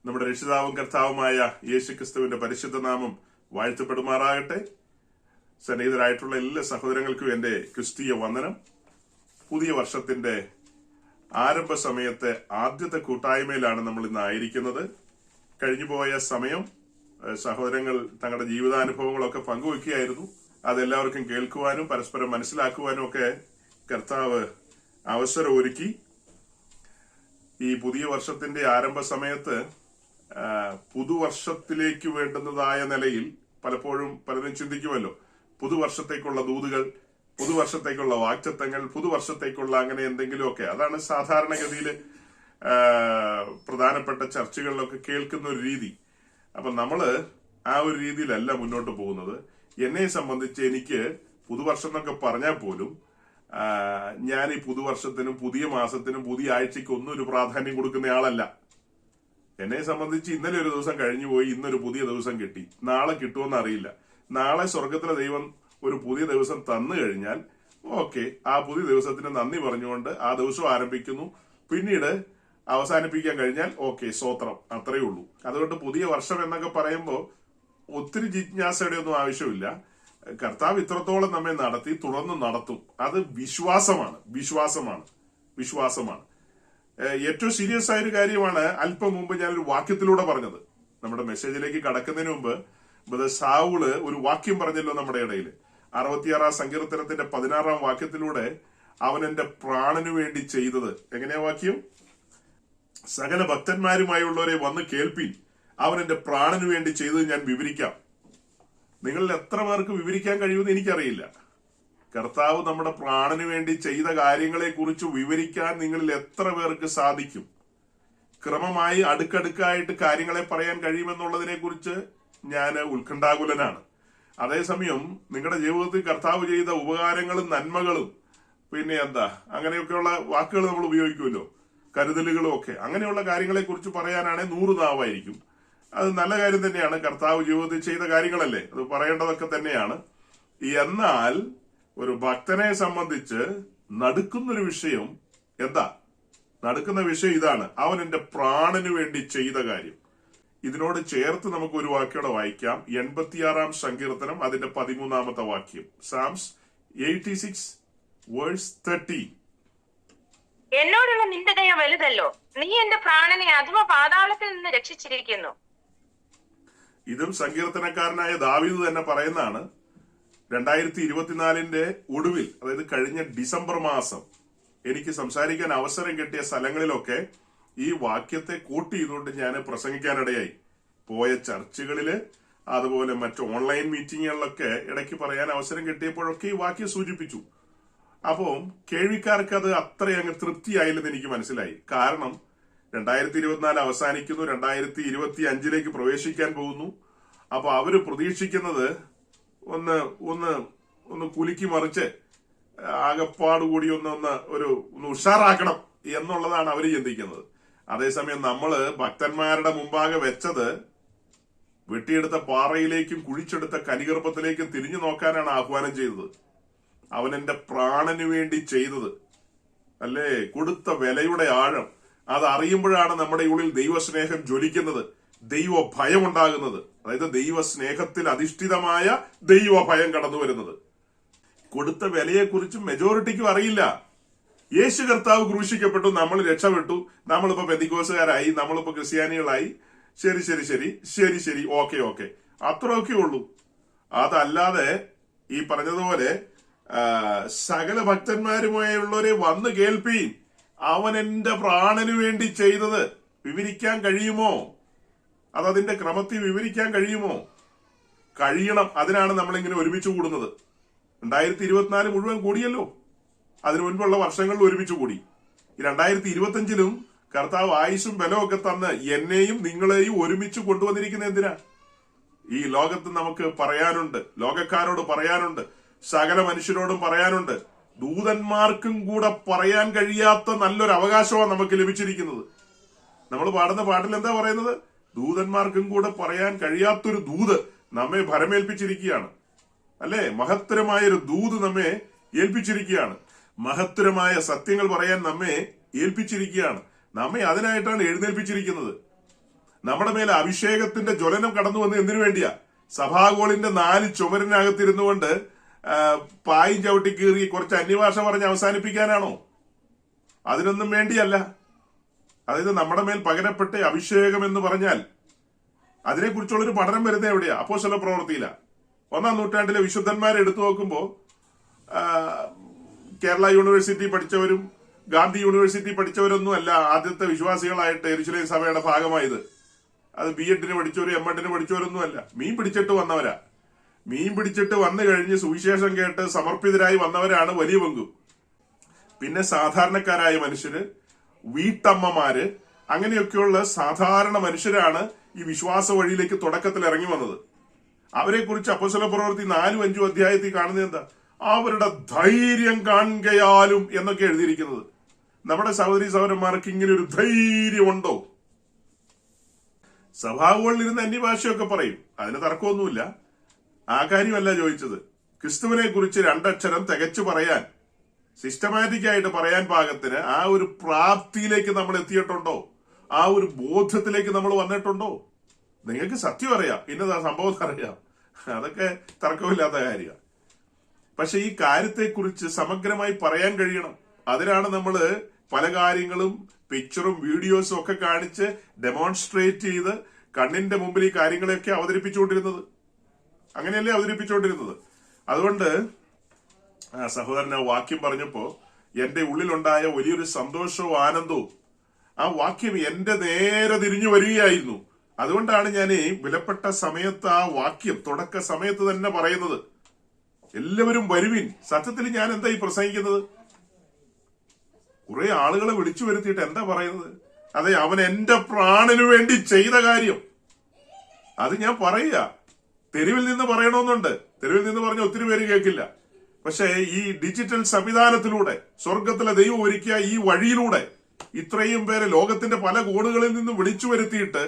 നമ്മുടെ രക്ഷിതാവും കർത്താവുമായ യേശുക്രിസ്തുവിന്റെ പരിശുദ്ധ നാമം വാഴ്ത്തപ്പെടുമാറാകട്ടെ. സന്നിഹിതരായിട്ടുള്ള എല്ലാ സഹോദരങ്ങൾക്കും എന്റെ ക്രിസ്തീയ വന്ദനം. പുതിയ വർഷത്തിന്റെ ആരംഭ സമയത്തെ ആദ്യത്തെ കൂട്ടായ്മയിലാണ് നമ്മൾ ഇന്ന് ആയിരിക്കുന്നത്. കഴിഞ്ഞുപോയ സമയം സഹോദരങ്ങൾ തങ്ങളുടെ ജീവിതാനുഭവങ്ങളൊക്കെ പങ്കുവെക്കുകയായിരുന്നു. അതെല്ലാവർക്കും കേൾക്കുവാനും പരസ്പരം മനസ്സിലാക്കുവാനും ഒക്കെ കർത്താവ് അവസരം ഒരുക്കി. ഈ പുതിയ വർഷത്തിന്റെ ആരംഭ സമയത്ത് പുതുവർഷത്തിലേക്ക് വേണ്ടുന്നതായ നിലയിൽ പലപ്പോഴും പലരും ചിന്തിക്കുമല്ലോ, പുതുവർഷത്തേക്കുള്ള ദൂതുകൾ, പുതുവർഷത്തേക്കുള്ള വാക്തത്വങ്ങൾ, പുതുവർഷത്തേക്കുള്ള അങ്ങനെ എന്തെങ്കിലുമൊക്കെ. അതാണ് സാധാരണഗതിയിൽ പ്രധാനപ്പെട്ട ചർച്ചകളിലൊക്കെ കേൾക്കുന്ന ഒരു രീതി. അപ്പൊ നമ്മള് ആ ഒരു രീതിയിലല്ല മുന്നോട്ട് പോകുന്നത്. എന്നെ സംബന്ധിച്ച് എനിക്ക് പുതുവർഷം എന്നൊക്കെ പറഞ്ഞാൽ പോലും ഞാൻ ഈ പുതുവർഷത്തിനും പുതിയ മാസത്തിനും പുതിയ ആഴ്ചയ്ക്കും ഒന്നും ഒരു പ്രാധാന്യം കൊടുക്കുന്ന ആളല്ല. എന്നെ സംബന്ധിച്ച് ഇന്നലെ ഒരു ദിവസം കഴിഞ്ഞു പോയി, ഇന്നൊരു പുതിയ ദിവസം കിട്ടി. നാളെ കിട്ടുമെന്ന് അറിയില്ല. നാളെ സ്വർഗത്തിലെ ദൈവം ഒരു പുതിയ ദിവസം തന്നു കഴിഞ്ഞാൽ ഓക്കെ, ആ പുതിയ ദിവസത്തിന് നന്ദി പറഞ്ഞുകൊണ്ട് ആ ദിവസം ആരംഭിക്കുന്നു. പിന്നീട് അവസാനിപ്പിക്കാൻ കഴിഞ്ഞാൽ ഓക്കെ, സ്തോത്രം, അത്രയേ ഉള്ളൂ. അതുകൊണ്ട് പുതിയ വർഷം എന്നൊക്കെ പറയുമ്പോൾ ഒത്തിരി ജിജ്ഞാസയുടെ ഒന്നും ആവശ്യമില്ല. കർത്താവ് ഇത്രത്തോളം നമ്മെ നടത്തി, തുടർന്ന് നടത്തും. അത് വിശ്വാസമാണ്. ഏറ്റവും സീരിയസ് ആയ ഒരു കാര്യമാണ് അല്പം മുമ്പ് ഞാനൊരു വാക്യത്തിലൂടെ പറഞ്ഞത്. നമ്മുടെ മെസ്സേജിലേക്ക് കടക്കുന്നതിന് മുമ്പ് ബ്രദർ സാവൂള് ഒരു വാക്യം പറഞ്ഞല്ലോ നമ്മുടെ ഇടയിൽ. 66 സങ്കീർത്തനത്തിന്റെ 16 വാക്യത്തിലൂടെ അവൻ എന്റെ പ്രാണനു വേണ്ടി ചെയ്തത്. എങ്ങനെയാ വാക്യം? സകല ഭക്തന്മാരുമായുള്ളവരെ വന്ന് കേൾപ്പീൻ, അവൻ എന്റെ പ്രാണനു വേണ്ടി ചെയ്തത് ഞാൻ വിവരിക്കാം. നിങ്ങളിൽ എത്ര പേർക്ക് വിവരിക്കാൻ കഴിയുമെന്ന് എനിക്കറിയില്ല. കർത്താവ് നമ്മുടെ പ്രാണനു വേണ്ടി ചെയ്ത കാര്യങ്ങളെ കുറിച്ച് വിവരിക്കാൻ നിങ്ങളിൽ എത്ര പേർക്ക് സാധിക്കും? ക്രമമായി അടുക്കടുക്കായിട്ട് കാര്യങ്ങളെ പറയാൻ കഴിയുമെന്നുള്ളതിനെ കുറിച്ച് ഞാൻ ഉത്കണ്ഠാകുലനാണ്. അതേസമയം നിങ്ങളുടെ ജീവിതത്തിൽ കർത്താവ് ചെയ്ത ഉപകാരങ്ങളും നന്മകളും, പിന്നെ അങ്ങനെയൊക്കെയുള്ള വാക്കുകൾ നമ്മൾ ഉപയോഗിക്കുമല്ലോ, കരുതലുകളും ഒക്കെ, അങ്ങനെയുള്ള കാര്യങ്ങളെ കുറിച്ച് പറയാനാണെങ്കിൽ 100 നാവായിരിക്കും. അത് നല്ല കാര്യം തന്നെയാണ്. കർത്താവ് ജീവിതത്തിൽ ചെയ്ത കാര്യങ്ങളല്ലേ, അത് പറയേണ്ടതൊക്കെ തന്നെയാണ്. എന്നാൽ ഒരു ഭക്തനെ സംബന്ധിച്ച് നടുക്കുന്നൊരു വിഷയം നടുക്കുന്ന വിഷയം ഇതാണ്: അവൻ എന്റെ പ്രാണനു വേണ്ടി ചെയ്ത കാര്യം. ഇതിനോട് ചേർത്ത് നമുക്ക് ഒരു വാക്യോടെ വായിക്കാം. 86 സങ്കീർത്തനം അതിന്റെ 13 വാക്യം. സാംസ് 86 വേഴ്സ് 13. എന്നോടുള്ള നിന്റെ ദയ വലുതല്ലോ, നീ എന്റെ പ്രാണനെ അഥവാ പാതാളത്തിൽ നിന്ന് രക്ഷിച്ചിരിക്കുന്നു. ഇതും സങ്കീർത്തനക്കാരനായ ദാവീദ് തന്നെ പറയുന്നതാണ്. 2024 ഒടുവിൽ, അതായത് കഴിഞ്ഞ ഡിസംബർ മാസം എനിക്ക് സംസാരിക്കാൻ അവസരം കിട്ടിയ സ്ഥലങ്ങളിലൊക്കെ ഈ വാക്യത്തെ കോട്ട് ചെയ്തുകൊണ്ട് ഞാൻ പ്രസംഗിക്കാനിടയായി. പോയ ചർച്ചുകളില്, അതുപോലെ മറ്റു ഓൺലൈൻ മീറ്റിങ്ങുകളിലൊക്കെ ഇടയ്ക്ക് പറയാൻ അവസരം കിട്ടിയപ്പോഴൊക്കെ ഈ വാക്യം സൂചിപ്പിച്ചു. അപ്പോൾ കേൾവിക്കാർക്ക് അത് അത്രയങ്ങ് തൃപ്തിയായില്ലെന്ന് എനിക്ക് മനസ്സിലായി. കാരണം 2024 അവസാനിക്കുന്നു, 2025 പ്രവേശിക്കാൻ പോകുന്നു. അപ്പൊ അവര് പ്രതീക്ഷിക്കുന്നത് ഒന്ന് കുലുക്കി മറിച്ച് ആകപ്പാടുകൂടി ഒന്ന് ഉഷാറാക്കണം എന്നുള്ളതാണ് അവര് ചിന്തിക്കുന്നത്. അതേസമയം നമ്മള് ഭക്തന്മാരുടെ മുമ്പാകെ വെച്ചത് വെട്ടിയെടുത്ത പാറയിലേക്കും കുഴിച്ചെടുത്ത കനിഗർഭത്തിലേക്കും തിരിഞ്ഞു നോക്കാനാണ് ആഹ്വാനം ചെയ്തത്. അവൻ എന്റെ പ്രാണനു വേണ്ടി ചെയ്തത് അല്ലേ, കൊടുത്ത വിലയുടെ ആഴം അത് അറിയുമ്പോഴാണ് നമ്മുടെ ഉള്ളിൽ ദൈവസ്നേഹം ജ്വലിക്കുന്നത്, ദൈവ ഭയം ഉണ്ടാകുന്നത്. അതായത് ദൈവ സ്നേഹത്തിൽ അധിഷ്ഠിതമായ ദൈവ ഭയം കടന്നു വരുന്നത്. കൊടുത്ത വിലയെക്കുറിച്ച് മെജോറിറ്റിക്കും അറിയില്ല. യേശു കർത്താവ് ക്രൂശിക്കപ്പെട്ടു, നമ്മൾ രക്ഷപ്പെട്ടു, നമ്മളിപ്പോ പെന്തിക്കോസുകാരായി, നമ്മളിപ്പോ ക്രിസ്ത്യാനികളായി, ശരി, ഓക്കെ, അത്രയൊക്കെ ഉള്ളൂ. അതല്ലാതെ ഈ പറഞ്ഞതുപോലെ സകല ഭക്തന്മാരുമായുള്ളവരെ വന്ന് കേൾപ്പീൻ, അവൻ എന്റെ പ്രാണനു വേണ്ടി ചെയ്തത് വിവരിക്കാൻ കഴിയുമോ? അതതിന്റെ ക്രമത്തിൽ വിവരിക്കാൻ കഴിയുമോ? കഴിയണം. അതിനാണ് നമ്മളിങ്ങനെ ഒരുമിച്ച് കൂടുന്നത്. 2024 മുഴുവൻ കൂടിയല്ലോ, അതിനു മുൻപുള്ള വർഷങ്ങളിൽ ഒരുമിച്ച് കൂടി. ഈ 2025 കർത്താവ് ആയുസും ബലമൊക്കെ തന്ന് എന്നെയും നിങ്ങളെയും ഒരുമിച്ച് കൊണ്ടുവന്നിരിക്കുന്നത് എന്തിനാ? ഈ ലോകത്ത് നമുക്ക് പറയാനുണ്ട്, ലോകക്കാരോട് പറയാനുണ്ട്, സകല മനുഷ്യരോടും പറയാനുണ്ട്. ദൂതന്മാർക്കും കൂടെ പറയാൻ കഴിയാത്ത നല്ലൊരു അവകാശമാണ് നമുക്ക് ലഭിച്ചിരിക്കുന്നത്. നമ്മൾ പാടുന്ന പാട്ടിൽ എന്താ പറയുന്നത്? ദൂതന്മാർക്കും കൂടെ പറയാൻ കഴിയാത്തൊരു ദൂത് നമ്മെ ഭരമേൽപ്പിച്ചിരിക്കുകയാണ്, അല്ലെ? മഹത്തരമായൊരു ദൂത് നമ്മെ ഏൽപ്പിച്ചിരിക്കുകയാണ്. മഹത്തരമായ സത്യങ്ങൾ പറയാൻ നമ്മെ ഏൽപ്പിച്ചിരിക്കുകയാണ്. നമ്മെ അതിനായിട്ടാണ് എഴുന്നേൽപ്പിച്ചിരിക്കുന്നത്. നമ്മുടെ മേലെ അഭിഷേകത്തിന്റെ ജ്വലനം കടന്നു വന്ന് എന്തിനു വേണ്ടിയാ? സഭാഗോളിന്റെ 4 ചുമരിനകത്തിരുന്നു കൊണ്ട് പായും ചവിട്ടി കീറി കുറച്ച് അന്യഭാഷ പറഞ്ഞ് അവസാനിപ്പിക്കാനാണോ? അതിനൊന്നും വേണ്ടിയല്ല. അതായത് നമ്മുടെ മേൽ പകരപ്പെട്ട അഭിഷേകം എന്ന് പറഞ്ഞാൽ അതിനെക്കുറിച്ചുള്ളൊരു പഠനം വരുന്നത് എവിടെയാ? അപ്പോസ്തല പ്രവൃത്തിയില. 1-ാം നൂറ്റാണ്ടിലെ വിശുദ്ധന്മാരെ എടുത്തു നോക്കുമ്പോൾ കേരള യൂണിവേഴ്സിറ്റി പഠിച്ചവരും ഗാന്ധി യൂണിവേഴ്സിറ്റി പഠിച്ചവരൊന്നും അല്ല ആദ്യത്തെ വിശ്വാസികളായിട്ട് യെരുശലേം സഭയുടെ ഭാഗമായത്. അത് BEdന് പഠിച്ചവരും MEdന് പഠിച്ചവരൊന്നും അല്ല. മീൻ പിടിച്ചിട്ട് വന്നവരാ. മീൻ പിടിച്ചിട്ട് വന്നു കഴിഞ്ഞ് സുവിശേഷം കേട്ട് സമർപ്പിതരായി വന്നവരാണ് വലിയ പങ്കും. പിന്നെ സാധാരണക്കാരായ മനുഷ്യര്, വീട്ടമ്മമാര്, അങ്ങനെയൊക്കെയുള്ള സാധാരണ മനുഷ്യരാണ് ഈ വിശ്വാസ വഴിയിലേക്ക് തുടക്കത്തിൽ ഇറങ്ങി വന്നത്. അവരെ കുറിച്ച് അപ്പോസ്തല പ്രവൃത്തി 4-5 അധ്യായത്തിൽ കാണുന്നത് എന്താ? അവരുടെ ധൈര്യം കാണുകയാലും എന്നൊക്കെ എഴുതിയിരിക്കുന്നത്. നമ്മുടെ സഹോദരി സഹോദരന്മാർക്ക് ഇങ്ങനെ ഒരു ധൈര്യമുണ്ടോ? സഭാവുകളിൽ ഇരുന്ന് അന്യഭാഷയൊക്കെ പറയും, അതിന് തർക്കമൊന്നുമില്ല. ആ കാര്യമല്ല ചോദിച്ചത്. ക്രിസ്തുവിനെ കുറിച്ച് 2 അക്ഷരം തികച്ചു പറയാൻ, സിസ്റ്റമാറ്റിക് ആയിട്ട് പറയാൻ പാകത്തിന് ആ ഒരു പ്രാപ്തിയിലേക്ക് നമ്മൾ എത്തിയിട്ടുണ്ടോ? ആ ഒരു ബോധ്യത്തിലേക്ക് നമ്മൾ വന്നിട്ടുണ്ടോ? നിങ്ങൾക്ക് സത്യം അറിയാം, ഇന്നതാ സംഭവം അറിയാം, അതൊക്കെ തർക്കമില്ലാത്ത കാര്യമാണ്. പക്ഷെ ഈ കാര്യത്തെക്കുറിച്ച് സമഗ്രമായി പറയാൻ കഴിയണം. അതിനാണ് നമ്മൾ പല കാര്യങ്ങളും പിക്ചറും വീഡിയോസും ഒക്കെ കാണിച്ച് ഡെമോൺസ്ട്രേറ്റ് ചെയ്ത് കണ്ണിന്റെ മുമ്പിൽ ഈ കാര്യങ്ങളെയൊക്കെ അവതരിപ്പിച്ചുകൊണ്ടിരുന്നത്. അങ്ങനെയല്ലേ അവതരിപ്പിച്ചുകൊണ്ടിരുന്നത്? അതുകൊണ്ട് സഹോദരൻ ആ വാക്യം പറഞ്ഞപ്പോ എന്റെ ഉള്ളിലുണ്ടായ വലിയൊരു സന്തോഷവും ആനന്ദവും, ആ വാക്യം എന്റെ നേരെ തിരിഞ്ഞു വരികയായിരുന്നു. അതുകൊണ്ടാണ് ഞാൻ ഈ വിലപ്പെട്ട സമയത്ത് ആ വാക്യം തുടക്ക സമയത്ത് തന്നെ പറയുന്നത്, എല്ലാവരും വരുവിൻ. സത്യത്തിൽ ഞാൻ എന്താ ഈ പ്രസംഗിക്കുന്നത്? കുറെ ആളുകളെ വിളിച്ചു വരുത്തിയിട്ട് എന്താ പറയുന്നത്? അതെ, അവൻ എന്റെ പ്രാണനു വേണ്ടി ചെയ്ത കാര്യം അത് ഞാൻ പറയുക. തെരുവിൽ നിന്ന് പറയണമെന്നുണ്ട്. തെരുവിൽ നിന്ന് പറഞ്ഞ ഒത്തിരി പേര് കേൾക്കില്ല. പക്ഷെ ഈ ഡിജിറ്റൽ സംവിധാനത്തിലൂടെ സ്വർഗത്തിലെ ദൈവം ഒരുക്കിയ ഈ വഴിയിലൂടെ ഇത്രയും പേരെ ലോകത്തിന്റെ പല കോണുകളിൽ നിന്ന് വിളിച്ചു വരുത്തിയിട്ട്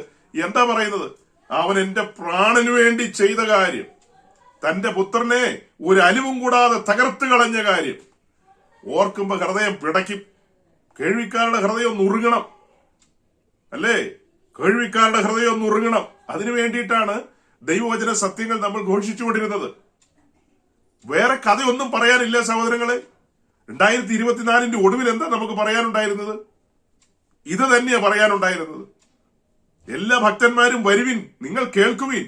എന്താ പറയുന്നത്? അവൻ എന്റെ പ്രാണനു വേണ്ടി ചെയ്ത കാര്യം, തന്റെ പുത്രനെ ഒരു അലിവും കൂടാതെ തകർത്ത് കളഞ്ഞ കാര്യം ഓർക്കുമ്പോ ഹൃദയം പിടയ്ക്കും. കേൾവിക്കാരുടെ ഹൃദയം നുറുങ്ങണം, അല്ലേ? കേൾവിക്കാരുടെ ഹൃദയം നുറുങ്ങണം. അതിനു വേണ്ടിയിട്ടാണ് ദൈവവചന സത്യങ്ങൾ നമ്മൾ ഘോഷിച്ചുകൊണ്ടിരുന്നത്. വേറെ കഥയൊന്നും പറയാനില്ല സഹോദരങ്ങളെ. 2024 ഒടുവിൽ എന്താ നമുക്ക് പറയാനുണ്ടായിരുന്നത്? ഇത് തന്നെയാ പറയാനുണ്ടായിരുന്നത്. എല്ലാ ഭക്തന്മാരും വരുവിൻ, നിങ്ങൾ കേൾക്കുവിൻ,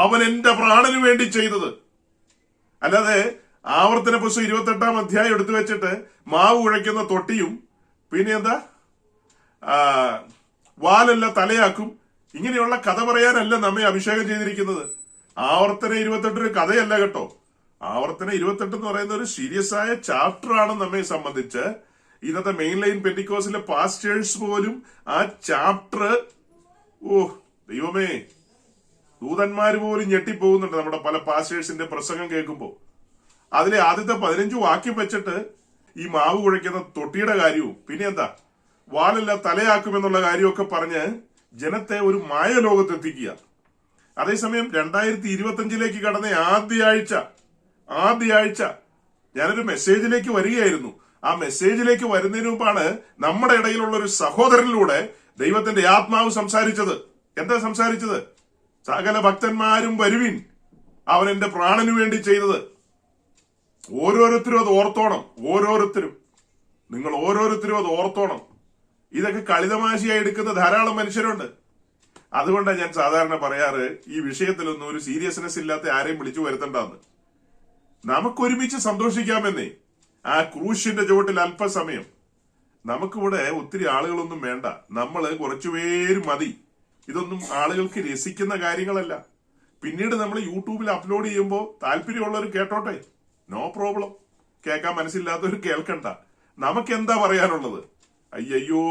അവൻ എന്റെ പ്രാണനു വേണ്ടി ചെയ്തത്. അല്ലാതെ ആവർത്തന പുസ്തകം 28-ാം അധ്യായം എടുത്തു വെച്ചിട്ട് മാവ് കുഴയ്ക്കുന്ന തൊട്ടിയും പിന്നെ എന്താ വാലല്ല തലയാക്കും, ഇങ്ങനെയുള്ള കഥ പറയാനല്ല നമ്മെ അഭിഷേകം ചെയ്തിരിക്കുന്നത്. ആവർത്തന 28 ഒരു കഥയല്ല കേട്ടോ. ആവർത്തന 28 എന്ന് പറയുന്ന ഒരു സീരിയസ് ആയ ചാപ്റ്റർ ആണ് നമ്മെ സംബന്ധിച്ച്. ഇന്നത്തെ മെയിൻ ലൈൻ പെന്റിക്കോസിലെ പാസ്റ്റേഴ്സ് പോലും ആ ചാപ്റ്റർ, ദൈവമേ, ദൂതന്മാര് പോലും ഞെട്ടിപ്പോകുന്നുണ്ട് നമ്മുടെ പല പാസ്റ്റേഴ്സിന്റെ പ്രസംഗം കേൾക്കുമ്പോൾ. അതിലെ ആദ്യത്തെ 15 വാക്യം വെച്ചിട്ട് ഈ മാവ് കുഴയ്ക്കുന്ന തൊട്ടിയുടെ കാര്യവും പിന്നെ എന്താ വാലല്ല തലയാക്കുമെന്നുള്ള കാര്യമൊക്കെ പറഞ്ഞ് ജനത്തെ ഒരു മായ ലോകത്തെത്തിക്കുക. അതേസമയം 2025 കടന്ന ആദ്യ ആഴ്ച ഞാനൊരു മെസ്സേജിലേക്ക് വരികയായിരുന്നു. ആ മെസ്സേജിലേക്ക് വരുന്നതിന് മുമ്പാണ് നമ്മുടെ ഇടയിലുള്ള ഒരു സഹോദരനിലൂടെ ദൈവത്തിന്റെ ആത്മാവ് സംസാരിച്ചത്. എന്താ സംസാരിച്ചത്? സകല ഭക്തന്മാരും വരുവിൻ, അവൻ എന്റെ പ്രാണനു വേണ്ടി ചെയ്തത്. ഓരോരുത്തരും അത് ഓർത്തോണം. നിങ്ങൾ ഓരോരുത്തരും അത് ഓർത്തോണം. ഇതൊക്കെ കളിതമാശയായി എടുക്കുന്ന ധാരാളം മനുഷ്യരുണ്ട്. അതുകൊണ്ടാണ് ഞാൻ സാധാരണ പറയാറ്, ഈ വിഷയത്തിലൊന്നും ഒരു സീരിയസ്നെസ് ഇല്ലാത്ത ആരെയും വിളിച്ചു വരുത്തണ്ടെന്ന്. നമുക്കൊരുമിച്ച് സന്തോഷിക്കാമെന്നേ. ആ ക്രൂശിന്റെ ചുവട്ടിൽ അല്പസമയം. നമുക്കിവിടെ ഒത്തിരി ആളുകളൊന്നും വേണ്ട, നമ്മള് കുറച്ചുപേര് മതി. ഇതൊന്നും ആളുകൾക്ക് രസിക്കുന്ന കാര്യങ്ങളല്ല. പിന്നീട് നമ്മൾ യൂട്യൂബിൽ അപ്ലോഡ് ചെയ്യുമ്പോൾ താല്പര്യമുള്ളവർ കേട്ടോട്ടെ, നോ പ്രോബ്ലം. കേൾക്കാൻ മനസ്സില്ലാത്തവർ കേൾക്കണ്ട. നമുക്ക് എന്താ പറയാനുള്ളത്? അയ്യോ,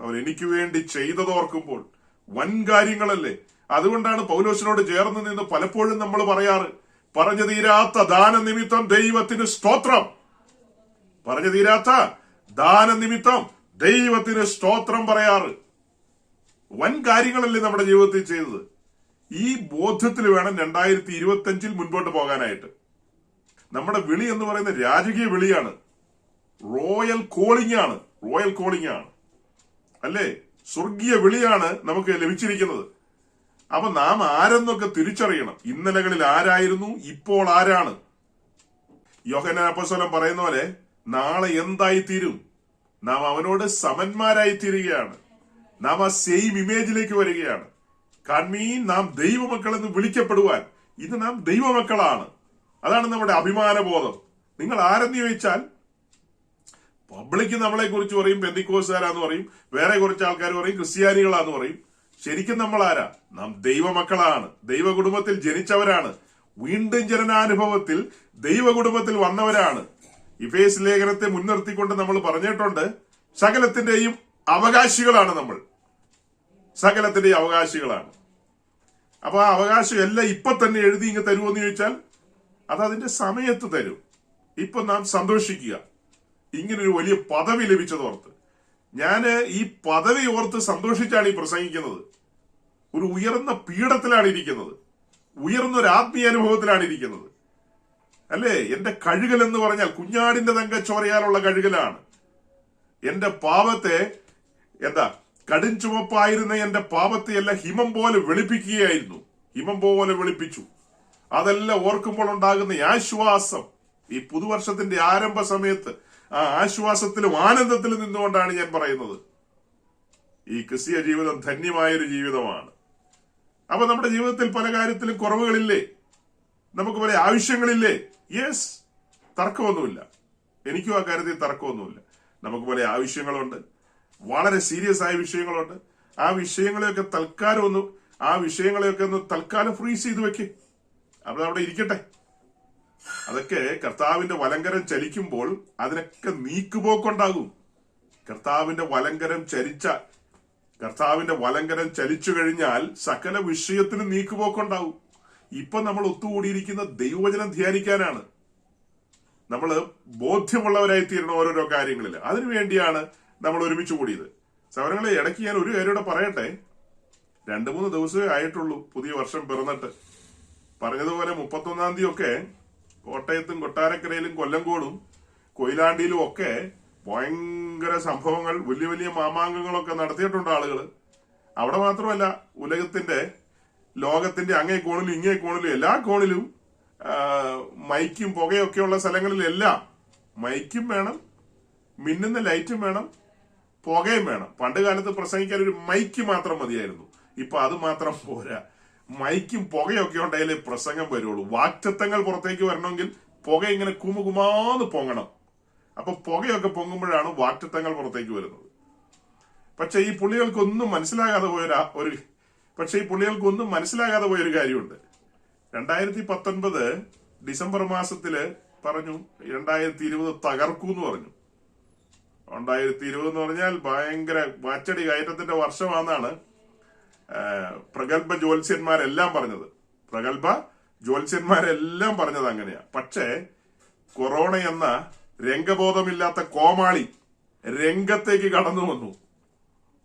അവൻ എനിക്ക് വേണ്ടി ചെയ്തതോർക്കുമ്പോൾ വൻ കാര്യങ്ങളല്ലേ. അതുകൊണ്ടാണ് പൗലോസിനോട് ചേർന്ന് നിന്ന് പലപ്പോഴും നമ്മൾ പറയാറ്, പറഞ്ഞു തീരാത്ത ദാനനിമിത്തം ദൈവത്തിന് സ്തോത്രം. പറഞ്ഞു തീരാത്ത ദാനനിമിത്തം ദൈവത്തിന് സ്തോത്രം പറയാറ്. വൻ കാര്യങ്ങളല്ലേ നമ്മുടെ ജീവിതത്തിൽ ചെയ്തത്. ഈ ബോധ്യത്തിൽ വേണം 2025 മുൻപോട്ട് പോകാനായിട്ട്. നമ്മുടെ വിളി എന്ന് പറയുന്ന രാജകീയ വിളിയാണ്, റോയൽ കോളിംഗ് ആണ്, അല്ലേ? സ്വർഗീയ വിളിയാണ് നമുക്ക് ലഭിച്ചിരിക്കുന്നത്. അപ്പൊ നാം ആരെന്നൊക്കെ തിരിച്ചറിയണം. ഇന്നലകളിൽ ആരായിരുന്നു, ഇപ്പോൾ ആരാണ്. യോഹന്നാൻ അപ്പോസ്തലൻ പറയുന്ന പോലെ നാളെ എന്തായി തീരും, നാം അവനോട് സമന്മാരായി തീരുകയാണ്. നാം ആ സെയിം ഇമേജിലേക്ക് വരികയാണ്. കാൺമീൻ, നാം ദൈവമക്കൾ എന്ന് വിളിക്കപ്പെടുവാൻ ഇത് നാം ദൈവമക്കളാണ്. അതാണ് നമ്മുടെ അഭിമാനബോധം. നിങ്ങൾ ആരെന്ന് ചോദിച്ചാൽ പബ്ലിക് നമ്മളെ കുറിച്ച് പറയും പെന്തിക്കോസുകാരാന്ന് പറയും, വേറെ കുറച്ച് ആൾക്കാർ പറയും ക്രിസ്ത്യാനികളാന്ന് പറയും. ശരിക്കും നമ്മൾ ആരാ? നാം ദൈവമക്കളാണ്, ദൈവ കുടുംബത്തിൽ ജനിച്ചവരാണ്, വീണ്ടും ജനനാനുഭവത്തിൽ ദൈവ കുടുംബത്തിൽ വന്നവരാണ്. എഫേസ്യ ലേഖനത്തെ മുൻനിർത്തിക്കൊണ്ട് നമ്മൾ പറഞ്ഞിട്ടുണ്ട്, സകലത്തിന്റെയും അവകാശികളാണ് നമ്മൾ, സകലത്തിന്റെയും അവകാശികളാണ്. അപ്പൊ ആ അവകാശം എല്ലാം ഇപ്പൊ തന്നെ എഴുതി ഇങ്ങ് തരുമെന്ന് ചോദിച്ചാൽ അത് അതിന്റെ സമയത്ത് തരും. ഇപ്പൊ നാം സന്തോഷിക്കുക, ഇങ്ങനൊരു വലിയ പദവി ലഭിച്ചതോർത്ത്. ഞാന് ഈ പദവി ഓർത്ത് സന്തോഷിച്ചാണ് ഈ പ്രസംഗിക്കുന്നത്. ഒരു ഉയർന്ന പീഠത്തിലാണ് ഇരിക്കുന്നത്, ഉയർന്നൊരു ആത്മീയ അനുഭവത്തിലാണ് ഇരിക്കുന്നത്. അല്ലേ, എന്റെ കഴുകൽ എന്ന് പറഞ്ഞാൽ കുഞ്ഞാടിന്റെ തങ്കച്ചോരയാലുള്ള കഴുകലാണ്. എന്റെ പാപത്തെ കടും ചുവപ്പായിരുന്ന എന്റെ പാപത്തെ എല്ലാം ഹിമം പോലെ വെളുപ്പിക്കുകയായിരുന്നു, ഹിമം പോലെ വെളുപ്പിച്ചു. അതെല്ലാം ഓർക്കുമ്പോൾ ഉണ്ടാകുന്ന ആശ്വാസം, ഈ പുതുവർഷത്തിന്റെ ആരംഭ സമയത്ത് ആ ആശ്വാസത്തിലും ആനന്ദത്തിലും നിന്നുകൊണ്ടാണ് ഞാൻ പറയുന്നത്, ഈ ക്രിസ്തീയ ജീവിതം ധന്യമായൊരു ജീവിതമാണ്. അപ്പൊ നമ്മുടെ ജീവിതത്തിൽ പല കാര്യത്തിലും കുറവുകളില്ലേ, നമുക്ക് പല ആവശ്യങ്ങളില്ലേ? യെസ്, തർക്കമൊന്നുമില്ല, എനിക്കും ആ കാര്യത്തിൽ തർക്കമൊന്നുമില്ല. നമുക്ക് പല ആവശ്യങ്ങളുണ്ട്, വളരെ സീരിയസ് ആയ വിഷയങ്ങളുണ്ട്. ആ വിഷയങ്ങളെയൊക്കെ ഒന്ന് തൽക്കാലം ഫ്രീസ് ചെയ്ത് വെക്കേ, അവിടെ ഇരിക്കട്ടെ. അതൊക്കെ കർത്താവിന്റെ വലങ്കരം ചലിക്കുമ്പോൾ അതിനൊക്കെ നീക്കുപോക്കുണ്ടാകും. കർത്താവിന്റെ വലങ്കരം ചലിച്ചു കഴിഞ്ഞാൽ സകല വിഷയത്തിനും നീക്കുപോക്കുണ്ടാവും. ഇപ്പൊ നമ്മൾ ഒത്തുകൂടിയിരിക്കുന്ന ദൈവവചനം ധ്യാനിക്കാനാണ്. നമ്മൾ ബോധ്യമുള്ളവരായി തീരണം ഓരോരോ കാര്യങ്ങളിൽ. അതിനുവേണ്ടിയാണ് നമ്മൾ ഒരുമിച്ച് കൂടിയത്. സഹോദരങ്ങളെ, ഇടയ്ക്ക് ഞാൻ ഒരു കാര്യം പറയട്ടെ. 2-3 ദിവസമേ ആയിട്ടുള്ളൂ പുതിയ വർഷം പിറന്നിട്ട്. പറഞ്ഞതുപോലെ 31-ാം തീയതി ഒക്കെ കോട്ടയത്തും കൊട്ടാരക്കരയിലും കൊല്ലങ്കോടും കൊയിലാണ്ടിയിലും ഒക്കെ ഭയങ്കര സംഭവങ്ങൾ, വലിയ വലിയ മാമാങ്കങ്ങളൊക്കെ നടത്തിയിട്ടുണ്ട് ആളുകൾ. അവിടെ മാത്രമല്ല, ലോകത്തിന്റെ അങ്ങേ കോണിലും ഇങ്ങേ കോണിലും എല്ലാ കോണിലും മൈക്കും പുകയൊക്കെയുള്ള സ്ഥലങ്ങളിലെല്ലാം മൈക്കും വേണം, മിന്നുന്ന ലൈറ്റും വേണം, പുകയും വേണം. പണ്ട് കാലത്ത് പ്രസംഗിക്കാൻ ഒരു മൈക്ക് മാത്രം മതിയായിരുന്നു. ഇപ്പൊ അത് മാത്രം പോരാ, മൈക്കും പുകയൊക്കെ ഉണ്ടെങ്കിലേ പ്രസംഗം വരുള്ളൂ. വാക്തത്വങ്ങൾ പുറത്തേക്ക് വരണമെങ്കിൽ പുക ഇങ്ങനെ കുമുകുമാന്ന് പൊങ്ങണം. അപ്പൊ പുകയൊക്കെ പൊങ്ങുമ്പോഴാണ് വാക്തത്വങ്ങൾ പുറത്തേക്ക് വരുന്നത്. പക്ഷെ ഈ പുള്ളികൾക്കൊന്നും മനസ്സിലാകാതെ പോയൊരു കാര്യമുണ്ട്. 2019 ഡിസംബർ മാസത്തില് പറഞ്ഞു 2020 തകർക്കൂന്ന് പറഞ്ഞു. 2020 എന്ന് പറഞ്ഞാൽ ഭയങ്കര മാച്ചടി കയറ്റത്തിന്റെ വർഷമാണെന്നാണ് പ്രഗത്ഭ ജ്യോത്സ്യന്മാരെല്ലാം പറഞ്ഞത് അങ്ങനെയാ. പക്ഷേ കൊറോണ എന്ന രംഗബോധമില്ലാത്ത കോമാളി രംഗത്തേക്ക് കടന്നു വന്നു.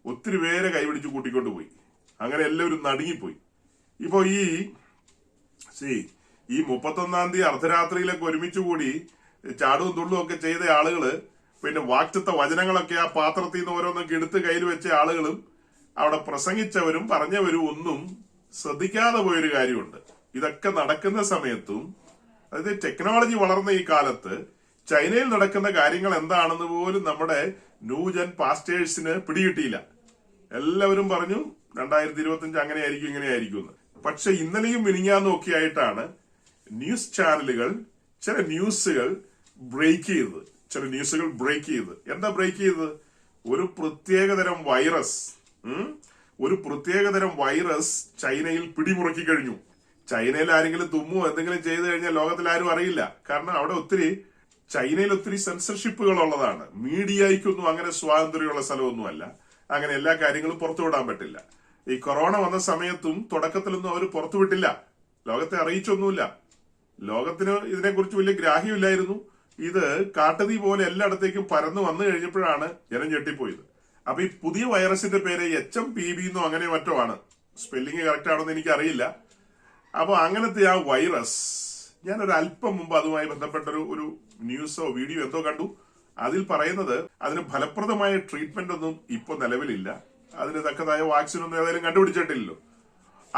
ഒത്തിരി പേരെ കൈപിടിച്ച് കൂട്ടിക്കൊണ്ടുപോയി. അങ്ങനെ എല്ലാവരും നടുങ്ങിപ്പോയി. ഇപ്പൊ ഈ 31-ാം തീയതി അർദ്ധരാത്രിയിലൊക്കെ ഒരുമിച്ച് കൂടി ചാടും തുള്ളും ഒക്കെ ചെയ്ത ആളുകള്, പിന്നെ വാക്തത്വ വചനങ്ങളൊക്കെ ആ പാത്രത്തിൽ നിന്ന് ഓരോന്നൊക്കെ എടുത്ത് കയ്യിൽ വെച്ച ആളുകളും അവിടെ പ്രസംഗിച്ചവരും പറഞ്ഞവരും ഒന്നും ശ്രദ്ധിക്കാതെ പോയൊരു കാര്യമുണ്ട്. ഇതൊക്കെ നടക്കുന്ന സമയത്തും, അതായത് ടെക്നോളജി വളർന്ന ഈ കാലത്ത് ചൈനയിൽ നടക്കുന്ന കാര്യങ്ങൾ എന്താണെന്ന് പോലും നമ്മുടെ ന്യൂജൻ പാസ്റ്റേഴ്സിന് പിടികിട്ടിയില്ല. എല്ലാവരും പറഞ്ഞു 2025 അങ്ങനെയായിരിക്കും ഇങ്ങനെയായിരിക്കും എന്ന്. പക്ഷെ ഇന്നലെയും മിനിഞ്ഞാന്നും ഒക്കെ ആയിട്ടാണ് ന്യൂസ് ചാനലുകൾ ചില ന്യൂസുകൾ ബ്രേക്ക് ചെയ്തത്. എന്താ ബ്രേക്ക് ചെയ്തത്? ഒരു പ്രത്യേകതരം വൈറസ് ചൈനയിൽ പിടിമുറുക്കി കഴിഞ്ഞു. ചൈനയിൽ ആരെങ്കിലും തുമ്മോ എന്തെങ്കിലും ചെയ്തു കഴിഞ്ഞാൽ ലോകത്തിൽ ആരും അറിയില്ല. കാരണം അവിടെ ചൈനയിൽ ഒത്തിരി സെൻസർഷിപ്പുകൾ ഉള്ളതാണ്. മീഡിയയ്ക്കൊന്നും അങ്ങനെ സ്വാതന്ത്ര്യമുള്ള സ്ഥലമൊന്നുമല്ല. അങ്ങനെ എല്ലാ കാര്യങ്ങളും പുറത്തുവിടാൻ പറ്റില്ല. ഈ കൊറോണ വന്ന സമയത്തും തുടക്കത്തിലൊന്നും അവർ പുറത്തുവിട്ടില്ല, ലോകത്തെ അറിയിച്ചൊന്നുമില്ല. ലോകത്തിന് ഇതിനെക്കുറിച്ച് വലിയ ഗ്രാഹ്യമില്ലായിരുന്നു. ഇത് കാട്ടുതീ പോലെ എല്ലായിടത്തേക്കും പരന്നു വന്നു കഴിഞ്ഞപ്പോഴാണ് ജനം ഞെട്ടിപ്പോയത്. അപ്പൊ ഈ പുതിയ വൈറസിന്റെ പേര് HMPV എന്നോ അങ്ങനെ മറ്റോ ആണ്. സ്പെല്ലിംഗ് കറക്റ്റ് ആണെന്ന് എനിക്ക് അറിയില്ല. അപ്പൊ അങ്ങനത്തെ ആ വൈറസ്, ഞാനൊരു അല്പം മുമ്പ് അതുമായി ബന്ധപ്പെട്ട ഒരു ന്യൂസോ വീഡിയോ എന്തോ കണ്ടു. അതിൽ പറയുന്നത് അതിന് ഫലപ്രദമായ ട്രീറ്റ്മെന്റ് ഒന്നും ഇപ്പൊ നിലവിലില്ല, അതിന് തക്കതായ വാക്സിൻ ഒന്നും ഏതായാലും കണ്ടുപിടിച്ചിട്ടില്ലല്ലോ.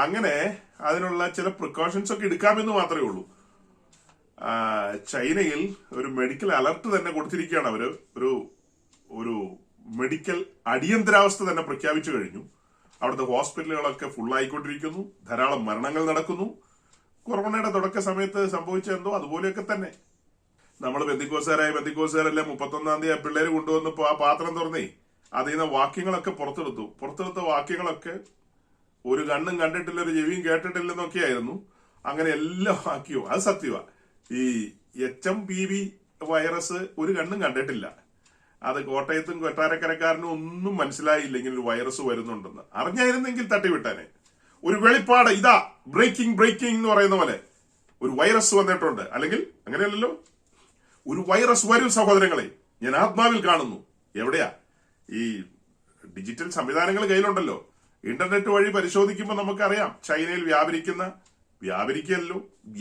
അങ്ങനെ അതിനുള്ള ചില പ്രിക്കോഷൻസ് ഒക്കെ എടുക്കാമെന്ന് മാത്രമേ ഉള്ളൂ. ചൈനയിൽ ഒരു മെഡിക്കൽ അലർട്ട് തന്നെ കൊടുത്തിരിക്കുകയാണ്. അവര് ഒരു മെഡിക്കൽ അടിയന്തരാവസ്ഥ തന്നെ പ്രഖ്യാപിച്ചു കഴിഞ്ഞു. അവിടുത്തെ ഹോസ്പിറ്റലുകളൊക്കെ ഫുള്ളായിക്കൊണ്ടിരിക്കുന്നു, ധാരാളം മരണങ്ങൾ നടക്കുന്നു. കൊറോണയുടെ തുടക്ക സമയത്ത് സംഭവിച്ച എന്തോ അതുപോലെയൊക്കെ തന്നെ. നമ്മൾ ബന്ധിക്കോസുകാരെല്ലാം 31-ാം തീയതി പിള്ളേര് കൊണ്ടുവന്നപ്പോ ആ പാത്രം തുറന്നേ അതിൽ നിന്ന് വാക്യങ്ങളൊക്കെ പുറത്തെടുത്ത വാക്യങ്ങളൊക്കെ ഒരു കണ്ണും കണ്ടിട്ടില്ല, ഒരു ചെവിയും കേട്ടിട്ടില്ലെന്നൊക്കെയായിരുന്നു. അങ്ങനെ എല്ലാ വാക്യവും അത് സത്യമാ. ഈ HMPV വൈറസ് ഒരു കണ്ണും കണ്ടിട്ടില്ല. അത് കോട്ടയത്തും കൊട്ടാരക്കരക്കാരനും ഒന്നും മനസ്സിലായില്ല ഇങ്ങനെ ഒരു വൈറസ് വരുന്നുണ്ടെന്ന്. അറിഞ്ഞായിരുന്നെങ്കിൽ തട്ടിവിട്ടാനെ. ഒരു വെളിപ്പാട്, ഇതാ ബ്രേക്കിംഗ് എന്ന് പറയുന്ന പോലെ ഒരു വൈറസ് വന്നിട്ടുണ്ട്. അല്ലെങ്കിൽ അങ്ങനെയല്ലല്ലോ, ഒരു വൈറസ് വരും സഹോദരങ്ങളെ, ഞാൻ ആത്മാവിൽ കാണുന്നു. എവിടെയാ? ഈ ഡിജിറ്റൽ സംവിധാനങ്ങൾ കയ്യിലുണ്ടല്ലോ. ഇന്റർനെറ്റ് വഴി പരിശോധിക്കുമ്പോൾ നമുക്കറിയാം ചൈനയിൽ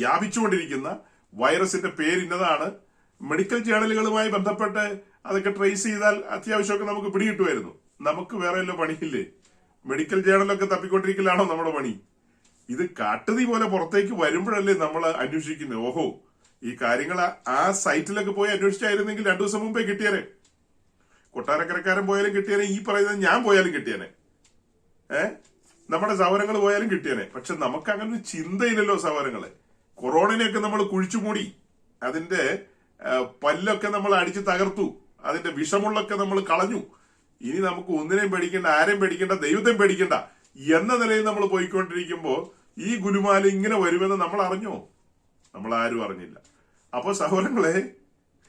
വ്യാപിച്ചുകൊണ്ടിരിക്കുന്ന വൈറസിന്റെ പേര് ഇന്നതാണ്. മെഡിക്കൽ ജേണലുകളുമായി ബന്ധപ്പെട്ട് അതൊക്കെ ട്രേസ് ചെയ്താൽ അത്യാവശ്യമൊക്കെ നമുക്ക് പിടികിട്ടുമായിരുന്നു. നമുക്ക് വേറെ വല്ല പണിയില്ലേ? മെഡിക്കൽ ജേണലൊക്കെ തപ്പിക്കൊണ്ടിരിക്കലാണോ നമ്മുടെ പണി? ഇത് കാട്ടുതീ പോലെ പുറത്തേക്ക് വരുമ്പോഴല്ലേ നമ്മൾ അന്വേഷിക്കുന്നത്. ഓഹോ, ഈ കാര്യങ്ങൾ ആ സൈറ്റിലൊക്കെ പോയി അന്വേഷിച്ചായിരുന്നെങ്കിൽ 2 ദിവസം മുമ്പേ കിട്ടിയേനെ. കൊട്ടാരക്കരക്കാരൻ പോയാലും കിട്ടിയേനെ, ഈ പറയുന്നത് ഞാൻ പോയാലും കിട്ടിയേനെ, നമ്മുടെ സഹോദരങ്ങൾ പോയാലും കിട്ടിയേനെ. പക്ഷെ നമുക്ക് അങ്ങനെ ഒരു ചിന്തയില്ലല്ലോ സഹോദരങ്ങളെ. കൊറോണനെയൊക്കെ നമ്മൾ കുഴിച്ചുമൂടി, അതിന്റെ പല്ലൊക്കെ നമ്മൾ അടിച്ച് തകർത്തു, അതിന്റെ വിഷമുള്ളൊക്കെ നമ്മൾ കളഞ്ഞു. ഇനി നമുക്ക് ഒന്നിനെയും പേടിക്കേണ്ട, ആരെയും പേടിക്കേണ്ട, ദൈവത്തെയും പേടിക്കേണ്ട എന്ന നിലയിൽ നമ്മൾ പോയിക്കൊണ്ടിരിക്കുമ്പോ ഈ ഗുലുമാല ഇങ്ങനെ വരുമെന്ന് നമ്മൾ അറിഞ്ഞോ? നമ്മൾ ആരും അറിഞ്ഞില്ല. അപ്പൊ സഹോദരങ്ങളെ,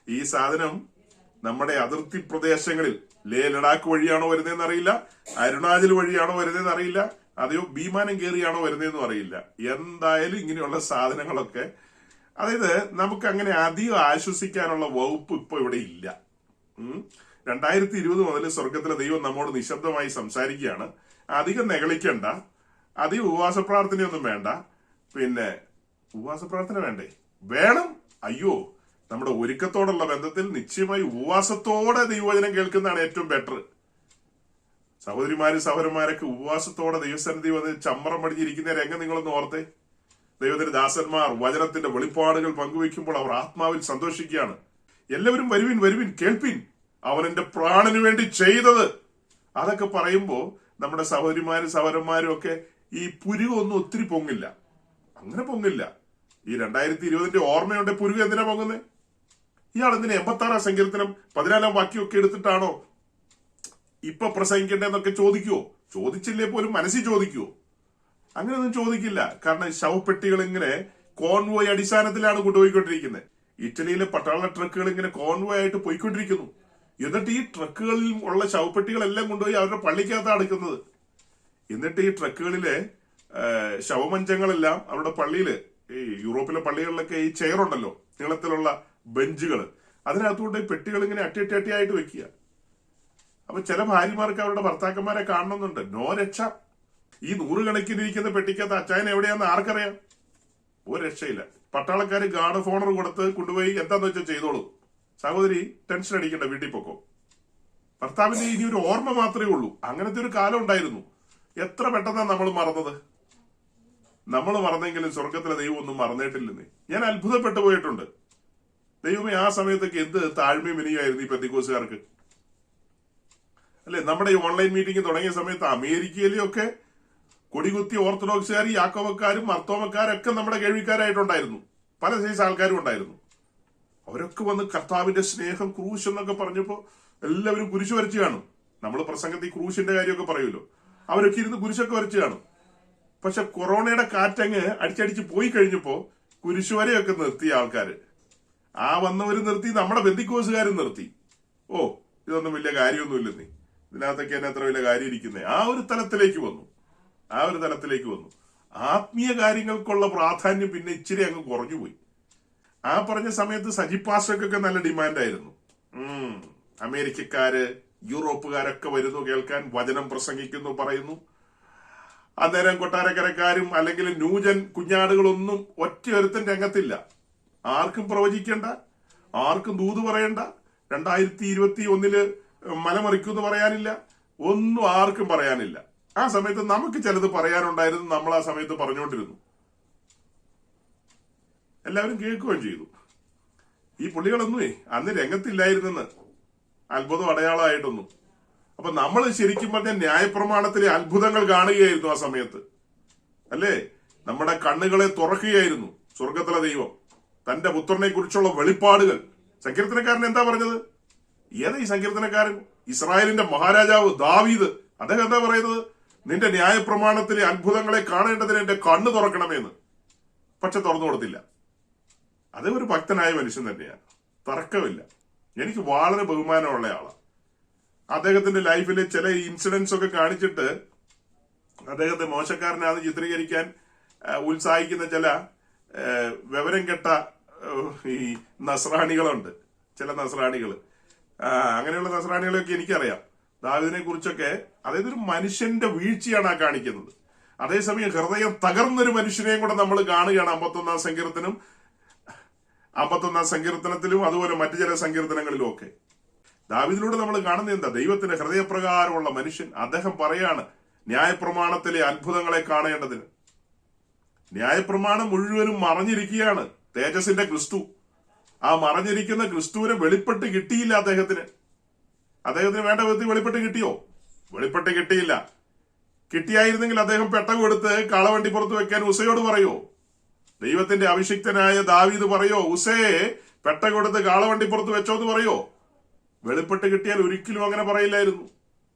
ഈ സാധനം നമ്മുടെ അതിർത്തി പ്രദേശങ്ങളിൽ ലഡാക്ക് വഴിയാണോ വരുന്നതെന്ന് അറിയില്ല, അരുണാചൽ വഴിയാണോ വരുന്നതെന്ന് അറിയില്ല, അതെയോ വിമാനം കയറിയാണോ വരുന്നതെന്നും അറിയില്ല. എന്തായാലും ഇങ്ങനെയുള്ള സാധനങ്ങളൊക്കെ, അതായത് നമുക്ക് അങ്ങനെ അധികം ആശ്വസിക്കാനുള്ള വകുപ്പ് ഇപ്പൊ ഇവിടെ ഇല്ല. 2020 മുതൽ സ്വർഗത്തിലെ ദൈവം നമ്മോട് നിശബ്ദമായി സംസാരിക്കുകയാണ്. അധികം നെകളിക്കണ്ട, അധികം ഉപവാസ പ്രാർത്ഥനയൊന്നും വേണ്ട. പിന്നെ ഉപവാസ പ്രാർത്ഥന വേണ്ടേ? വേണം. അയ്യോ, നമ്മുടെ ഒരുക്കത്തോടുള്ള ബന്ധത്തിൽ നിശ്ചയമായി ഉപവാസത്തോടെ ദൈവവചനം കേൾക്കുന്നതാണ് ഏറ്റവും ബെറ്റർ. സഹോദരന്മാരൊക്കെ ഉപവാസത്തോടെ ദൈവസന്നിധി വന്ന് ചമ്മറം പടിഞ്ഞിരിക്കുന്ന രംഗം നിങ്ങളൊന്ന് ഓർത്തേ. ദൈവത്തിന്റെ ദാസന്മാർ വചനത്തിന്റെ വെളിപ്പാടുകൾ പങ്കുവെക്കുമ്പോൾ അവർ ആത്മാവിൽ സന്തോഷിക്കുകയാണ്. എല്ലാവരും വരുവിൻ കേൾപ്പിൻ, അവൻ എന്റെ പ്രാണന് വേണ്ടി ചെയ്തത്. അതൊക്കെ പറയുമ്പോ നമ്മുടെ സഹോദരന്മാരും ഒക്കെ ഈ പുരുകൊന്നും ഒത്തിരി പൊങ്ങില്ല, അങ്ങനെ പൊങ്ങില്ല. ഈ 2020 ഓർമ്മയുണ്ട് പുരുക എന്തിനാ പൊങ്ങുന്നത്? ഇയാൾ എന്തിനാ 86 സങ്കീർത്തനം 14 വാക്യമൊക്കെ എടുത്തിട്ടാണോ ഇപ്പൊ പ്രസംഗിക്കേണ്ടതെന്നൊക്കെ ചോദിച്ചില്ലേ പോലും മനസ്സിൽ ചോദിക്കുവോ? അങ്ങനെയൊന്നും ചോദിക്കില്ല. കാരണം ശവപ്പെട്ടികൾ ഇങ്ങനെ കോൺവോയ് അടിസ്ഥാനത്തിലാണ് കൊണ്ടുപോയിക്കൊണ്ടിരിക്കുന്നത്. ഇറ്റലിയിലെ പട്ടാള ട്രക്കുകൾ ഇങ്ങനെ കോൺവോയ് ആയിട്ട് പോയിക്കൊണ്ടിരിക്കുന്നു. എന്നിട്ട് ഈ ട്രക്കുകളിൽ ഉള്ള ശവപ്പെട്ടികളെല്ലാം കൊണ്ടുപോയി അവരുടെ പള്ളിക്കകത്താണ് അടുക്കുന്നത്. എന്നിട്ട് ഈ ട്രക്കുകളിലെ ശവമഞ്ചങ്ങളെല്ലാം അവരുടെ പള്ളിയില്, ഈ യൂറോപ്പിലെ പള്ളികളിലൊക്കെ ഈ ചെയറുണ്ടല്ലോ, നീളത്തിലുള്ള ബെഞ്ചുകൾ, അതിനകത്തുകൊണ്ട് പെട്ടികൾ ഇങ്ങനെ അട്ടിയായിട്ട് വെക്കുക. അപ്പൊ ചില ഭാര്യമാർക്ക് അവരുടെ ഭർത്താക്കന്മാരെ കാണണമെന്നുണ്ട്. നോ രക്ഷ. ഈ 100 കണക്കിനിരിക്കുന്ന പെട്ടിക്കകത്ത് അച്ചായൻ എവിടെയാന്ന് ആർക്കറിയാം? ഒരു രക്ഷയില്ല. പട്ടാളക്കാര് ഗാർഡ് ഫോണർ കൊടുത്ത് കൊണ്ടുപോയി എന്താന്ന് വെച്ചാൽ ചെയ്തോളൂ. സഹോദരി ടെൻഷൻ അടിക്കണ്ട, വീട്ടിൽ പൊക്കോ. ഭർത്താവിന്റെ ഇനി ഒരു ഓർമ്മ മാത്രമേ ഉള്ളൂ. അങ്ങനത്തെ ഒരു കാലം ഉണ്ടായിരുന്നു. എത്ര പെട്ടെന്നാണ് നമ്മൾ മറന്നത്. നമ്മൾ മറന്നെങ്കിലും സ്വർഗത്തിലെ ദൈവം ഒന്നും മറന്നിട്ടില്ലെന്ന് ഞാൻ അത്ഭുതപ്പെട്ടു പോയിട്ടുണ്ട്. ദൈവമേ, ആ സമയത്തൊക്കെ എന്ത് താഴ്മയും വിനിയായിരുന്നു ഈ പെന്തിക്കോസുകാർക്ക് അല്ലെ. നമ്മുടെ ഈ ഓൺലൈൻ മീറ്റിംഗ് തുടങ്ങിയ സമയത്ത് അമേരിക്കയിലെയൊക്കെ കൊടികുത്തി ഓർത്തഡോക്സുകാർ, യാക്കോബക്കാരും മർത്തോമക്കാരൊക്കെ നമ്മുടെ കേൾവിക്കാരായിട്ടുണ്ടായിരുന്നു. പല സൈസ് ആൾക്കാരും ഉണ്ടായിരുന്നു. അവരൊക്കെ വന്ന് കർത്താവിന്റെ സ്നേഹം, ക്രൂശ് എന്നൊക്കെ പറഞ്ഞപ്പോ എല്ലാവരും കുരിശ് വരച്ചു കാണും. നമ്മൾ പ്രസംഗത്തിൽ ക്രൂശിന്റെ കാര്യമൊക്കെ പറയുമല്ലോ, അവരൊക്കെ ഇരുന്ന് കുരിശൊക്കെ വരച്ചു കാണും. പക്ഷെ കൊറോണയുടെ കാറ്റങ്ങ് അടിച്ചടിച്ച് പോയി കഴിഞ്ഞപ്പോ കുരിശുവരെയൊക്കെ നിർത്തിയ ആൾക്കാര്, ആ വന്നവര് നിർത്തി, നമ്മുടെ ബന്ധുക്കോസുകാരും നിർത്തി. ഓ, ഇതൊന്നും വലിയ കാര്യമൊന്നുമില്ലെന്നേ, ഇതിനകത്തൊക്കെ എന്നെ എത്ര വലിയ കാര്യം ഇരിക്കുന്നേ, ആ ഒരു തലത്തിലേക്ക് വന്നു. ആത്മീയ കാര്യങ്ങൾക്കുള്ള പ്രാധാന്യം പിന്നെ ഇച്ചിരി അങ്ങ് കുറഞ്ഞുപോയി. ആ പറഞ്ഞ സമയത്ത് സജിപ്പാസ്റ്റൊക്കെ നല്ല ഡിമാൻഡായിരുന്നു. അമേരിക്കക്കാര്, യൂറോപ്പുകാരൊക്കെ വരുന്നു കേൾക്കാൻ, വചനം പ്രസംഗിക്കുന്നു, പറയുന്നു. അന്നേരം കൊട്ടാരക്കരക്കാരും അല്ലെങ്കിൽ ന്യൂജൻ കുഞ്ഞാടുകളൊന്നും ഒറ്റയൊരുത്തൻ രംഗത്തില്ല. ആർക്കും പ്രവചിക്കേണ്ട, ആർക്കും ദൂത് പറയണ്ട, 2021 മലമറിക്കുമെന്ന് പറയാനില്ല, ഒന്നും ആർക്കും പറയാനില്ല. ആ സമയത്ത് നമുക്ക് ചിലത് പറയാനുണ്ടായിരുന്നു, നമ്മൾ ആ സമയത്ത് പറഞ്ഞുകൊണ്ടിരുന്നു, എല്ലാവരും കേൾക്കുകയും ചെയ്തു. ഈ പുള്ളികളൊന്നുമേ അന്ന് രംഗത്തില്ലായിരുന്നെന്ന്, അത്ഭുതം അടയാളമായിട്ടൊന്നും. അപ്പൊ നമ്മൾ ശരിക്കും പറഞ്ഞ ന്യായപ്രമാണത്തിലെ അത്ഭുതങ്ങൾ കാണുകയായിരുന്നു ആ സമയത്ത്, അല്ലേ? നമ്മുടെ കണ്ണുകളെ തുറക്കുകയായിരുന്നു സ്വർഗത്തിലെ ദൈവം. തന്റെ പുത്രനെ കുറിച്ചുള്ള വെളിപ്പാടുകൾ. സങ്കീർത്തനക്കാരൻ എന്താ പറഞ്ഞത്? ഏതാ ഈ സങ്കീർത്തനക്കാരൻ? ഇസ്രായേലിന്റെ മഹാരാജാവ് ദാവീദ്. അദ്ദേഹം എന്താ പറയുന്നത്? നിന്റെ ന്യായപ്രമാണത്തിലെ അത്ഭുതങ്ങളെ കാണേണ്ടതിന് എന്റെ കണ്ണ് തുറക്കണമെന്ന്. പക്ഷെ തുറന്നു കൊടുത്തില്ല. അതേ ഒരു ഭക്തനായ മനുഷ്യൻ തന്നെയാണ്, തർക്കമില്ല. എനിക്ക് വളരെ ബഹുമാനമുള്ള ആളാണ്. അദ്ദേഹത്തിന്റെ ലൈഫിലെ ചില ഇൻസിഡൻസ് ഒക്കെ കാണിച്ചിട്ട് അദ്ദേഹത്തെ മോശക്കാരനാണെന്ന് ചിത്രീകരിക്കാൻ ഉത്സാഹിക്കുന്ന ചില വിവരം കെട്ട ഈ നസ്രാണികളുണ്ട്, ചില നസ്രാണികൾ. അങ്ങനെയുള്ള നസ്രാണികളൊക്കെ എനിക്കറിയാം. ദാവീദിനെ കുറിച്ചൊക്കെ, അതായത് ഒരു മനുഷ്യന്റെ വീഴ്ചയാണ് ആ കാണിക്കുന്നത്. അതേസമയം ഹൃദയം തകർന്നൊരു മനുഷ്യനെയും കൂടെ നമ്മൾ കാണുകയാണ് 51 സങ്കീർത്തനത്തിലും അതുപോലെ മറ്റു ചില സങ്കീർത്തനങ്ങളിലും ഒക്കെ. ദാവീദിലൂടെ നമ്മൾ കാണുന്നത് എന്താ? ദൈവത്തിന്റെ ഹൃദയപ്രകാരമുള്ള മനുഷ്യൻ. അദ്ദേഹം പറയാണ് ന്യായപ്രമാണത്തിലെ അത്ഭുതങ്ങളെ കാണേണ്ടതിന്. ന്യായപ്രമാണം മുഴുവനും മറഞ്ഞിരിക്കുകയാണ്, തേജസ്സിന്റെ ക്രിസ്തു. ആ മറഞ്ഞിരിക്കുന്ന ക്രിസ്തുവിനെ വെളിപ്പെട്ട് കിട്ടിയില്ല അദ്ദേഹത്തിന്. വേണ്ട വിധത്തിൽ വെളിപ്പെട്ട് കിട്ടിയോ? വെളിപ്പെട്ട് കിട്ടിയില്ല. കിട്ടിയായിരുന്നെങ്കിൽ അദ്ദേഹം പെട്ടകം എടുത്ത് കാളവണ്ടി പുറത്ത് വെക്കാൻ ഉസയോട് പറയോ? ദൈവത്തിന്റെ അഭിഷിക്തനായ ദാവീദ് പറയോ ഉസയെ പെട്ടകം എടുത്ത് കാളവണ്ടി പുറത്ത് വെച്ചോന്ന് പറയോ? വെളിപ്പെട്ട് കിട്ടിയാൽ ഒരിക്കലും അങ്ങനെ പറയില്ലായിരുന്നു.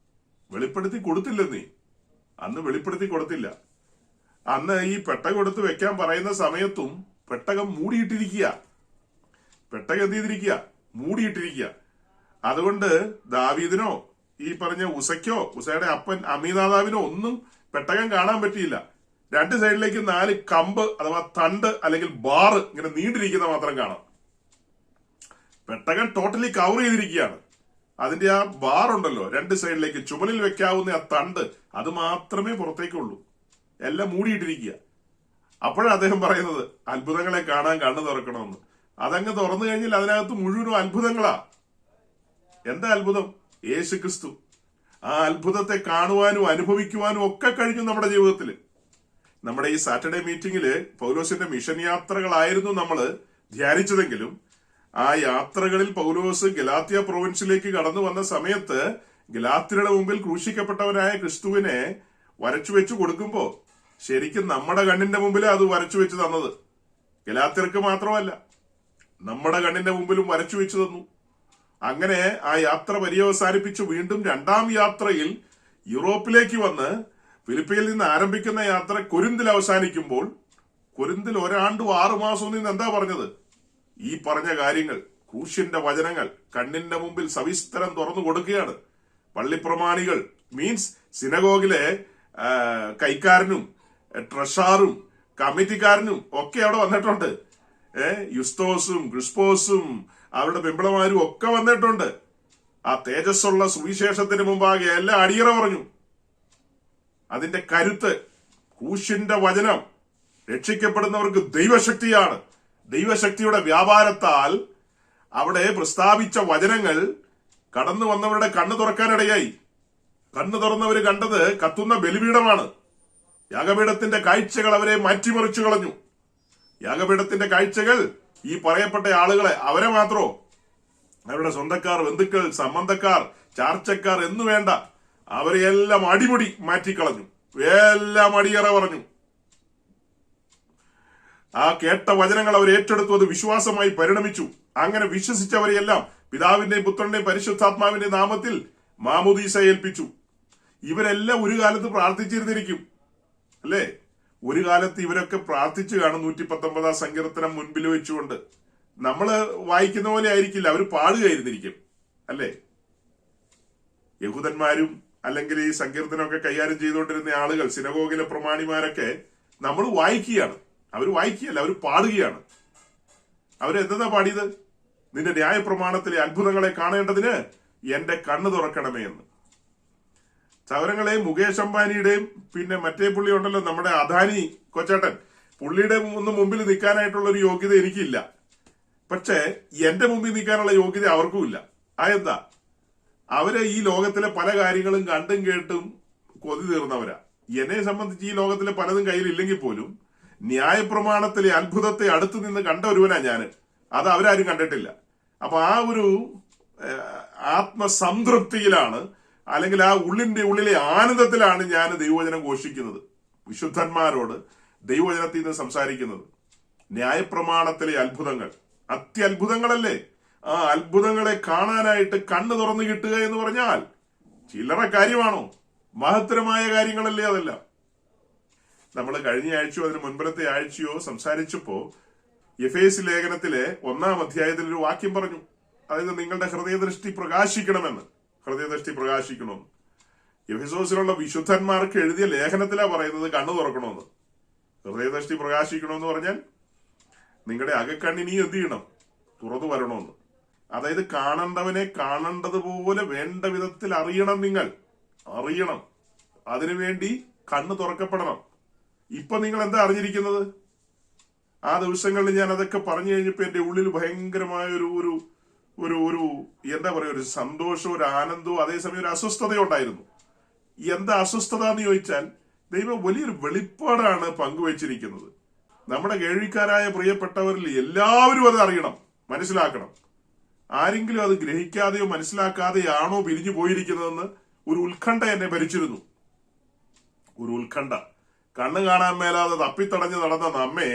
വെളിപ്പെടുത്തി കൊടുത്തില്ലെന്നേ, അന്ന് വെളിപ്പെടുത്തി കൊടുത്തില്ല. അന്ന് ഈ പെട്ടകം എടുത്ത് വെക്കാൻ പറയുന്ന സമയത്തും പെട്ടകം മൂടിയിട്ടിരിക്കുക. പെട്ടകം എന്ത് ചെയ്തിരിക്കുക? മൂടിയിട്ടിരിക്കുക. അതുകൊണ്ട് ദാവീദിനോ ഈ പറഞ്ഞ ഉസയ്ക്കോ ഉസയുടെ അപ്പൻ അമീനാദാവിനോ ഒന്നും പെട്ടകം കാണാൻ പറ്റിയില്ല. രണ്ട് സൈഡിലേക്ക് 4 കമ്പ് അഥവാ തണ്ട് അല്ലെങ്കിൽ ബാറ് ഇങ്ങനെ നീണ്ടിരിക്കുന്ന മാത്രം കാണാം. പെട്ടകം ടോട്ടലി കവർ ചെയ്തിരിക്കുകയാണ്. അതിന്റെ ആ ബാർ ഉണ്ടല്ലോ, രണ്ട് സൈഡിലേക്ക് ചുമലിൽ വെക്കാവുന്ന ആ തണ്ട്, അത് മാത്രമേ പുറത്തേക്കുള്ളൂ. എല്ലാം മൂടിയിട്ടിരിക്കുക. അപ്പോഴാണ് അദ്ദേഹം പറയുന്നത് അത്ഭുതങ്ങളെ കാണാൻ കണ്ണു തുറക്കണമെന്ന്. അതങ്ങ് തുറന്നു കഴിഞ്ഞാൽ അതിനകത്ത് മുഴുവനും അത്ഭുതങ്ങളാ. എന്താ അത്ഭുതം? യേശു ക്രിസ്തു. ആ അത്ഭുതത്തെ കാണുവാനും അനുഭവിക്കുവാനും ഒക്കെ കഴിഞ്ഞു നമ്മുടെ ജീവിതത്തിൽ. നമ്മുടെ ഈ സാറ്റർഡേ മീറ്റിംഗില് പൗലോസിന്റെ മിഷൻ യാത്രകളായിരുന്നു നമ്മൾ ധ്യാനിച്ചതെങ്കിലും ആ യാത്രകളിൽ പൗലോസ് ഗലാത്യ പ്രൊവിൻസിലേക്ക് കടന്നു വന്ന സമയത്ത് ഗലാത്യരുടെ മുമ്പിൽ ക്രൂശിക്കപ്പെട്ടവനായ ക്രിസ്തുവിനെ വരച്ചു വെച്ചു കൊടുക്കുമ്പോ ശരിക്കും നമ്മുടെ കണ്ണിന്റെ മുമ്പിൽ അത് വരച്ചു വെച്ച് തന്നത്. ഗലാത്യർക്ക് മാത്രമല്ല, നമ്മുടെ കണ്ണിന്റെ മുമ്പിലും വരച്ചു വെച്ചു തന്നു. അങ്ങനെ ആ യാത്ര പര്യവസാനിപ്പിച്ചു വീണ്ടും രണ്ടാം യാത്രയിൽ യൂറോപ്പിലേക്ക് വന്ന് ഫിലിപ്പിയിൽ നിന്ന് ആരംഭിക്കുന്ന യാത്ര കൊരിന്തിൽ അവസാനിക്കുമ്പോൾ, കൊരിന്തിൽ 1 ആണ്ടും 6 മാസവും നിന്ന് എന്താ പറഞ്ഞത്? ഈ പറഞ്ഞ കാര്യങ്ങൾ, ക്രൂശിന്റെ വചനങ്ങൾ കണ്ണിന്റെ മുമ്പിൽ സവിസ്തരം തുറന്നു കൊടുക്കുകയാണ്. പള്ളിപ്രമാണികൾ മീൻസ് സിനഗോഗിലെ കൈക്കാരനും ട്രഷാറും കമ്മിറ്റിക്കാരനും ഒക്കെ അവിടെ വന്നിട്ടുണ്ട്. യുസ്തോസും ക്രിസ്പോസും അവരുടെ പെമ്പിളമാരും ഒക്കെ വന്നിട്ടുണ്ട്. ആ തേജസ്സുള്ള സുവിശേഷത്തിന് മുമ്പാകെ എല്ലാം അടിയറ പറഞ്ഞു. അതിന്റെ കരുത്ത്, ക്രൂശിന്റെ വചനം രക്ഷിക്കപ്പെടുന്നവർക്ക് ദൈവശക്തിയാണ്. ദൈവശക്തിയുടെ വ്യാപാരത്താൽ അവിടെ പ്രസ്താവിച്ച വചനങ്ങൾ കടന്നു വന്നവരുടെ കണ്ണു തുറക്കാനിടയായി. കണ്ണു തുറന്നവര് കണ്ടത് കത്തുന്ന ബലിപീഠമാണ്. യാഗപീഠത്തിന്റെ കാഴ്ചകൾ അവരെ മാറ്റിമറിച്ചു കളഞ്ഞു. യാഗപീഠത്തിന്റെ കാഴ്ചകൾ ഈ പറയപ്പെട്ട ആളുകളെ, അവരെ മാത്രോ, അവരുടെ സ്വന്തക്കാർ, ബന്ധുക്കൾ, സംബന്ധക്കാർ, ചാർച്ചക്കാർ എന്നു വേണ്ട, അവരെയെല്ലാം അടിമുടി മാറ്റിക്കളഞ്ഞു. എല്ലാം അടിയറ പറഞ്ഞു. ആ കേട്ട വചനങ്ങൾ അവർ ഏറ്റെടുത്തു. അത് വിശ്വാസമായി പരിണമിച്ചു. അങ്ങനെ വിശ്വസിച്ചവരെയെല്ലാം പിതാവിന്റെയും പുത്രന്റെയും പരിശുദ്ധാത്മാവിന്റെ നാമത്തിൽ മാമോദീസ ഏൽപ്പിച്ചു. ഇവരെല്ലാം ഒരു കാലത്ത് പ്രാർത്ഥിച്ചിരുന്നിരിക്കും, അല്ലേ? ഒരു കാലത്ത് ഇവരൊക്കെ പ്രാർത്ഥിച്ചു കാണും. 119 സങ്കീർത്തനം മുൻപിൽ വെച്ചുകൊണ്ട്. നമ്മള് വായിക്കുന്ന പോലെ ആയിരിക്കില്ല, അവർ പാടുകയായിരുന്നിരിക്കും, അല്ലേ? യഹൂദന്മാരും അല്ലെങ്കിൽ ഈ സങ്കീർത്തനമൊക്കെ കൈകാര്യം ചെയ്തുകൊണ്ടിരുന്ന ആളുകൾ, സിനഗോഗിലെ പ്രമാണിമാരൊക്കെ നമ്മൾ വായിക്കുകയാണ്. അവർ വായിക്കുകയല്ല, അവർ പാടുകയാണ്. അവരെന്താ പാടിയത്? നിന്റെ ന്യായപ്രമാണത്തിലെ അത്ഭുതങ്ങളെ കാണേണ്ടതിന് എന്റെ കണ്ണ് തുറക്കണമേ എന്ന്. സൗരങ്ങളെ മുകേഷ് അംബാനിയുടെയും പിന്നെ മറ്റേ പുള്ളി ഉണ്ടല്ലോ, നമ്മുടെ അദാനി കൊച്ചേട്ടൻ, പുള്ളിയുടെ ഒന്നും മുമ്പിൽ നിൽക്കാനായിട്ടുള്ള ഒരു യോഗ്യത എനിക്കില്ല. പക്ഷേ എന്റെ മുമ്പിൽ നിൽക്കാനുള്ള യോഗ്യത അവർക്കും ഇല്ല. അതെന്താ? അവര് ഈ ലോകത്തിലെ പല കാര്യങ്ങളും കണ്ടും കേട്ടും കൊതി തീർന്നവരാ. എന്നെ സംബന്ധിച്ച് ഈ ലോകത്തിലെ പലതും കയ്യിലില്ലെങ്കിൽ പോലും ന്യായപ്രമാണത്തിലെ അത്ഭുതത്തെ അടുത്തു നിന്ന് കണ്ട ഒരുവനാ ഞാൻ. അത് അവരാരും കണ്ടിട്ടില്ല. അപ്പൊ ആ ഒരു ആത്മസംതൃപ്തിയിലാണ്, അല്ലെങ്കിൽ ആ ഉള്ളിലെ ആനന്ദത്തിലാണ് ഞാൻ ദൈവവചനം ഘോഷിക്കുന്നത്, വിശുദ്ധന്മാരോട് ദൈവവചനത്തിൽ നിന്ന് സംസാരിക്കുന്നത്. ന്യായപ്രമാണത്തിലെ അത്ഭുതങ്ങൾ അത്യത്ഭുതങ്ങളല്ലേ? ആ അത്ഭുതങ്ങളെ കാണാനായിട്ട് കണ്ണ് തുറന്നു കിട്ടുക എന്ന് പറഞ്ഞാൽ ചില്ലറ കാര്യമാണോ? മഹത്തരമായ കാര്യങ്ങളല്ലേ അതെല്ലാം. നമ്മൾ കഴിഞ്ഞ ആഴ്ചയോ അതിന് മുൻപത്തെ ആഴ്ചയോ സംസാരിച്ചപ്പോ എഫേസ് ലേഖനത്തിലെ 1-ാം അധ്യായത്തിൽ ഒരു വാക്യം പറഞ്ഞു. അതായത് നിങ്ങളുടെ ഹൃദയദൃഷ്ടി പ്രകാശിക്കണമെന്ന്. ഹൃദയദൃഷ്ടി പ്രകാശിക്കണമെന്ന് എഫേസോസിലുള്ള വിശുദ്ധന്മാർക്ക് എഴുതിയ ലേഖനത്തിലാ പറയുന്നത്. കണ്ണു തുറക്കണമെന്ന്. ഹൃദയദൃഷ്ടി പ്രകാശിക്കണമെന്ന് പറഞ്ഞാൽ നിങ്ങളുടെ അകക്കണ്ണിനി എന്ത് ചെയ്യണം? തുറന്നു വരണമെന്ന്. അതായത് കാണേണ്ടവനെ കാണേണ്ടതുപോലെ വേണ്ട വിധത്തിൽ അറിയണം. നിങ്ങൾ അറിയണം. അതിനുവേണ്ടി കണ്ണ് തുറക്കപ്പെടണം. ഇപ്പൊ നിങ്ങൾ എന്താ അറിഞ്ഞിരിക്കുന്നത്? ആ ദിവസങ്ങളിൽ ഞാൻ അതൊക്കെ പറഞ്ഞു കഴിഞ്ഞപ്പോ എന്റെ ഉള്ളിൽ ഭയങ്കരമായ ഒരു ഒരു ഒരു ഒരു എന്താ പറയുക, ഒരു സന്തോഷവും ഒരു ആനന്ദവും അതേസമയം ഒരു അസ്വസ്ഥതയും ഉണ്ടായിരുന്നു. എന്താ അസ്വസ്ഥത എന്ന് ചോദിച്ചാൽ, ദൈവം വലിയൊരു വെളിപ്പാടാണ് പങ്കുവച്ചിരിക്കുന്നത്. നമ്മുടെ കേൾവിക്കാരായ പ്രിയപ്പെട്ടവരിൽ എല്ലാവരും അത് അറിയണം, മനസ്സിലാക്കണം. ആരെങ്കിലും അത് ഗ്രഹിക്കാതെയോ മനസ്സിലാക്കാതെയാണോ പിരിഞ്ഞു പോയിരിക്കുന്നതെന്ന് ഒരു ഉത്കണ്ഠ എന്നെ ഭരിച്ചിരുന്നു. ഒരു ഉത്കണ്ഠ. കണ്ണ് കാണാൻ മേലാതെ തപ്പിത്തടഞ്ഞ് നടന്ന നമ്മെ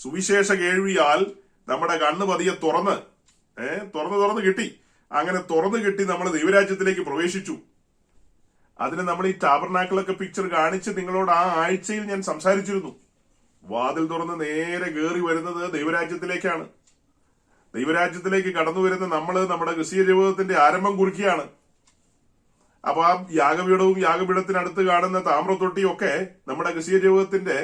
സുവിശേഷ കേൾവിയാൽ നമ്മുടെ കണ്ണ് പതിയെ തുറന്ന് കിട്ടി. അങ്ങനെ തുറന്നു കിട്ടി നമ്മൾ ദൈവരാജ്യത്തിലേക്ക് പ്രവേശിച്ചു. അതിന് നമ്മൾ ഈ ടാബർനാക്കിളൊക്കെ പിക്ചർ കാണിച്ച് നിങ്ങളോട് ആ ആഴ്ചയിൽ ഞാൻ സംസാരിച്ചിരുന്നു. വാതിൽ തുറന്ന് നേരെ കയറി വരുന്നത് ദൈവരാജ്യത്തിലേക്കാണ്. ദൈവരാജ്യത്തിലേക്ക് കടന്നു വരുന്ന നമ്മൾ നമ്മുടെ ക്രിസ്തീയ ജീവിതത്തിന്റെ ആരംഭം കുറിക്കുകയാണ്. അപ്പൊ ആ യാഗപീഠവും യാഗപീഠത്തിനടുത്ത് കാണുന്ന താമ്രത്തൊട്ടിയും ഒക്കെ നമ്മുടെ ക്രിസ്തീയ ജീവിതത്തിന്റെ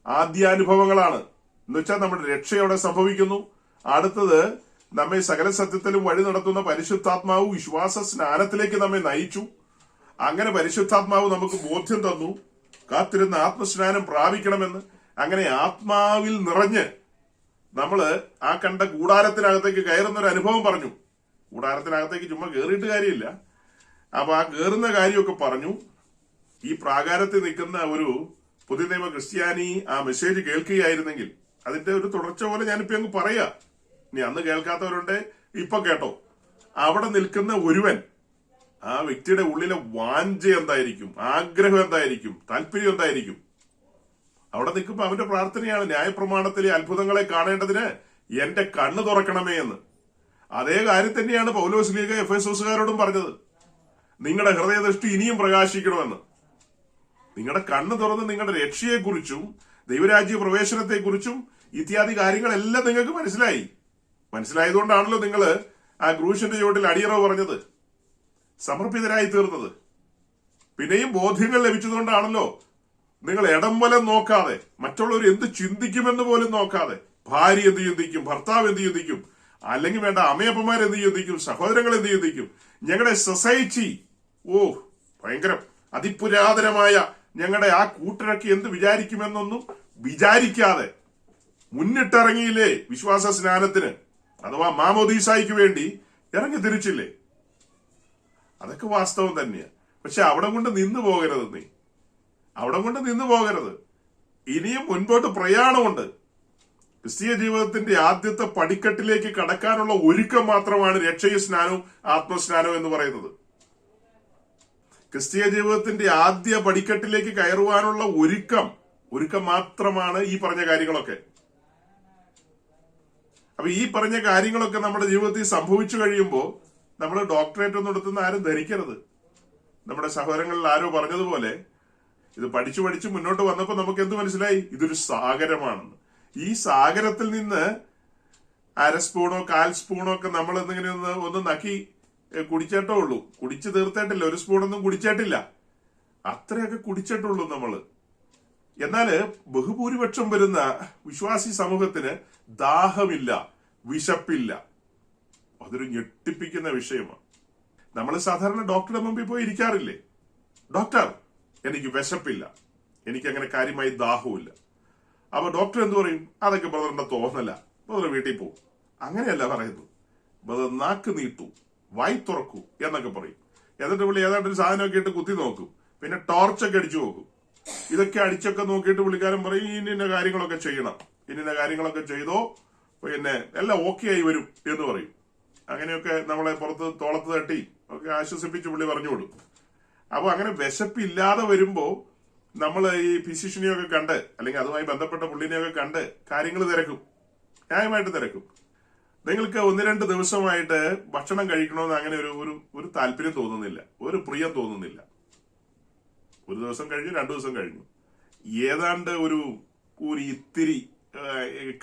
ആദ്യാനുഭവങ്ങളാണ്. എന്നുവെച്ചാൽ നമ്മുടെ രക്ഷയോടെ സംഭവിക്കുന്നു. അടുത്തത് നമ്മെ സകല സത്യത്തിലും വഴി നടത്തുന്ന പരിശുദ്ധാത്മാവ് വിശ്വാസ സ്നാനത്തിലേക്ക് നമ്മെ നയിച്ചു. അങ്ങനെ പരിശുദ്ധാത്മാവ് നമുക്ക് ബോധ്യം തന്നു കാത്തിരുന്ന ആത്മസ്നാനം പ്രാപിക്കണമെന്ന്. അങ്ങനെ ആത്മാവിൽ നിറഞ്ഞ് നമ്മള് ആ കണ്ട കൂടാരത്തിനകത്തേക്ക് കയറുന്ന ഒരു അനുഭവം പറഞ്ഞു. കൂടാരത്തിനകത്തേക്ക് ചുമ്മാ കയറിയിട്ട് കാര്യമില്ല. അപ്പൊ ആ കയറുന്ന കാര്യമൊക്കെ പറഞ്ഞു. ഈ പ്രാകാരത്തിൽ നിൽക്കുന്ന ഒരു പുതിയ നിയമ ക്രിസ്ത്യാനി ആ മെസ്സേജ് കേൾക്കുകയായിരുന്നെങ്കിൽ അതിന്റെ ഒരു തുടർച്ച പോലെ ഞാനിപ്പോ അങ്ങ് പറയാ. ഇനി അന്ന് കേൾക്കാത്തവരുണ്ട്, ഇപ്പൊ കേട്ടോ. അവിടെ നിൽക്കുന്ന ഒരുവൻ, ആ വ്യക്തിയുടെ ഉള്ളിലെ വാഞ്ച എന്തായിരിക്കും, ആഗ്രഹം എന്തായിരിക്കും, താല്പര്യം എന്തായിരിക്കും? അവിടെ നിൽക്കുമ്പോ അവന്റെ പ്രാർത്ഥനയാണ് ന്യായപ്രമാണത്തിലെ അത്ഭുതങ്ങളെ കാണേണ്ടതിന് എന്റെ കണ്ണ് തുറക്കണമേ എന്ന്. അതേ കാര്യം തന്നെയാണ് പൗലോസ് ലീഗ എഫേസോസുകാരോടും പറഞ്ഞത്. നിങ്ങളുടെ ഹൃദയദൃഷ്ടി ഇനിയും പ്രകാശിക്കണമെന്ന്. നിങ്ങളുടെ കണ്ണ് തുറന്ന് നിങ്ങളുടെ രക്ഷയെക്കുറിച്ചും ദൈവരാജ്യ പ്രവേശനത്തെക്കുറിച്ചും ഇത്യാദി കാര്യങ്ങളെല്ലാം നിങ്ങൾക്ക് മനസ്സിലായതുകൊണ്ടാണല്ലോ നിങ്ങൾ ആ ക്രൂശിന്റെ ചുവട്ടിൽ അടിയറവ് പറഞ്ഞത്, സമർപ്പിതരായി തീർന്നത്. പിന്നെയും ബോധ്യങ്ങൾ ലഭിച്ചതുകൊണ്ടാണല്ലോ നിങ്ങൾ ഇടം വലം നോക്കാതെ, മറ്റുള്ളവർ എന്ത് ചിന്തിക്കുമെന്ന് പോലും നോക്കാതെ, ഭാര്യ എന്ത് ചിന്തിക്കും, ഭർത്താവ് എന്ത് ചിന്തിക്കും, അല്ലെങ്കിൽ വേണ്ട അമ്മയപ്പന്മാർ എന്ത് ചിന്തിക്കും, സഹോദരങ്ങൾ എന്ത് ചിന്തിക്കും, ഞങ്ങളുടെ സൊസൈറ്റി ഭയങ്കരം അതിപുരാതനമായ ഞങ്ങളുടെ ആ കൂട്ടരൊക്കെ എന്ത് വിചാരിക്കുമെന്നൊന്നും വിചാരിക്കാതെ മുന്നിട്ടിറങ്ങിയില്ലേ വിശ്വാസ സ്നാനത്തിന്, അഥവാ മാമോദീസായിക്ക് വേണ്ടി ഇറങ്ങി തിരിച്ചില്ലേ? അതൊക്കെ വാസ്തവം തന്നെയാണ്. പക്ഷെ അവിടെ കൊണ്ട് നിന്നു പോകരുത്. അവിടെ കൊണ്ട് നിന്നു പോകരുത്. ഇനിയും മുൻപോട്ട് പ്രയാണമുണ്ട്. ക്രിസ്തീയ ജീവിതത്തിന്റെ ആദ്യത്തെ പടിക്കെട്ടിലേക്ക് കടക്കാനുള്ള ഒരുക്കം മാത്രമാണ് രക്ഷയ സ്നാനവും ആത്മസ്നാനവും എന്ന് പറയുന്നത്. ക്രിസ്തീയ ജീവിതത്തിന്റെ ആദ്യ പടിക്കെട്ടിലേക്ക് കയറുവാനുള്ള ഒരുക്കം മാത്രമാണ് ഈ പറഞ്ഞ കാര്യങ്ങളൊക്കെ. അപ്പൊ ഈ പറഞ്ഞ കാര്യങ്ങളൊക്കെ നമ്മുടെ ജീവിതത്തിൽ സംഭവിച്ചു കഴിയുമ്പോൾ നമ്മൾ ഡോക്ടറേറ്റ് ഒന്നും എടുത്തുന്ന ആരും ധരിക്കരുത്. നമ്മുടെ സഹോദരങ്ങളിൽ ആരോ പറഞ്ഞതുപോലെ ഇത് പഠിച്ചു മുന്നോട്ട് വന്നപ്പോൾ നമുക്ക് എന്ത് മനസ്സിലായി? ഇതൊരു സാഗരമാണെന്ന്. ഈ സാഗരത്തിൽ നിന്ന് 1/2 സ്പൂണോ 1/4 സ്പൂണോ ഒക്കെ നമ്മൾ എന്തെങ്കിലും ഒന്ന് നക്കി കുടിച്ചേട്ടോ ഉള്ളൂ. കുടിച്ചു തീർത്തേട്ടില്ല. 1 സ്പൂണൊന്നും കുടിച്ചേട്ടില്ല. അത്രയൊക്കെ കുടിച്ചിട്ടുള്ളൂ നമ്മള്. എന്നാല് ബഹുഭൂരിപക്ഷം വരുന്ന വിശ്വാസി സമൂഹത്തിന് ദാഹമില്ല, വിശപ്പില്ല. അതൊരു ഞെട്ടിപ്പിക്കുന്ന വിഷയമാണ്. നമ്മൾ സാധാരണ ഡോക്ടറുടെ മുമ്പിൽ പോയി ഇരിക്കാറില്ലേ? ഡോക്ടർ, എനിക്ക് വിശപ്പില്ല, എനിക്ക് അങ്ങനെ കാര്യമായി ദാഹവുമില്ല. അപ്പൊ ഡോക്ടർ എന്ത് പറയും? അതൊക്കെ ബ്രദറിന്റെ തോന്നല, ബ്രദർ വീട്ടിൽ പോകും. അങ്ങനെയല്ല പറയുന്നത്. ബ്രദർ നാക്ക് നീട്ടു, വായി തുറക്കൂ എന്നൊക്കെ പറയും. എന്നിട്ട് പുള്ളി ഏതാണ്ട് ഒരു സാധനമൊക്കെ ഇട്ട് കുത്തി നോക്കും. പിന്നെ ടോർച്ചൊക്കെ അടിച്ചു നോക്കും. ഇതൊക്കെ അടിച്ചൊക്കെ നോക്കിയിട്ട് പുള്ളിക്കാരൻ പറയും ഇന്ന കാര്യങ്ങളൊക്കെ ചെയ്യണം, ഇന്ന കാര്യങ്ങളൊക്കെ ചെയ്തോ പിന്നെ എല്ലാം ഓക്കെ ആയി വരും എന്ന് പറയും. അങ്ങനെയൊക്കെ നമ്മളെ പുറത്ത് തോളത്ത് തട്ടി ഒക്കെ ആശ്വസിപ്പിച്ച് പുള്ളി പറഞ്ഞു കൊടുക്കും. അപ്പൊ അങ്ങനെ വിശപ്പില്ലാതെ വരുമ്പോ നമ്മൾ ഈ ഫിസിഷ്യനെയൊക്കെ കണ്ട് അല്ലെങ്കിൽ അതുമായി ബന്ധപ്പെട്ട പുള്ളിനെയൊക്കെ കണ്ട് കാര്യങ്ങൾ തിരക്കും, ന്യായമായിട്ട് തിരക്കും. നിങ്ങൾക്ക് 1-2 ദിവസമായിട്ട് ഭക്ഷണം കഴിക്കണമെന്ന് അങ്ങനെ ഒരു താല്പര്യം തോന്നുന്നില്ല, ഒരു പ്രിയം തോന്നുന്നില്ല. ഒരു ദിവസം കഴിഞ്ഞു, 2 ദിവസം കഴിഞ്ഞു, ഏതാണ്ട് ഒരു ഇത്തിരി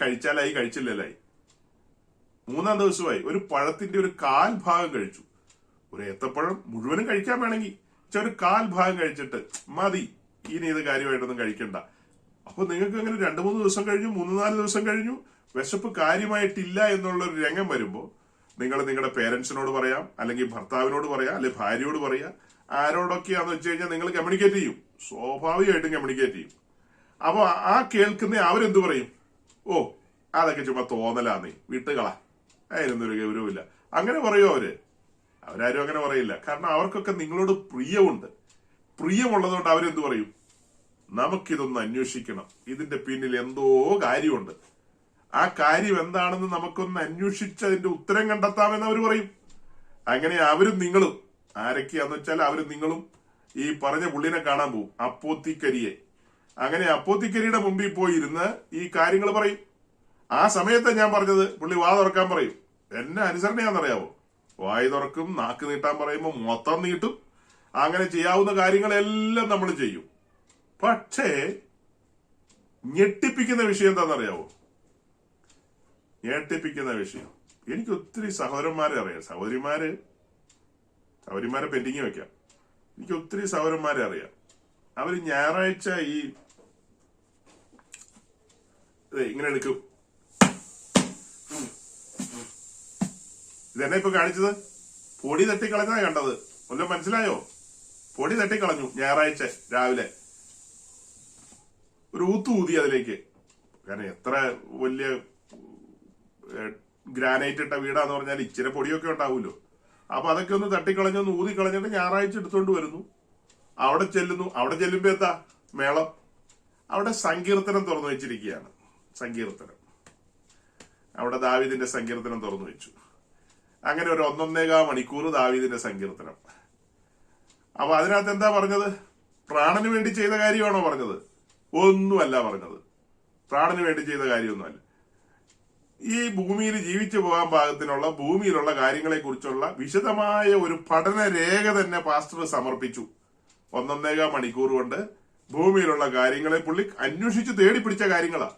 കഴിച്ചാലായി, കഴിച്ചില്ലല്ലായി. 3-ാം ദിവസമായി ഒരു പഴത്തിന്റെ ഒരു 1/4 ഭാഗം കഴിച്ചു. ഒരു ഏത്തപ്പഴം മുഴുവനും കഴിക്കാൻ വേണമെങ്കിൽ ഒരു 1/4 ഭാഗം കഴിച്ചിട്ട് മതി, ഇനി ഇത് കാര്യമായിട്ടൊന്നും കഴിക്കണ്ട. അപ്പൊ നിങ്ങൾക്ക് അങ്ങനെ 2-3 ദിവസം കഴിഞ്ഞു, 3-4 ദിവസം കഴിഞ്ഞു, വിശപ്പ് കാര്യമായിട്ടില്ല എന്നുള്ള ഒരു രംഗം വരുമ്പോ നിങ്ങൾ നിങ്ങളുടെ പേരൻസിനോട് പറയാം, അല്ലെങ്കിൽ ഭർത്താവിനോട് പറയാം, അല്ലെങ്കിൽ ഭാര്യയോട് പറയാം. ആരോടൊക്കെയാന്ന് വെച്ച് കഴിഞ്ഞാൽ നിങ്ങൾ കമ്മ്യൂണിക്കേറ്റ് ചെയ്യും, സ്വാഭാവികമായിട്ടും കമ്മ്യൂണിക്കേറ്റ് ചെയ്യും. അപ്പൊ ആ കേൾക്കുന്ന അവരെന്ത് പറയും? ഓ അതൊക്കെ ചുമ്മാ തോന്നലാന്നേ, വിട്ടുകള, അതിനൊന്നും ഒരു ഗൗരവമില്ല. അങ്ങനെ പറയോ അവരാരും അങ്ങനെ പറയില്ല. കാരണം അവർക്കൊക്കെ നിങ്ങളോട് പ്രിയമുണ്ട്. പ്രിയമുള്ളതുകൊണ്ട് അവരെന്ത് പറയും? നമുക്കിതൊന്ന് അന്വേഷിക്കണം, ഇതിന്റെ പിന്നിൽ എന്തോ കാര്യമുണ്ട്, ആ കാര്യം എന്താണെന്ന് നമുക്കൊന്ന് അന്വേഷിച്ച് അതിന്റെ ഉത്തരം കണ്ടെത്താമെന്ന് അവർ പറയും. അങ്ങനെ അവരും നിങ്ങളും ആരൊക്കെയാന്ന് വെച്ചാൽ അവരും നിങ്ങളും ഈ പറഞ്ഞ പുള്ളിനെ കാണാൻ പോകും, അപ്പോത്തിക്കരിയെ. അങ്ങനെ അപ്പോത്തിക്കരിയുടെ മുമ്പിൽ പോയി ഇരുന്ന് ഈ കാര്യങ്ങൾ പറയും. ആ സമയത്ത് ഞാൻ പറഞ്ഞത് പുള്ളി വാ തുറക്കാൻ പറയും. എന്നെ അനുസരണയാണെന്നറിയാവോ? വായി തുറക്കും, നാക്ക് നീട്ടാൻ പറയുമ്പോൾ മൊത്തം നീട്ടും. അങ്ങനെ ചെയ്യാവുന്ന കാര്യങ്ങളെല്ലാം നമ്മൾ ചെയ്യും. പക്ഷേ ഞെട്ടിപ്പിക്കുന്ന വിഷയം എന്താണെന്നറിയാവോ? ഞെട്ടിപ്പിക്കുന്ന വിഷയം, എനിക്ക് ഒത്തിരി സഹോദരന്മാരെ അറിയാം. സഹോദരിമാരെ പെൻഡിങ് വെക്കാം. എനിക്ക് ഒത്തിരി സഹോദരന്മാരെ അറിയാം. അവര് ഞായറാഴ്ച ഇങ്ങനെ എടുക്കും. ഇതെന്നെ ഇപ്പൊ കാണിച്ചത് പൊടി തട്ടിക്കളഞ്ഞാ കണ്ടത്. വല്ലതും മനസ്സിലായോ? പൊടി തട്ടിക്കളഞ്ഞു ഞായറാഴ്ച രാവിലെ. ഒരു ഊതി അതിലേക്ക്. കാരണം എത്ര വലിയ ഗ്രാനൈറ്റ് ഇട്ട വീടാന്ന് പറഞ്ഞാൽ ഇച്ചിരി പൊടിയൊക്കെ ഉണ്ടാവുമല്ലോ. അപ്പൊ അതൊക്കെ ഒന്ന് തട്ടിക്കളഞ്ഞ് ഒന്ന് ഊതിക്കളഞ്ഞിട്ട് ഞായറാഴ്ച എടുത്തോണ്ട് വരുന്നു. അവിടെ ചെല്ലുന്നു. അവിടെ ചെല്ലുമ്പോ എന്താ മേളം? അവിടെ സങ്കീർത്തനം തുറന്നു വെച്ചിരിക്കുകയാണ്. സങ്കീർത്തനം, അവിടെ ദാവീദിന്റെ സങ്കീർത്തനം തുറന്നു വെച്ചു. അങ്ങനെ ഒരു 1.25 മണിക്കൂർ ദാവീദിന്റെ സങ്കീർത്തനം. അപ്പൊ അതിനകത്ത് എന്താ പറഞ്ഞത്? പ്രാണന് വേണ്ടി ചെയ്ത കാര്യമാണോ പറഞ്ഞത്? ഒന്നുമല്ല പറഞ്ഞത്. പ്രാണന് വേണ്ടി ചെയ്ത കാര്യമൊന്നുമല്ല. ഈ ഭൂമിയിൽ ജീവിച്ചു പോകാൻ പാകത്തിനുള്ള ഭൂമിയിലുള്ള കാര്യങ്ങളെ കുറിച്ചുള്ള വിശദമായ ഒരു പഠന രേഖ തന്നെ പാസ്റ്റർ സമർപ്പിച്ചു. 1.25 മണിക്കൂർ കൊണ്ട് ഭൂമിയിലുള്ള കാര്യങ്ങളെ പുള്ളി അന്വേഷിച്ച് തേടിപ്പിടിച്ച കാര്യങ്ങളാ.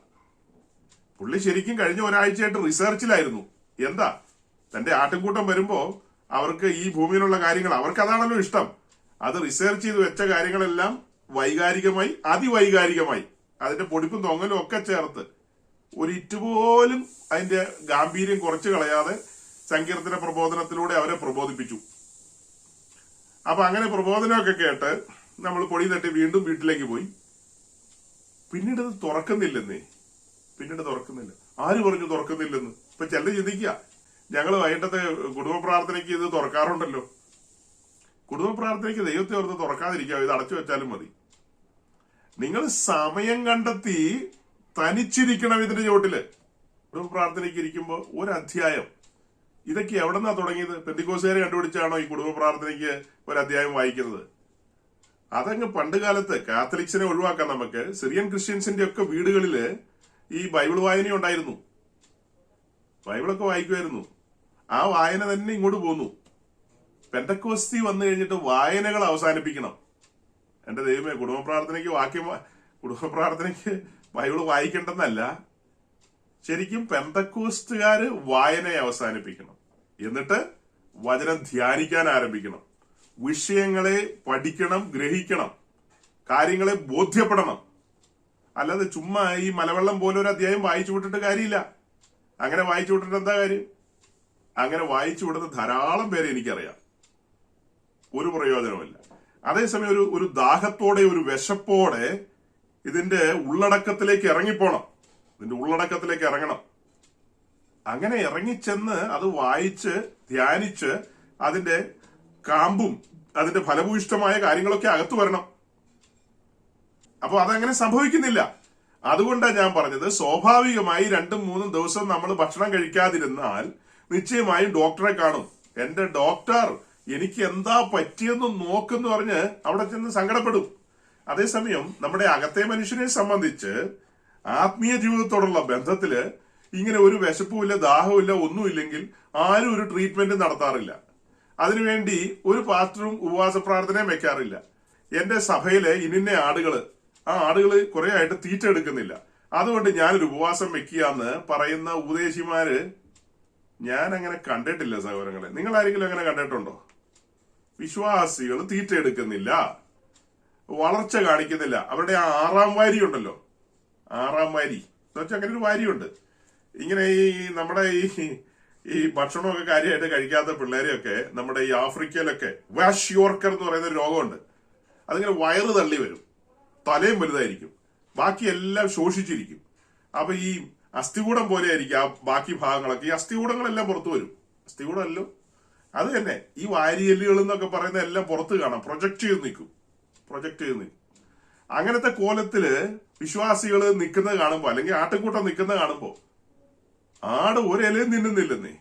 പുള്ളി ശരിക്കും കഴിഞ്ഞ ഒരാഴ്ചയായിട്ട് റിസർച്ചിലായിരുന്നു. എന്താ? തന്റെ ആട്ടിൻകൂട്ടം വരുമ്പോ അവർക്ക് ഈ ഭൂമിയിലുള്ള കാര്യങ്ങൾ, അവർക്ക് അതാണല്ലോ ഇഷ്ടം. അത് റിസർച്ച് ചെയ്ത് വെച്ച കാര്യങ്ങളെല്ലാം വൈകാരികമായി, അതിവൈകാരികമായി, അതിന്റെ പൊടിപ്പും തൊങ്ങലും ഒക്കെ ചേർത്ത് ഒരിറ്റുപോലും അതിന്റെ ഗാംഭീര്യം കുറച്ചു കളയാതെ സങ്കീർത്തന പ്രബോധനത്തിലൂടെ അവരെ പ്രബോധിപ്പിച്ചു. അപ്പൊ അങ്ങനെ പ്രബോധനമൊക്കെ കേട്ട് നമ്മൾ പൊടി തട്ടി വീണ്ടും വീട്ടിലേക്ക് പോയി. പിന്നീട് അത് തുറക്കുന്നില്ലെന്നേ. പിന്നീട് തുറക്കുന്നില്ല. ആര് പറഞ്ഞു തുറക്കുന്നില്ലെന്ന്? ഇപ്പൊ ചിലർ ചിന്തിക്കുക, ഞങ്ങള് വൈകിട്ടത്തെ കുടുംബ പ്രാർത്ഥനയ്ക്ക് ഇത് തുറക്കാറുണ്ടല്ലോ. കുടുംബ പ്രാർത്ഥനയ്ക്ക് ദൈവത്തെ ഓർത്ത് തുറക്കാതിരിക്കുക, ഇത് അടച്ചു വെച്ചാലും മതി. നിങ്ങൾ സമയം കണ്ടെത്തി തനിച്ചിരിക്കണം ഇതിന്റെ ചോട്ടില്. കുടുംബ പ്രാർത്ഥനയ്ക്ക് ഇരിക്കുമ്പോ ഒരു അധ്യായം. ഇതൊക്കെ എവിടെന്നാ തുടങ്ങിയത്? പെന്തിക്കോസുകാരെ കണ്ടുപിടിച്ചാണോ ഈ കുടുംബ പ്രാർത്ഥനയ്ക്ക് ഒരു അധ്യായം വായിക്കുന്നത്? അതങ്ങ് പണ്ട് കാലത്ത് കാത്തലിക്സിനെ ഒഴിവാക്കാൻ നമുക്ക് സിറിയൻ ക്രിസ്ത്യൻസിന്റെ ഒക്കെ വീടുകളില് ഈ ബൈബിൾ വായന ഉണ്ടായിരുന്നു. ബൈബിളൊക്കെ വായിക്കുമായിരുന്നു. ആ വായന തന്നെ ഇങ്ങോട്ട് പോന്നു. പെന്തക്കോസ്തി വന്നു കഴിഞ്ഞിട്ട് വായനകൾ അവസാനിപ്പിക്കണം. എന്റെ ദൈവമേ, കുടുംബ പ്രാർത്ഥനയ്ക്ക് ബൈബിൾ വായിക്കേണ്ടെന്നല്ല, ശരിക്കും പെന്തക്കോസ്റ്റുകാര് വായനയെ അവസാനിപ്പിക്കണം. എന്നിട്ട് വചനം ധ്യാനിക്കാൻ ആരംഭിക്കണം. വിഷയങ്ങളെ പഠിക്കണം, ഗ്രഹിക്കണം, കാര്യങ്ങളെ ബോധ്യപ്പെടണം. അല്ലാതെ ചുമ്മാ ഈ മലവെള്ളം പോലെ ഒരു അധ്യായം വായിച്ചു വിട്ടിട്ട് കാര്യമില്ല. അങ്ങനെ വായിച്ചു വിട്ടിട്ട് എന്താ കാര്യം? അങ്ങനെ വായിച്ചു വിടുന്ന ധാരാളം പേരെ എനിക്കറിയാം. ഒരു പ്രയോജനമില്ല. അതേസമയം ഒരു ദാഹത്തോടെ, ഒരു വിശപ്പോടെ ഇതിന്റെ ഉള്ളടക്കത്തിലേക്ക് ഇറങ്ങിപ്പോണം. ഇതിന്റെ ഉള്ളടക്കത്തിലേക്ക് ഇറങ്ങണം. അങ്ങനെ ഇറങ്ങിച്ചെന്ന് അത് വായിച്ച് ധ്യാനിച്ച് അതിന്റെ കാമ്പും അതിന്റെ ഫലഭൂയിഷ്ടമായ കാര്യങ്ങളൊക്കെ അകത്തു വരണം. അപ്പൊ അതങ്ങനെ സംഭവിക്കുന്നില്ല. അതുകൊണ്ടാണ് ഞാൻ പറഞ്ഞത്, സ്വാഭാവികമായി 2-3 ദിവസം നമ്മൾ ഭക്ഷണം കഴിക്കാതിരുന്നാൽ നിശ്ചയമായും ഡോക്ടറെ കാണും. എന്റെ ഡോക്ടർ എനിക്ക് എന്താ പറ്റിയെന്ന് നോക്കെന്ന് പറഞ്ഞ് അവിടെ ചെന്ന് സങ്കടപ്പെടും. അതേസമയം നമ്മുടെ അകത്തെ മനുഷ്യനെ സംബന്ധിച്ച് ആത്മീയ ജീവിതത്തോടുള്ള ബന്ധത്തില് ഇങ്ങനെ ഒരു വിശപ്പുമില്ല, ദാഹവുമില്ല, ഒന്നുമില്ലെങ്കിൽ ആരും ഒരു ട്രീറ്റ്മെന്റ് നടത്താറില്ല. അതിനുവേണ്ടി ഒരു പാസ്റ്ററും ഉപവാസ പ്രാർത്ഥനയും വെക്കാറില്ല. എന്റെ സഭയിലെ ഇനിന്ന ആടുകള്, ആ ആടുകള് കുറെ ആയിട്ട് തീറ്റ എടുക്കുന്നില്ല, അതുകൊണ്ട് ഞാനൊരു ഉപവാസം വെക്കുകയെന്ന് പറയുന്ന ഉപദേശിമാര് ഞാൻ അങ്ങനെ കണ്ടിട്ടില്ല സഹോദരങ്ങളെ. നിങ്ങൾ ആരെങ്കിലും അങ്ങനെ കണ്ടിട്ടുണ്ടോ? വിശ്വാസികൾ തീറ്റ എടുക്കുന്നില്ല, വളർച്ച കാണിക്കുന്നില്ല. അവരുടെ ആ 6ാം വാരി ഉണ്ടല്ലോ, 6ാം വാരി എന്ന് വെച്ചാൽ അങ്ങനെ ഒരു വാരിയുണ്ട്. ഇങ്ങനെ നമ്മുടെ ഈ ഭക്ഷണമൊക്കെ കാര്യമായിട്ട് കഴിക്കാത്ത പിള്ളേരെയൊക്കെ നമ്മുടെ ഈ ആഫ്രിക്കയിലൊക്കെ വാഷ് യോർക്കർ എന്ന് പറയുന്ന ഒരു രോഗമുണ്ട്. അതിങ്ങനെ വയറ് തള്ളി വരും, തലയും വലുതായിരിക്കും, ബാക്കി എല്ലാം ശോഷിച്ചിരിക്കും. അപ്പൊ ഈ അസ്ഥികൂടം പോലെ ആയിരിക്കും ആ ബാക്കി ഭാഗങ്ങളൊക്കെ. ഈ അസ്ഥികൂടങ്ങളെല്ലാം പുറത്തു വരും. അസ്ഥികൂടമല്ലോ, അത് തന്നെ ഈ വാരിയെല്ലുകൾ എന്നൊക്കെ പറയുന്ന എല്ലാം പുറത്ത് കാണാം, പ്രൊജക്ട് ചെയ്ത് നിൽക്കും. അങ്ങനത്തെ കോലത്തില് വിശ്വാസികൾ നിൽക്കുന്നത് കാണുമ്പോ, അല്ലെങ്കിൽ ആട്ടുകൂട്ടം നിൽക്കുന്നത് കാണുമ്പോ ആട് ഒരിലയും തിന്നുന്നില്ലെന്നേ.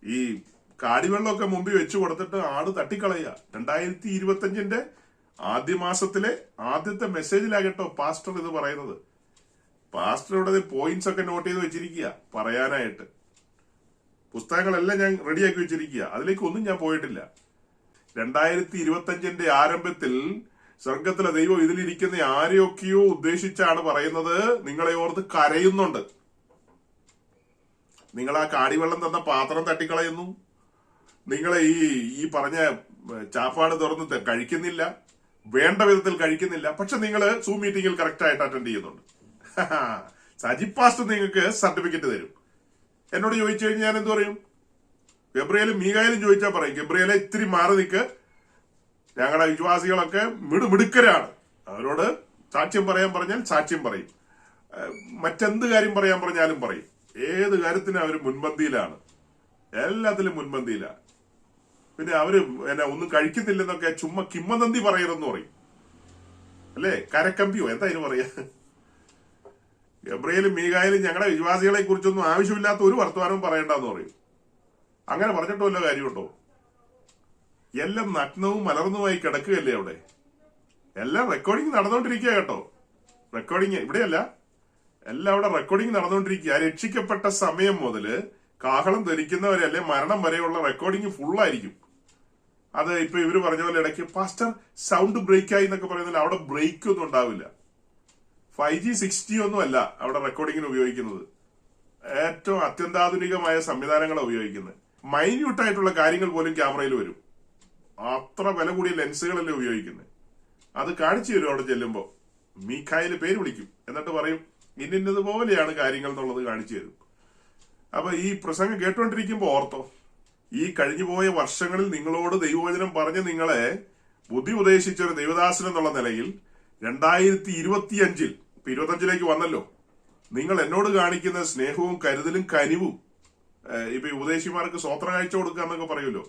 ഈ കാടിവെള്ളമൊക്കെ മുമ്പിൽ വെച്ചു കൊടുത്തിട്ട് ആട് തട്ടിക്കളയുക. 2025 ആദ്യ മാസത്തിലെ ആദ്യത്തെ മെസ്സേജിലാകട്ടോ പാസ്റ്റർ ഇത് പറയുന്നത്. പാസ്റ്റർ ഇവിടെ പോയിന്റ്സ് ഒക്കെ നോട്ട് ചെയ്ത് വെച്ചിരിക്കുക പറയാനായിട്ട്. പുസ്തകങ്ങളെല്ലാം ഞാൻ റെഡിയാക്കി വെച്ചിരിക്കുക, അതിലേക്കൊന്നും ഞാൻ പോയിട്ടില്ല. 2025 ആരംഭത്തിൽ സ്വർഗത്തിലെ ദൈവം ഇതിലിരിക്കുന്ന ആരെയൊക്കെയോ ഉദ്ദേശിച്ചാണ് പറയുന്നത്. നിങ്ങളെ ഓർത്ത് കരയുന്നുണ്ട്. നിങ്ങൾ ആ കാടിവെള്ളം തന്ന പാത്രം തട്ടിക്കളയുന്നു, നിങ്ങളെ ഈ പറഞ്ഞ ചാപ്പാട് തുറന്ന് കഴിക്കുന്നില്ല, വേണ്ട വിധത്തിൽ കഴിക്കുന്നില്ല. പക്ഷെ നിങ്ങൾ സൂം മീറ്റിംഗിൽ കറക്റ്റ് ആയിട്ട് അറ്റൻഡ് ചെയ്യുന്നുണ്ട്. സജി പാസ്റ്റർ നിങ്ങൾക്ക് സർട്ടിഫിക്കറ്റ് തരും. എന്നോട് ചോദിച്ചു കഴിഞ്ഞാൽ ഞാൻ എന്ത് പറയും? ഗബ്രിയേലും മീകായലും ചോദിച്ചാൽ പറയും, ഗബ്രിയേലെ ഇത്തിരി മാറി നിൽക്ക്, ഞങ്ങളുടെ വിശ്വാസികളൊക്കെ മിടുക്കരാണ്, അവരോട് സാക്ഷ്യം പറയാൻ പറഞ്ഞാൽ സാക്ഷ്യം പറയും, മറ്റെന്ത് കാര്യം പറയാൻ പറഞ്ഞാലും പറയും. ഏത് കാര്യത്തിനും അവർ മുൻപന്തിയിലാണ്, എല്ലാത്തിലും മുൻപന്തിയിലാണ്. പിന്നെ അവര് ഒന്നും കഴിക്കുന്നില്ലെന്നൊക്കെ ചുമ്മാ കിമ്മനന്ദി പറയരുതെന്ന് പറയും, അല്ലേ? കരക്കമ്പിയോ എന്താ ഇതിന് പറയാ? ഗബ്രിയേലും മീകായലും ഞങ്ങളുടെ വിശ്വാസികളെ കുറിച്ചൊന്നും ആവശ്യമില്ലാത്ത ഒരു വർത്തമാനവും പറയണ്ടെന്ന് പറയും. അങ്ങനെ പറഞ്ഞിട്ടോ വല്ല കാര്യമുണ്ടോ? എല്ലാം നഗ്നവും മലർന്നുമായി കിടക്കുകയല്ലേ അവിടെ. എല്ലാം റെക്കോർഡിങ് നടന്നുകൊണ്ടിരിക്കുക കേട്ടോ. റെക്കോർഡിങ് ഇവിടെയല്ല, എല്ലാം അവിടെ റെക്കോർഡിങ് നടന്നുകൊണ്ടിരിക്കുക. രക്ഷിക്കപ്പെട്ട സമയം മുതല് കാഹളം ധരിക്കുന്നവരല്ലേ മരണം വരെയുള്ള റെക്കോർഡിങ് ഫുള്ളായിരിക്കും. അത് ഇപ്പൊ ഇവര് പറഞ്ഞ പോലെ ഇടയ്ക്ക് പാസ്റ്റർ സൗണ്ട് ബ്രേക്ക് ആയി എന്നൊക്കെ പറയുന്നത്, അവിടെ ബ്രേക്ക് ഒന്നും ഉണ്ടാവില്ല. 5G 6G ഒന്നും അല്ല അവിടെ റെക്കോർഡിങ്ങിന് ഉപയോഗിക്കുന്നത്. ഏറ്റവും അത്യന്താധുനികമായ സംവിധാനങ്ങളാണ് ഉപയോഗിക്കുന്നത്. മൈന്യൂട്ട് ആയിട്ടുള്ള കാര്യങ്ങൾ പോലും ക്യാമറയിൽ വരും. അത്ര വില കൂടിയ ലെൻസുകളല്ലേ ഉപയോഗിക്കുന്നത്. അത് കാണിച്ചു തരും അവിടെ ചെല്ലുമ്പോ. മീഖായിൽ പേര് വിളിക്കും, എന്നിട്ട് പറയും ഇന്നതുപോലെയാണ് കാര്യങ്ങൾ എന്നുള്ളത് കാണിച്ചു തരും. അപ്പൊ ഈ പ്രസംഗം കേട്ടുകൊണ്ടിരിക്കുമ്പോ ഓർത്തോ, ഈ കഴിഞ്ഞുപോയ വർഷങ്ങളിൽ നിങ്ങളോട് ദൈവവചനം പറഞ്ഞ് നിങ്ങളെ ബുദ്ധി ഉപദേശിച്ച ഒരു ദൈവദാസൻ എന്നുള്ള നിലയിൽ 2025 ഇപ്പൊ 25ലേക്ക് വന്നല്ലോ, നിങ്ങൾ എന്നോട് കാണിക്കുന്ന സ്നേഹവും കരുതലും കനിവും, ഇപ്പൊ ഉപദേശിമാർക്ക് സ്വോത്ര കാഴ്ച കൊടുക്കുക എന്നൊക്കെ പറയുമല്ലോ,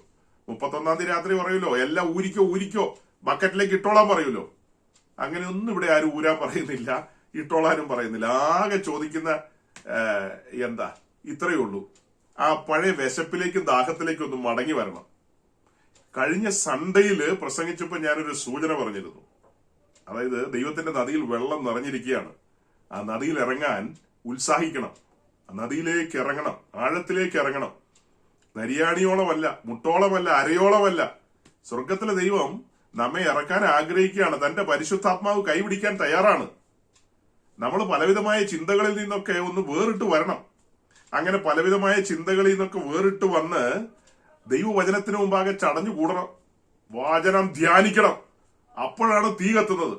31-ാം തീയതി രാത്രി പറയുമല്ലോ, എല്ലാം ഊരിക്കോ ബക്കറ്റിലേക്ക് ഇട്ടോളാൻ പറയുമല്ലോ. അങ്ങനെ ഒന്നും ഇവിടെ ആരും ഊരാൻ പറയുന്നില്ല, ഇട്ടോളാനും പറയുന്നില്ല. ആകെ ചോദിക്കുന്ന എന്താ, ഇത്രയേ ഉള്ളൂ, ആ പഴയ വിശപ്പിലേക്കും ദാഹത്തിലേക്കും ഒന്ന് മടങ്ങി വരണം. കഴിഞ്ഞ സൺഡേയില് പ്രസംഗിച്ചപ്പോ ഞാനൊരു സൂചന പറഞ്ഞിരുന്നു. അതായത് ദൈവത്തിന്റെ നദിയിൽ വെള്ളം നിറഞ്ഞിരിക്കുകയാണ്, ആ നദിയിൽ ഇറങ്ങാൻ ഉത്സാഹിക്കണം, ആ നദിയിലേക്ക് ഇറങ്ങണം, ആഴത്തിലേക്ക് ഇറങ്ങണം. നരിയാണിയോളമല്ല, മുട്ടോളമല്ല, അരയോളമല്ല, സ്വർഗത്തിലെ ദൈവം നമ്മെ ഇറക്കാൻ ആഗ്രഹിക്കുകയാണ്. തന്റെ പരിശുദ്ധാത്മാവ് കൈപിടിക്കാൻ തയ്യാറാണ്. നമ്മൾ പലവിധമായ ചിന്തകളിൽ നിന്നൊക്കെ ഒന്ന് വേറിട്ട് വരണം. അങ്ങനെ പലവിധമായ ചിന്തകളിൽ നിന്നൊക്കെ വേറിട്ട് വന്ന് ദൈവവചനത്തിന് മുമ്പാകെ ചടഞ്ഞു കൂടണം, വചനം ധ്യാനിക്കണം. അപ്പോഴാണ് തീ കത്തുന്നത്.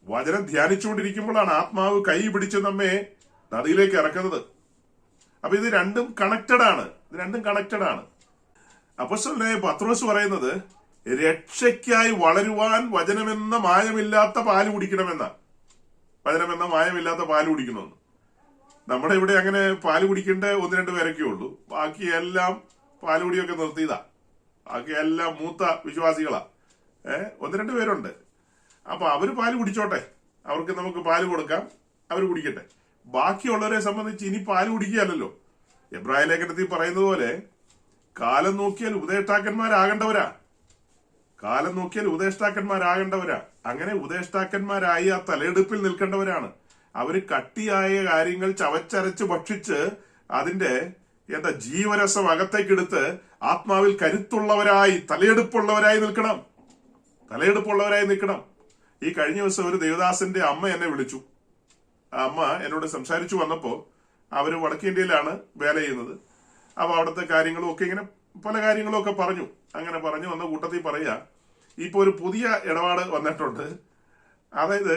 വചനം ധ്യാനിച്ചുകൊണ്ടിരിക്കുമ്പോഴാണ് ആത്മാവ് കൈ പിടിച്ച് നമ്മെ നദിയിലേക്ക് ഇറക്കുന്നത്. അപ്പൊ ഇത് രണ്ടും കണക്റ്റഡ് ആണ്. അപ്പോസ്തലനായ പത്രോസ് പറയുന്നത് രക്ഷയ്ക്കായി വളരുവാൻ വചനമെന്ന മായമില്ലാത്ത പാല് കുടിക്കണമെന്ന, വചനമെന്ന മായമില്ലാത്ത പാല് കുടിക്കണമെന്ന്. നമ്മുടെ ഇവിടെ അങ്ങനെ പാല് കുടിക്കേണ്ട 1-2 പേരൊക്കെ ഉള്ളൂ. ബാക്കി എല്ലാം പാലുകുടിയൊക്കെ നിർത്തിയതാ. ബാക്കി എല്ലാം മൂത്ത വിശ്വാസികളാ. ഒന്ന് രണ്ട് പേരുണ്ട്. അപ്പൊ അവര് പാല് കുടിച്ചോട്ടെ, അവർക്ക് നമുക്ക് പാല് കൊടുക്കാം, അവർ കുടിക്കട്ടെ. ബാക്കിയുള്ളവരെ സംബന്ധിച്ച് ഇനി പാല് കുടിക്കുകയല്ലോ. എബ്രായ ലേഖനത്തിൽ പറയുന്നത് പോലെ കാലം നോക്കിയാൽ ഉപദേഷ്ടാക്കന്മാരാകേണ്ടവരാ, കാലം നോക്കിയാൽ ഉപദേഷ്ടാക്കന്മാരാകേണ്ടവരാ. അങ്ങനെ ഉപദേഷ്ടാക്കന്മാരായി ആ തലയെടുപ്പിൽ നിൽക്കേണ്ടവരാണ്. അവര് കട്ടിയായ കാര്യങ്ങൾ ചവച്ചരച്ച് ഭക്ഷിച്ച് അതിന്റെ ജീവരസം അകത്തേക്കെടുത്ത് ആത്മാവിൽ കരുത്തുള്ളവരായി തലയെടുപ്പുള്ളവരായി നിൽക്കണം, തലയെടുപ്പുള്ളവരായി നിൽക്കണം. ഈ കഴിഞ്ഞ ദിവസം ഒരു ദേവദാസന്റെ അമ്മ എന്നെ വിളിച്ചു. ആ അമ്മ എന്നോട് സംസാരിച്ചു വന്നപ്പോ അവര് വടക്കേ ഇന്ത്യയിലാണ് വേല ചെയ്യുന്നത്. അപ്പൊ അവിടുത്തെ കാര്യങ്ങളും ഒക്കെ ഇങ്ങനെ പല കാര്യങ്ങളും ഒക്കെ പറഞ്ഞു. അങ്ങനെ പറഞ്ഞു വന്ന കൂട്ടത്തിൽ പറയാ, ഇപ്പൊ ഒരു പുതിയ ഇടപാട് വന്നിട്ടുണ്ട്. അതായത്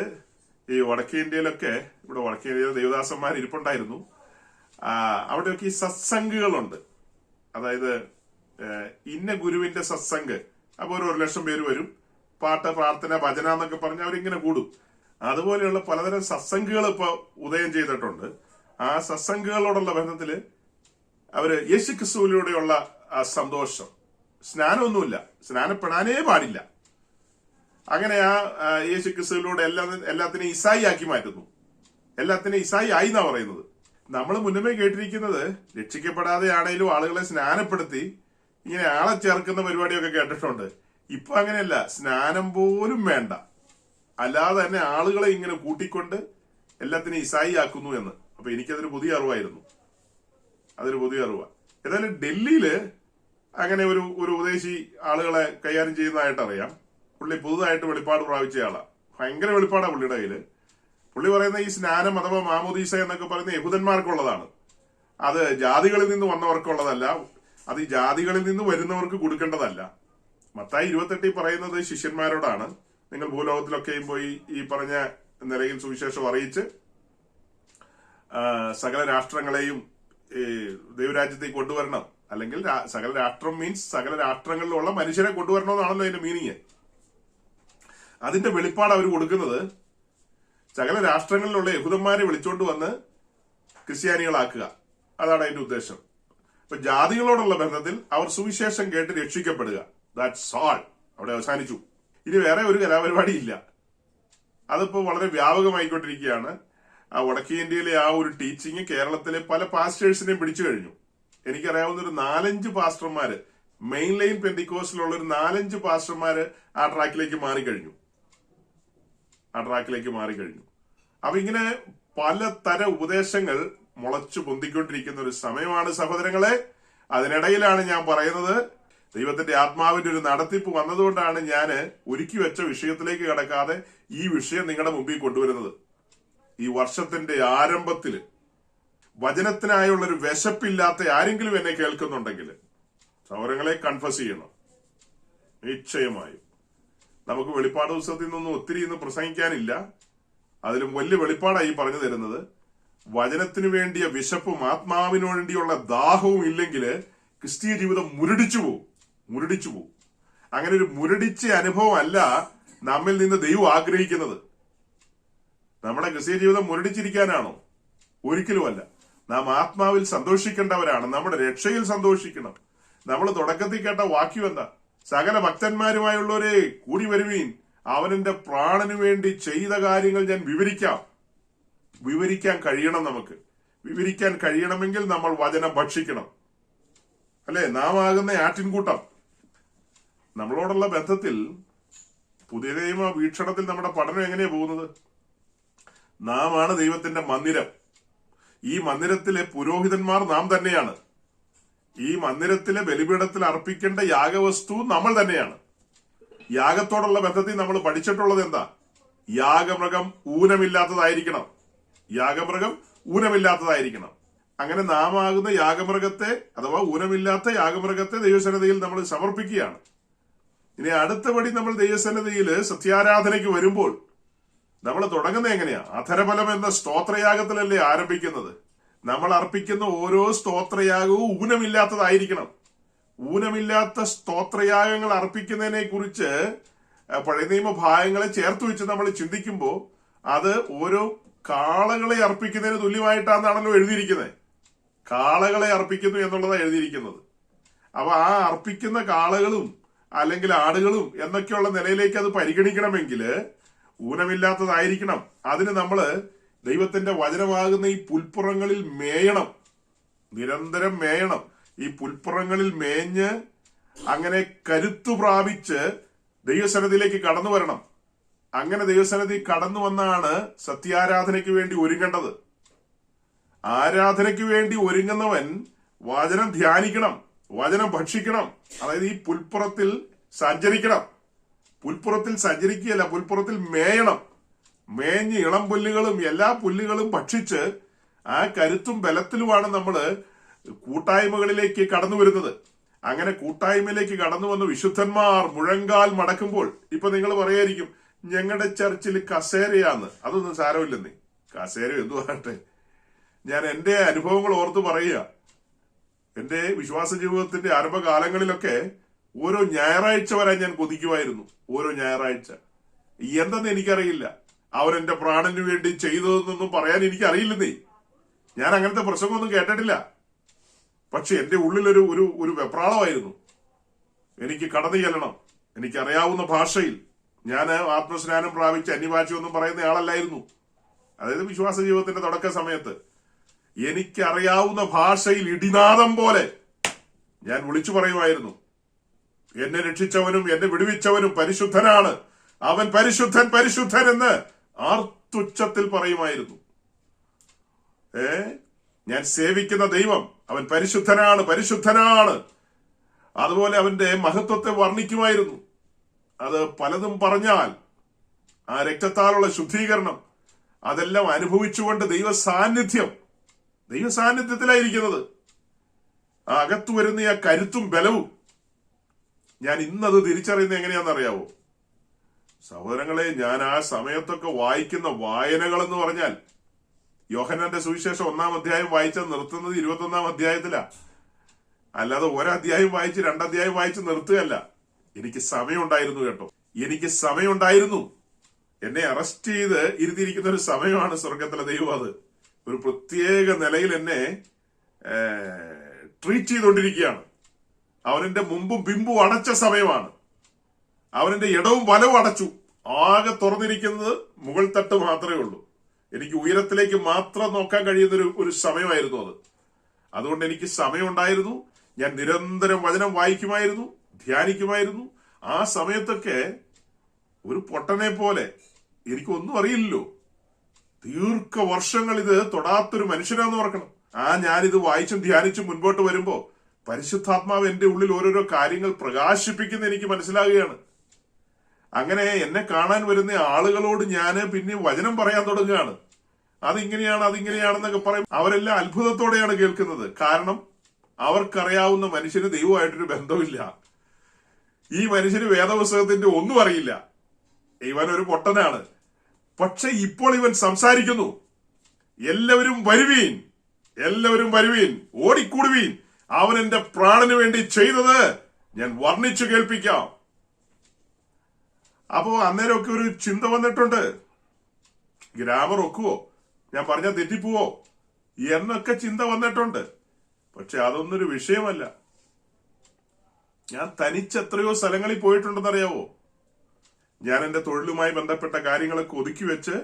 ഈ വടക്കേ ഇന്ത്യയിലൊക്കെ, ഇവിടെ വടക്കേ ഇന്ത്യയിലെ ദേവദാസന്മാർ ഇരിപ്പുണ്ടായിരുന്നു. അവിടെയൊക്കെ ഈ സത്സംഗുകളുണ്ട്. അതായത് ഇന്ന ഗുരുവിന്റെ സത്സംഗ്. അപ്പൊ ഒരു 1,00,000 പേര് വരും, പാട്ട്, പ്രാർത്ഥന, ഭജന എന്നൊക്കെ പറഞ്ഞ് അവരിങ്ങനെ കൂടും. അതുപോലെയുള്ള പലതരം സത്സംഗുകൾ ഇപ്പൊ ഉദയം ചെയ്തിട്ടുണ്ട്. ആ സത്സംഗുകളോടുള്ള ബന്ധത്തില് അവര് യേശു ക്രിസ്തുവിലൂടെയുള്ള ആ സന്തോഷം, സ്നാനമൊന്നുമില്ല, സ്നാനപ്പെടാനേ പാടില്ല. അങ്ങനെ ആ യേശു ക്രിസ്തുവിലൂടെ എല്ലാത്തിനെയും ഇസായി ആക്കി മാറ്റുന്നു. എല്ലാത്തിനെയും ഇസായി ആയി എന്നാ പറയുന്നത്. നമ്മൾ മുന്നമേ കേട്ടിരിക്കുന്നത് രക്ഷിക്കപ്പെടാതെ ആണെങ്കിലും ആളുകളെ സ്നാനപ്പെടുത്തി ഇങ്ങനെ ആളെ ചേർക്കുന്ന പരിപാടിയൊക്കെ കേട്ടിട്ടുണ്ട്. ഇപ്പൊ അങ്ങനെയല്ല, സ്നാനം പോലും വേണ്ട, അല്ലാതെ തന്നെ ആളുകളെ ഇങ്ങനെ കൂട്ടിക്കൊണ്ട് എല്ലാത്തിനും ഇസായി ആക്കുന്നു എന്ന്. അപ്പൊ എനിക്കതൊരു പുതിയ അറിവായിരുന്നു, അതൊരു പുതിയ അറിവാ. ഏതായാലും ഡൽഹിയില് അങ്ങനെ ഒരു ഉപദേശി ആളുകളെ കൈകാര്യം ചെയ്യുന്നതായിട്ട് അറിയാം. പുള്ളി പുതുതായിട്ട് വെളിപ്പാട് പ്രാപിച്ച ആളാ, ഭയങ്കര വെളിപ്പാടാ പുള്ളിയുടെ കയ്യില്. പുള്ളി പറയുന്ന ഈ സ്നാനം അഥവാ മാമോദീസ എന്നൊക്കെ പറയുന്ന യഹൂദന്മാർക്കുള്ളതാണ്, അത് ജാതികളിൽ നിന്ന് വന്നവർക്കുള്ളതല്ല, അത് ഈ ജാതികളിൽ നിന്ന് വരുന്നവർക്ക് കൊടുക്കേണ്ടതല്ല. മത്തായി 28 പറയുന്നത് ശിഷ്യന്മാരോടാണ്, നിങ്ങൾ ഭൂലോകത്തിലൊക്കെയും പോയി ഈ പറഞ്ഞ നിലയിൽ സുവിശേഷം അറിയിച്ച് സകല രാഷ്ട്രങ്ങളെയും ദൈവരാജ്യത്തേക്ക് കൊണ്ടുവരണം. അല്ലെങ്കിൽ സകല രാഷ്ട്രം മീൻസ് സകല രാഷ്ട്രങ്ങളിലുള്ള മനുഷ്യരെ കൊണ്ടുവരണമെന്നാണല്ലോ അതിന്റെ മീനിങ്. അതിന്റെ വെളിപ്പാട് അവർ കൊടുക്കുന്നത് സകല രാഷ്ട്രങ്ങളിലുള്ള യഹൂദന്മാരെ വിളിച്ചോണ്ട് വന്ന് ക്രിസ്ത്യാനികളാക്കുക, അതാണ് അതിന്റെ ഉദ്ദേശം. അപ്പൊ ജാതികളോടുള്ള ബന്ധത്തിൽ അവർ സുവിശേഷം കേട്ട് രക്ഷിക്കപ്പെടുക, ദാറ്റ്സ് ഓൾ. അവിടെ അവസാനിച്ചു. ഇനി വേറെ ഒരു കലാപരിപാടി ഇല്ല. അതിപ്പോ വളരെ വ്യാപകമായിക്കൊണ്ടിരിക്കുകയാണ്. ആ വടക്കേ ഇന്ത്യയിലെ ആ ഒരു ടീച്ചിങ് കേരളത്തിലെ പല പാസ്റ്റേഴ്സിനെയും പിടിച്ചു കഴിഞ്ഞു. എനിക്കറിയാവുന്ന ഒരു 4-5 പാസ്റ്റർമാര്, മെയിൻ ലൈൻ പെന്തിക്കോസ്റ്റിലുള്ള ഒരു 4-5 പാസ്റ്റർമാര് ആ ട്രാക്കിലേക്ക് മാറിക്കഴിഞ്ഞു. അപ്പൊ ഇങ്ങനെ പലതര ഉപദേശങ്ങൾ മുളച്ചു പൊന്തിക്കൊണ്ടിരിക്കുന്ന ഒരു സമയമാണ് സഹോദരങ്ങളെ. അതിനിടയിലാണ് ഞാൻ പറയുന്നത്, ദൈവത്തിന്റെ ആത്മാവിന്റെ ഒരു നടത്തിപ്പ് വന്നതുകൊണ്ടാണ് ഞാൻ ഒരുക്കി വെച്ച വിഷയത്തിലേക്ക് കടക്കാതെ ഈ വിഷയം നിങ്ങളുടെ മുമ്പിൽ കൊണ്ടുവരുന്നത്. ഈ വർഷത്തിന്റെ ആരംഭത്തില് വചനത്തിനായുള്ള ഒരു വിശപ്പില്ലാത്ത ആരെങ്കിലും എന്നെ കേൾക്കുന്നുണ്ടെങ്കിൽ സഹോദരങ്ങളെ കൺഫസ് ചെയ്യണം. നിശ്ചയമായും നമുക്ക് വെളിപ്പാട് പുസ്തകത്തിൽ നിന്നൊന്നും ഒത്തിരി ഇന്ന് പ്രസംഗിക്കാനില്ല. അതിലും വലിയ വെളിപ്പാടായി പറഞ്ഞു തരുന്നത്, വചനത്തിനു വേണ്ടിയ വിശപ്പും ആത്മാവിനു വേണ്ടിയുള്ള ദാഹവും ഇല്ലെങ്കിൽ ക്രിസ്തീയ ജീവിതം മുരടിച്ചു പോവും. അങ്ങനെ ഒരു മുരടിച്ച അനുഭവം അല്ല നമ്മിൽ നിന്ന് ദൈവം ആഗ്രഹിക്കുന്നത്. നമ്മുടെ ക്രിസ്തീയ ജീവിതം മുരടിച്ചിരിക്കാനാണോ? ഒരിക്കലുമല്ല. നാം ആത്മാവിൽ സന്തോഷിക്കേണ്ടവരാണ്, നമ്മുടെ രക്ഷയിൽ സന്തോഷിക്കണം. നമ്മൾ തുടക്കത്തിൽ കേട്ട വാക്യം എന്താ? സകല ഭക്തന്മാരുമായുള്ളവരെ കൂടി വരുവീൻ, അവനെന്റെ പ്രാണനു വേണ്ടി ചെയ്ത കാര്യങ്ങൾ ഞാൻ വിവരിക്കാൻ കഴിയണം. നമുക്ക് വിവരിക്കാൻ കഴിയണമെങ്കിൽ നമ്മൾ വചനം ഭക്ഷിക്കണം, അല്ലെ? നാം ആകുന്ന ആട്ടിൻകൂട്ടം. നമ്മളോടുള്ള ബന്ധത്തിൽ പുതിയ നിയമ വീക്ഷണത്തിൽ നമ്മുടെ പഠനം എങ്ങനെയാ പോകുന്നത്? നാം ആണ് ദൈവത്തിന്റെ മന്ദിരം. ഈ മന്ദിരത്തിലെ പുരോഹിതന്മാർ നാം തന്നെയാണ്. ഈ മന്ദിരത്തിലെ ബലിപീഠത്തിൽ അർപ്പിക്കേണ്ട യാഗവസ്തു നമ്മൾ തന്നെയാണ്. യാഗത്തോടുള്ള ബന്ധത്തിൽ നമ്മൾ പഠിച്ചിട്ടുള്ളത് എന്താ? യാഗമൃഗം ഊനമില്ലാത്തതായിരിക്കണം. അങ്ങനെ നാം ആകുന്ന യാഗമൃഗത്തെ അഥവാ ഊനമില്ലാത്ത യാഗമൃഗത്തെ ദൈവസന്നിധിയിൽ നമ്മൾ സമർപ്പിക്കുകയാണ്. ഇനി അടുത്തപടി നമ്മൾ ദൈവസന്നിധിയിൽ സത്യാരാധനയ്ക്ക് വരുമ്പോൾ നമ്മൾ തുടങ്ങുന്നത് എങ്ങനെയാ? അധരഫലം എന്ന സ്തോത്രയാഗത്തിലല്ലേ ആരംഭിക്കുന്നത്. നമ്മൾ അർപ്പിക്കുന്ന ഓരോ സ്തോത്രയാഗവും ഊനമില്ലാത്തതായിരിക്കണം. ഊനമില്ലാത്ത സ്തോത്രയാഗങ്ങൾ അർപ്പിക്കുന്നതിനെ കുറിച്ച് പഴയ നിയമ ഭാഗങ്ങളെ ചേർത്ത് വെച്ച് നമ്മൾ ചിന്തിക്കുമ്പോൾ അത് ഓരോ കാളകളെ അർപ്പിക്കുന്നതിന് തുല്യമായിട്ടാണെന്നാണല്ലോ എഴുതിയിരിക്കുന്നത്. കാളകളെ അർപ്പിക്കുന്നു എന്നുള്ളതാണ് എഴുതിയിരിക്കുന്നത്. അപ്പൊ ആ അർപ്പിക്കുന്ന കാളകളും അല്ലെങ്കിൽ ആടുകളും എന്നൊക്കെയുള്ള നിലയിലേക്ക് അത് പരിഗണിക്കണമെങ്കിൽ ഊനമില്ലാത്തതായിരിക്കണം. അതിന് നമ്മള് ദൈവത്തിന്റെ വചനമാകുന്ന ഈ പുൽപ്പുറങ്ങളിൽ മേയണം, നിരന്തരം മേയണം. ഈ പുൽപ്പുറങ്ങളിൽ മേഞ്ഞ് അങ്ങനെ കരുത്തു പ്രാപിച്ച് ദൈവസന്നിധിയിലേക്ക് കടന്നു വരണം. അങ്ങനെ ദൈവസന്നിധി കടന്നു വന്നാണ് സത്യാരാധനയ്ക്ക് വേണ്ടി ഒരുങ്ങേണ്ടത്. ആരാധനയ്ക്ക് വേണ്ടി ഒരുങ്ങുന്നവൻ വചനം ധ്യാനിക്കണം, വചനം ഭക്ഷിക്കണം. അതായത് ഈ പുൽപ്പുറത്തിൽ സഞ്ചരിക്കണം. പുൽപ്പുറത്തിൽ സഞ്ചരിക്കുകയല്ല, പുൽപ്പുറത്തിൽ മേയണം. മേഞ്ഞ് ഇളം പുല്ലുകളും എല്ലാ പുല്ലുകളും ഭക്ഷിച്ച് ആ കരുത്തും ബലത്തിലുമാണ് നമ്മൾ കൂട്ടായ്മകളിലേക്ക് കടന്നു വരുന്നത്. അങ്ങനെ കൂട്ടായ്മയിലേക്ക് കടന്നു വന്ന് വിശുദ്ധന്മാർ മുഴങ്കാൽ മടക്കുമ്പോൾ, ഇപ്പൊ നിങ്ങൾ പറയായിരിക്കും ഞങ്ങളുടെ ചർച്ചിൽ കസേരയാന്ന്. അതൊന്നും സാരമില്ലെന്നേ, കസേര എന്തുവാട്ടെ. ഞാൻ എന്റെ അനുഭവങ്ങൾ ഓർത്ത് പറയുക. എന്റെ വിശ്വാസ ജീവിതത്തിന്റെ ആരംഭകാലങ്ങളിലൊക്കെ ഓരോ ഞായറാഴ്ച വരാൻ ഞാൻ കൊതിക്കുമായിരുന്നു. ഓരോ ഞായറാഴ്ച എന്തെന്ന് എനിക്കറിയില്ല. അവരെന്റെ പ്രാണന് വേണ്ടി ചെയ്തതെന്നൊന്നും പറയാൻ എനിക്കറിയില്ലെന്നേ. ഞാൻ അങ്ങനത്തെ പ്രസംഗമൊന്നും കേട്ടിട്ടില്ല. പക്ഷെ എന്റെ ഉള്ളിലൊരു ഒരു ഒരു വെപ്രാളമായിരുന്നു. എനിക്ക് കടന്നു ചെല്ലണം, എനിക്കറിയാവുന്ന ഭാഷയിൽ. ഞാൻ ആത്മസ്നാനം പ്രാപിച്ച് അന്യഭാഷയൊന്നും പറയുന്ന ആളല്ലായിരുന്നു. അതായത് വിശ്വാസ ജീവിതത്തിന്റെ തുടക്ക സമയത്ത് എനിക്കറിയാവുന്ന ഭാഷയിൽ ഇടിനാദം പോലെ ഞാൻ വിളിച്ചു പറയുമായിരുന്നു, എന്നെ രക്ഷിച്ചവനും എന്നെ വിടുവിച്ചവനും പരിശുദ്ധനാണ്, അവൻ പരിശുദ്ധൻ പരിശുദ്ധൻ എന്ന് ആർത്തുച്ചത്തിൽ പറയുമായിരുന്നു. ഞാൻ സേവിക്കുന്ന ദൈവം അവൻ പരിശുദ്ധനാണ് പരിശുദ്ധനാണ്. അതുപോലെ അവന്റെ മഹത്വത്തെ വർണ്ണിക്കുമായിരുന്നു. അത് പലതും പറഞ്ഞാൽ ആ രക്തത്താലുള്ള ശുദ്ധീകരണം അതെല്ലാം അനുഭവിച്ചുകൊണ്ട് ദൈവസാന്നിധ്യത്തിലായിരിക്കുന്നത്. ആ അകത്തു വരുന്ന ആ കരുത്തും ബലവും ഞാൻ ഇന്നത് തിരിച്ചറിയുന്നത് എങ്ങനെയാണെന്നറിയാവോ സഹോദരങ്ങളെ? ഞാൻ ആ സമയത്തൊക്കെ വായിക്കുന്ന വായനകൾ എന്ന് പറഞ്ഞാൽ, യോഹന്നാന്റെ സുവിശേഷം 1-ാം അധ്യായം വായിച്ചാൽ നിർത്തുന്നത് 21-ാം അധ്യായത്തിലാ. അല്ലാതെ ഒരധ്യായം വായിച്ച് 2 അധ്യായം വായിച്ച് നിർത്തുകയല്ല. എനിക്ക് സമയമുണ്ടായിരുന്നു കേട്ടോ, എനിക്ക് സമയമുണ്ടായിരുന്നു. എന്നെ അറസ്റ്റ് ചെയ്ത് ഇരുത്തിയിരിക്കുന്ന ഒരു സമയമാണ് സ്വർഗത്തിലെ ദൈവം. അത് ഒരു പ്രത്യേക നിലയിൽ എന്നെ ട്രീറ്റ് ചെയ്തുകൊണ്ടിരിക്കുകയാണ്. അവനെന്റെ മുമ്പും പിമ്പും അടച്ച സമയമാണ്. അവനെന്റെ ഇടവും വലവും അടച്ചു. ആകെ തുറന്നിരിക്കുന്നത് മുകൾ തട്ട് മാത്രമേ ഉള്ളൂ. എനിക്ക് ഉയരത്തിലേക്ക് മാത്രം നോക്കാൻ കഴിയുന്ന ഒരു സമയമായിരുന്നു അത്. അതുകൊണ്ട് എനിക്ക് സമയമുണ്ടായിരുന്നു. ഞാൻ നിരന്തരം വചനം വായിക്കുമായിരുന്നു, ധ്യാനിക്കുമായിരുന്നു. ആ സമയത്തൊക്കെ ഒരു പൊട്ടനെ പോലെ, എനിക്കൊന്നും അറിയില്ലല്ലോ. ദീർഘവർഷങ്ങൾ ഇത് തൊടാത്തൊരു മനുഷ്യനാന്ന് ഓർക്കണം. ഞാനിത് വായിച്ചും ധ്യാനിച്ചും മുൻപോട്ട് വരുമ്പോ പരിശുദ്ധാത്മാവ് എന്റെ ഉള്ളിൽ ഓരോരോ കാര്യങ്ങൾ പ്രകാശിപ്പിക്കുന്ന എനിക്ക് മനസ്സിലാകുകയാണ്. അങ്ങനെ എന്നെ കാണാൻ വരുന്ന ആളുകളോട് ഞാൻ പിന്നെ വചനം പറയാൻ തുടങ്ങുകയാണ്. അതിങ്ങനെയാണെന്നൊക്കെ പറയും. അവരെല്ലാം അത്ഭുതത്തോടെയാണ് കേൾക്കുന്നത്. കാരണം അവർക്കറിയാവുന്ന മനുഷ്യന് ദൈവമായിട്ടൊരു ബന്ധമില്ല. ഈ മനുഷ്യന് വേദപുസ്തകത്തിന്റെ ഒന്നും അറിയില്ല. ഇവൻ ഒരു പൊട്ടനാണ്. പക്ഷെ ഇപ്പോൾ ഇവൻ സംസാരിക്കുന്നു. എല്ലാവരും വരുവീൻ, എല്ലാവരും വരുവീൻ, ഓടിക്കൂടുവീൻ, അവൻ എന്റെ പ്രാണന് വേണ്ടി ചെയ്തത് ഞാൻ വർണ്ണിച്ചു കേൾപ്പിക്കാം. അപ്പോ അന്നേരമൊക്കെ ഒരു ചിന്ത വന്നിട്ടുണ്ട്, ഗ്രാമർ ഒക്കുവോ, ഞാൻ പറഞ്ഞാൽ തെറ്റിപ്പോവോ എന്നൊക്കെ ചിന്ത വന്നിട്ടുണ്ട്. പക്ഷെ അതൊന്നൊരു വിഷയമല്ല. ഞാൻ തനിച്ചെത്രയോ സ്ഥലങ്ങളിൽ പോയിട്ടുണ്ടെന്നറിയാവോ? ഞാൻ എന്റെ തൊഴിലുമായി ബന്ധപ്പെട്ട കാര്യങ്ങളൊക്കെ ഒതുക്കി വെച്ച്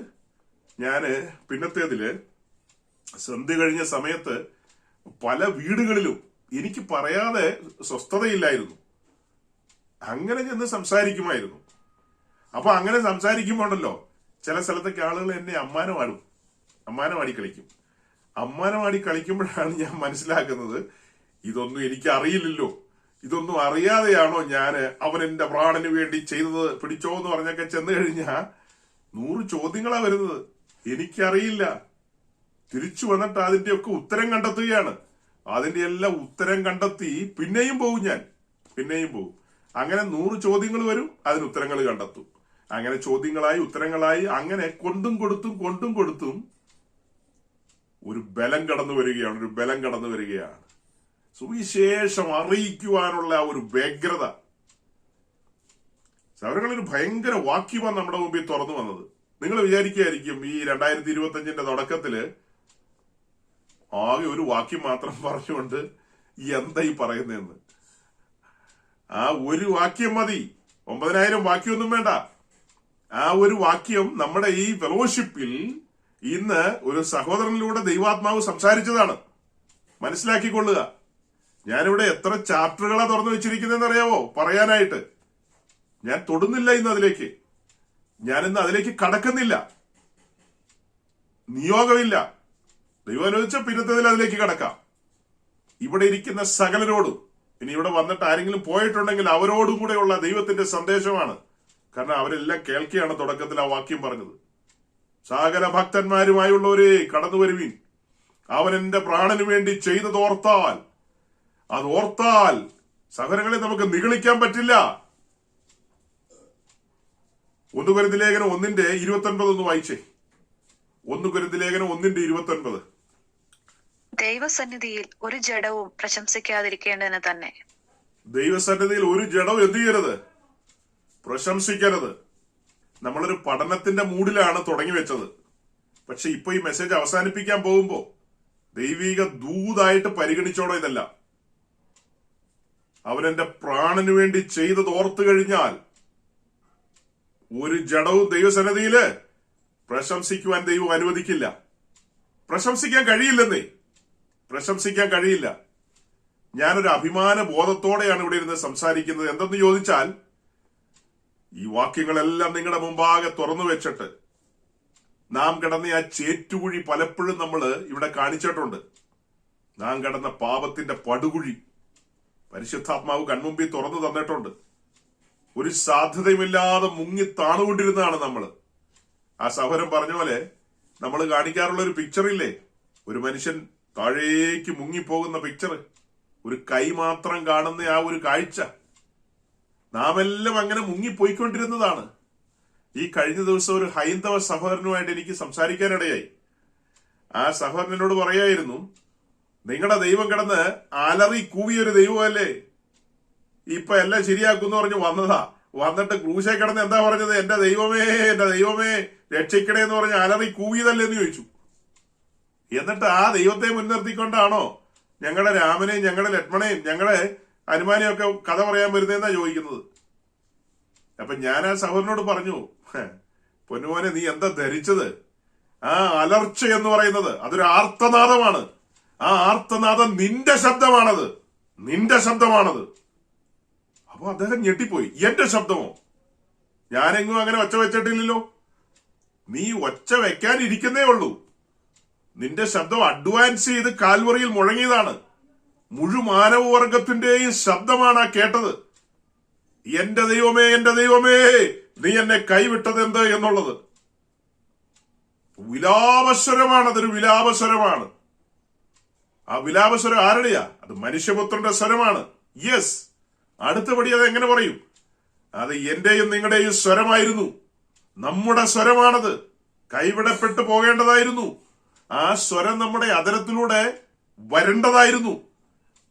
ഞാന് പിന്നത്തേതില് സന്ധ്യ കഴിഞ്ഞ സമയത്ത് പല വീടുകളിലും എനിക്ക് പറയാതെ സ്വസ്ഥതയില്ലായിരുന്നു. അങ്ങനെ ചെന്ന് സംസാരിക്കുമായിരുന്നു. അപ്പൊ അങ്ങനെ സംസാരിക്കുമ്പോണ്ടല്ലോ ചില സ്ഥലത്തൊക്കെ ആളുകൾ എന്നെ അമ്മാനമാടി കളിക്കും. അമ്മാനമാടി കളിക്കുമ്പോഴാണ് ഞാൻ മനസ്സിലാക്കുന്നത്, ഇതൊന്നും എനിക്ക് അറിയില്ലല്ലോ, ഇതൊന്നും അറിയാതെയാണോ ഞാന് അവൻ എന്റെ പ്രാണന് വേണ്ടി ചെയ്തത് പിടിച്ചോ എന്ന് പറഞ്ഞൊക്കെ ചെന്ന് കഴിഞ്ഞാ 100 ചോദ്യങ്ങളാ വരുന്നത്. എനിക്കറിയില്ല. തിരിച്ചു വന്നിട്ട് അതിന്റെയൊക്കെ ഉത്തരം കണ്ടെത്തുകയാണ്. അതിന്റെ എല്ലാം ഉത്തരം കണ്ടെത്തി പിന്നെയും പോകും. അങ്ങനെ 100 ചോദ്യങ്ങൾ വരും, അതിന് ഉത്തരങ്ങൾ കണ്ടെത്തും. അങ്ങനെ ചോദ്യങ്ങളായി ഉത്തരങ്ങളായി അങ്ങനെ കൊണ്ടും കൊടുത്തും ഒരു ബലം കടന്നു വരികയാണ്. സുവിശേഷം അറിയിക്കുവാനുള്ള ഒരു വ്യഗ്രത. അവരുകളൊരു ഭയങ്കര വാക്യമാണ് നമ്മുടെ മുമ്പിൽ തുറന്നു വന്നത്. നിങ്ങൾ വിചാരിക്കുകയായിരിക്കും ഈ 2025 തുടക്കത്തില് ആകെ ഒരു വാക്യം മാത്രം പറഞ്ഞുകൊണ്ട് എന്താ ഈ പറയുന്നതെന്ന്. ആ ഒരു വാക്യം മതി, 9,000 വാക്യമൊന്നും വേണ്ട. ആ ഒരു വാക്യം നമ്മുടെ ഈ ഫെലോഷിപ്പിൽ ഇന്ന് ഒരു സഹോദരനിലൂടെ ദൈവാത്മാവ് സംസാരിച്ചതാണ്. മനസ്സിലാക്കിക്കൊള്ളുക. ഞാനിവിടെ എത്ര ചാപ്റ്ററുകളാ തുറന്നു വെച്ചിരിക്കുന്നതെന്ന് അറിയാവോ പറയാനായിട്ട്. ഞാൻ തൊടുന്നില്ല ഇന്ന് അതിലേക്ക്. ഞാനിന്ന് അതിലേക്ക് കടക്കുന്നില്ല. നിയോഗമില്ല. ദൈവം അനുവദിച്ച പിന്നത്തതിൽ അതിലേക്ക് കടക്കാം. ഇവിടെ ഇരിക്കുന്ന സകലരോടും, ഇനി ഇവിടെ വന്നിട്ട് ആരെങ്കിലും പോയിട്ടുണ്ടെങ്കിൽ അവരോടും കൂടെയുള്ള ദൈവത്തിന്റെ സന്ദേശമാണ്. കാരണം അവരെല്ലാം കേൾക്കുകയാണ് തുടക്കത്തിൽ ആ വാക്യം പറഞ്ഞത്. സകല ഭക്തന്മാരുമായുള്ളവരെ കടന്നു വരുവീൻ, അവൻ എന്റെ പ്രാണന് വേണ്ടി ചെയ്തതോർത്താൽ, അതോർത്താൽ സഹോദരങ്ങളെ നമുക്ക് നിഗളിക്കാൻ പറ്റില്ല. 1 കൊരിന്ത്യർ ലേഖനം 1:29 ഒന്ന് വായിച്ചേ. 1 കൊരിന്ത്യർ ലേഖനം 1:29. ദൈവസന്നിധിയിൽ ഒരു ജഡവും പ്രശംസിക്കാതിരിക്കേണ്ടതിന് തന്നെ. ദൈവസന്നിധിയിൽ ഒരു ജഡവും എന്ത് ചെയ്യരുത്? പ്രശംസിക്കരുത്. നമ്മളൊരു പഠനത്തിന്റെ മൂഡിലാണ് തുടങ്ങി വെച്ചത്. പക്ഷെ ഇപ്പൊ ഈ മെസ്സേജ് അവസാനിപ്പിക്കാൻ പോകുമ്പോ ദൈവിക ദൂതായിട്ട് പരിഗണിച്ചോടോ ഇതല്ല. അവനെന്റെ പ്രാണന് വേണ്ടി ചെയ്തത് ഓർത്തു കഴിഞ്ഞാൽ ഒരു ജഡവും ദൈവസന്നിധിയില് പ്രശംസിക്കുവാൻ ദൈവം അനുവദിക്കില്ല. പ്രശംസിക്കാൻ കഴിയില്ലെന്നേ, പ്രശംസിക്കാൻ കഴിയില്ല. ഞാനൊരു അഭിമാന ബോധത്തോടെയാണ് ഇവിടെ ഇരുന്ന് സംസാരിക്കുന്നത്. എന്തെന്ന് ചോദിച്ചാൽ, ഈ വാക്യങ്ങളെല്ലാം നിങ്ങളുടെ മുമ്പാകെ തുറന്നു വെച്ചിട്ട് നാം കിടന്ന ആ ചേറ്റുകുഴി പലപ്പോഴും നമ്മൾ ഇവിടെ കാണിച്ചിട്ടുണ്ട്. നാം കിടന്ന പാപത്തിന്റെ പടുകുഴി പരിശുദ്ധാത്മാവ് കൺമുമ്പിൽ തുറന്നു തന്നിട്ടുണ്ട്. ഒരു സാധ്യതയുമില്ലാതെ മുങ്ങി താണുകൊണ്ടിരുന്നതാണ് നമ്മൾ. ആ സഹോദരൻ പറഞ്ഞ പോലെ നമ്മൾ കാണിക്കാറുള്ള ഒരു പിക്ചറില്ലേ, ഒരു മനുഷ്യൻ താഴേക്ക് മുങ്ങിപ്പോകുന്ന പിക്ചർ, ഒരു കൈ മാത്രം കാണുന്ന ആ ഒരു കാഴ്ച. നാം എല്ലാം അങ്ങനെ മുങ്ങിപ്പോയിക്കൊണ്ടിരുന്നതാണ്. ഈ കഴിഞ്ഞ ദിവസം ഒരു ഹൈന്ദവ സഹോദരനുമായിട്ട് എനിക്ക് സംസാരിക്കാനിടയായി. ആ സഹോദരനോട് പറയായിരുന്നു, നിങ്ങളുടെ ദൈവം കിടന്ന് അലറി കൂവിയൊരു ദൈവമല്ലേ, ഇപ്പൊ എല്ലാം ശരിയാക്കുമെന്ന് പറഞ്ഞു വന്നതാ. വന്നിട്ട് ക്രൂശേ കിടന്ന് എന്താ പറഞ്ഞത്? എന്റെ ദൈവമേ രക്ഷിക്കണേ എന്ന് പറഞ്ഞ് അലറി കൂവിയതല്ലേ എന്ന് ചോദിച്ചു. എന്നിട്ട് ആ ദൈവത്തെ മുൻനിർത്തിക്കൊണ്ടാണോ ഞങ്ങളുടെ രാമനെയും ഞങ്ങളുടെ ലക്ഷ്മണനെയും ഞങ്ങളുടെ ഹനുമാനെയും ഒക്കെ കഥ പറയാൻ വരുന്നതെന്നാ ചോദിക്കുന്നത്. അപ്പൊ ഞാൻ ആ സഹോദരനോട് പറഞ്ഞു, പൊന്നുമോനെ നീ എന്താ ധരിച്ചത്? ആ അലർച്ച എന്ന് പറയുന്നത് അതൊരു ആർത്തനാദമാണ്. ആ ആർത്തനാദം നിന്റെ ശബ്ദമാണത്, നിന്റെ ശബ്ദമാണത്. അപ്പൊ അദ്ദേഹം ഞെട്ടിപ്പോയി. എന്റെ ശബ്ദമോ? ഞാനെങ്ങും അങ്ങനെ ഒച്ച വെച്ചിട്ടില്ലല്ലോ. നീ ഒച്ച വെക്കാനിരിക്കുന്നേ ഉള്ളൂ. നിന്റെ ശബ്ദം അഡ്വാൻസ് ചെയ്ത് കാൽവറിയിൽ മുഴങ്ങിയതാണ്. മുഴുമാനവവർഗത്തിന്റെയും ശബ്ദമാണ് ആ കേട്ടത്. എന്റെ ദൈവമേ നീ എന്നെ കൈവിട്ടത് എന്ത് എന്നുള്ളത്. വിലാപസ്വരമാണ്, അതൊരു വിലാപസ്വരമാണ്. ആ വിലാപസ്വരം ആരുടെയാ? അത് മനുഷ്യപുത്രന്റെ സ്വരമാണ്. യെസ്. അടുത്തപടി അത് എങ്ങനെ പറയും? അത് എന്റെയും നിങ്ങളുടെയും സ്വരമായിരുന്നു. നമ്മുടെ സ്വരമാണത്. കൈവിടപ്പെട്ടു പോകേണ്ടതായിരുന്നു. ആ സ്വരം നമ്മുടെ അതരത്തിലൂടെ വരേണ്ടതായിരുന്നു.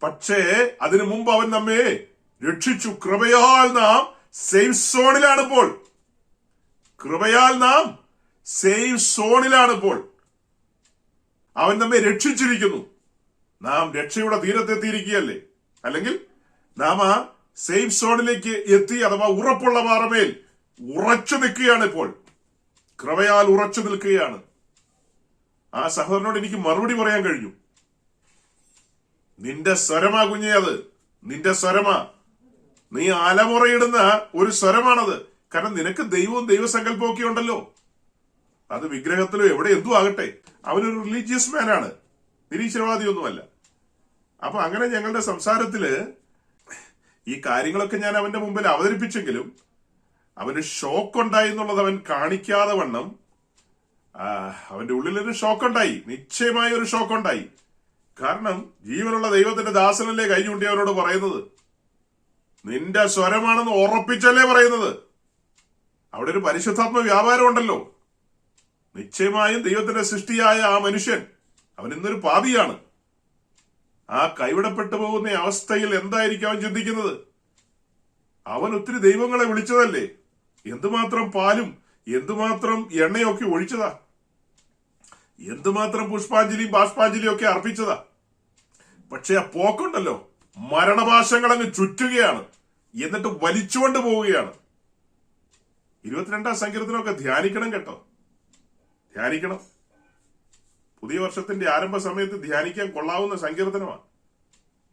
പക്ഷേ അതിനു മുമ്പ് അവൻ നമ്മെ രക്ഷിച്ചു. കൃപയാൽ നാം സേഫ് സോണിലാണ് ഇപ്പോൾ. കൃപയാൽ നാം സേഫ് സോണിലാണ് ഇപ്പോൾ. അവൻ നമ്മെ രക്ഷിച്ചിരിക്കുന്നു. നാം രക്ഷയുടെ തീരത്തെത്തിയിരിക്കുകയല്ലേ. അല്ലെങ്കിൽ നാം ആ സേഫ് സോണിലേക്ക് എത്തി, അഥവാ ഉറപ്പുള്ള പാറമേൽ ഉറച്ചു നിൽക്കുകയാണ് ഇപ്പോൾ. കൃപയാൽ ഉറച്ചു നിൽക്കുകയാണ്. ആ സഹോദരനോട് എനിക്ക് മറുപടി പറയാൻ കഴിഞ്ഞു. നിന്റെ സ്വരമാ കുഞ്ഞേ, അത് നിന്റെ സ്വരമാ. നീ അലമുറയിടുന്ന ഒരു സ്വരമാണത്. കാരണം നിനക്ക് ദൈവവും ദൈവസങ്കല്പവും ഒക്കെ ഉണ്ടല്ലോ. അത് വിഗ്രഹത്തിലോ എവിടെ എന്തു ആകട്ടെ. അവനൊരു റിലീജിയസ് മാനാണ്, നിരീശ്വരവാദിയൊന്നുമല്ല. അപ്പൊ അങ്ങനെ ഞങ്ങളുടെ സംസാരത്തില് ഈ കാര്യങ്ങളൊക്കെ ഞാൻ അവന്റെ മുമ്പിൽ അവതരിപ്പിച്ചെങ്കിലും അവന് ഷോക്ക് ഉണ്ടായി എന്നുള്ളത് അവൻ കാണിക്കാതെ വണ്ണം അവന്റെ ഉള്ളിലൊരു ഷോക്ക് ഉണ്ടായി. നിശ്ചയമായ ഒരു ഷോക്ക് ഉണ്ടായി. കാരണം ജീവനുള്ള ദൈവത്തിന്റെ ദാസനല്ലേ കൈ ചൂണ്ടി അവനോട് പറയുന്നത്. നിന്റെ സ്വരമാണെന്ന് ഉറപ്പിച്ചല്ലേ പറയുന്നത്. അവിടെ ഒരു പരിശുദ്ധാത്മ വ്യാപാരം ഉണ്ടല്ലോ. നിശ്ചയമായും ദൈവത്തിന്റെ സൃഷ്ടിയായ ആ മനുഷ്യൻ അവൻ ഇന്നൊരു പാപിയാണ്. ആ കൈവിടപ്പെട്ടു പോകുന്ന അവസ്ഥയിൽ എന്തായിരിക്കും അവൻ ചിന്തിക്കുന്നത്? അവൻ ഒത്തിരി ദൈവങ്ങളെ വിളിച്ചതല്ലേ. എന്തുമാത്രം പാലും എന്തുമാത്രം എണ്ണയൊക്കെ ഒഴിച്ചതാ, എന്തുമാത്രം പുഷ്പാഞ്ജലിയും ബാഷ്പാഞ്ജലിയും ഒക്കെ അർപ്പിച്ചതാ. പക്ഷെ ആ പോക്കുണ്ടല്ലോ, മരണപാശങ്ങൾ അങ്ങ് ചുറ്റുകയാണ്. എന്നിട്ട് വലിച്ചുകൊണ്ട് പോവുകയാണ്. 22-ാം സങ്കീർത്തനമൊക്കെ ധ്യാനിക്കണം കേട്ടോ, ധ്യാനിക്കണം. പുതിയ വർഷത്തിന്റെ ആരംഭ സമയത്ത് ധ്യാനിക്കാൻ കൊള്ളാവുന്ന സങ്കീർത്തനമാണ്.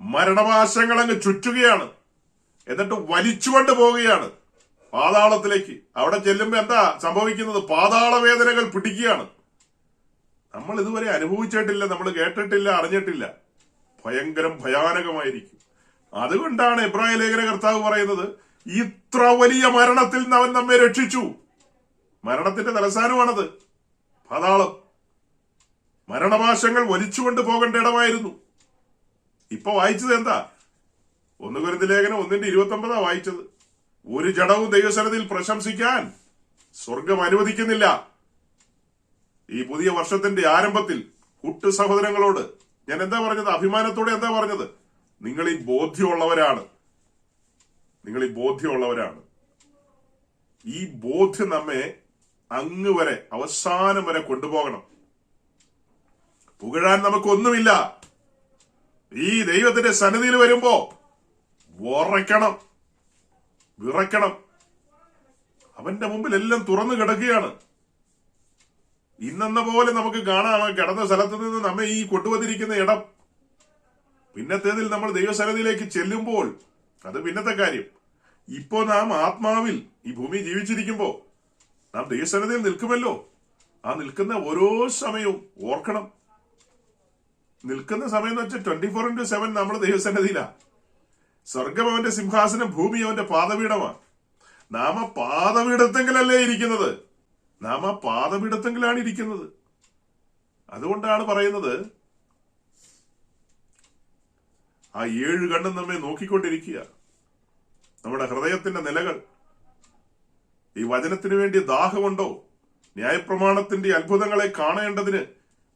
മരണപാശങ്ങൾ അങ്ങ് ചുറ്റുകയാണ്, എന്നിട്ട് വലിച്ചുകൊണ്ട് പോവുകയാണ് പാതാളത്തിലേക്ക്. അവിടെ ചെല്ലുമ്പോ എന്താ സംഭവിക്കുന്നത്? പാതാള വേദനകൾ പിടിക്കുകയാണ്. നമ്മൾ ഇതുവരെ അനുഭവിച്ചിട്ടില്ല, നമ്മൾ കേട്ടിട്ടില്ല, അറിഞ്ഞിട്ടില്ല. ഭയങ്കരം ഭയാനകമായിരിക്കും. അതുകൊണ്ടാണ് എബ്രായ ലേഖന കർത്താവ് പറയുന്നത്, ഇത്ര വലിയ മരണത്തിൽ നിന്ന് അവൻ നമ്മെ രക്ഷിച്ചു. മരണത്തിന്റെ തലസ്ഥാനമാണത് പാതാളം. മരണപാശങ്ങൾ വലിച്ചുകൊണ്ട് പോകേണ്ട ഇടമായിരുന്നു. ഇപ്പൊ വായിച്ചത് എന്താ? 1 കൊരിന്ത്യർ ലേഖനം 1:29 വായിച്ചത്. ഒരു ജഡവും ദൈവസന്നിധിയിൽ പ്രശംസിക്കാൻ സ്വർഗം അനുവദിക്കുന്നില്ല. ഈ പുതിയ വർഷത്തിന്റെ ആരംഭത്തിൽ കൂട്ടു സഹോദരങ്ങളോട് ഞാൻ എന്താ പറഞ്ഞത്? അഭിമാനത്തോടെ എന്താ പറഞ്ഞത്? നിങ്ങൾ ഈ ബോധ്യമുള്ളവരാണ്, നിങ്ങൾ ഈ ബോധ്യമുള്ളവരാണ്. ഈ ബോധ്യം നമ്മെ അങ്ങ് വരെ, അവസാനം വരെ കൊണ്ടുപോകണം. പുകഴാൻ നമുക്കൊന്നുമില്ല. ഈ ദൈവത്തിന്റെ സന്നിധിയിൽ വരുമ്പോ വിറയ്ക്കണം, വിറയ്ക്കണം. അവന്റെ മുമ്പിൽ എല്ലാം തുറന്നു കിടക്കുകയാണ്. ഇന്നെന്ന പോലെ നമുക്ക് കാണാം കിടന്ന സ്ഥലത്ത് നിന്ന് നമ്മെ ഈ കൊണ്ടുവന്നിരിക്കുന്ന ഇടം. പിന്നത്തേതിൽ നമ്മൾ ദൈവസന്നിധിയിലേക്ക് ചെല്ലുമ്പോൾ അത് പിന്നത്തെ കാര്യം. ഇപ്പോ നാം ആത്മാവിൽ ഈ ഭൂമി ജീവിച്ചിരിക്കുമ്പോ നാം ദൈവസന്നിധിയിൽ നിൽക്കുമല്ലോ. ആ നിൽക്കുന്ന ഓരോ സമയവും ഓർക്കണം. നിൽക്കുന്ന സമയം എന്ന് വെച്ചാൽ 24/7 നമ്മൾ ദൈവസന്നിധിയിലാ. സ്വർഗം അവന്റെ സിംഹാസനം, ഭൂമി അവന്റെ പാദപീഠമാണ്. നാം ആ പാദപീഠത്തെങ്കിലല്ലേ ഇരിക്കുന്നത്, നാം ആ പാദപീഠത്തെങ്കിലാണ് ഇരിക്കുന്നത്. അതുകൊണ്ടാണ് പറയുന്നത്, ആ 7 കണ്ണും നമ്മെ നോക്കിക്കൊണ്ടിരിക്കുക. നമ്മുടെ ഹൃദയത്തിന്റെ നിലകൾ. ഈ വചനത്തിന് വേണ്ടി ദാഹമുണ്ടോ? ന്യായപ്രമാണത്തിന്റെ അത്ഭുതങ്ങളെ കാണേണ്ടതിന്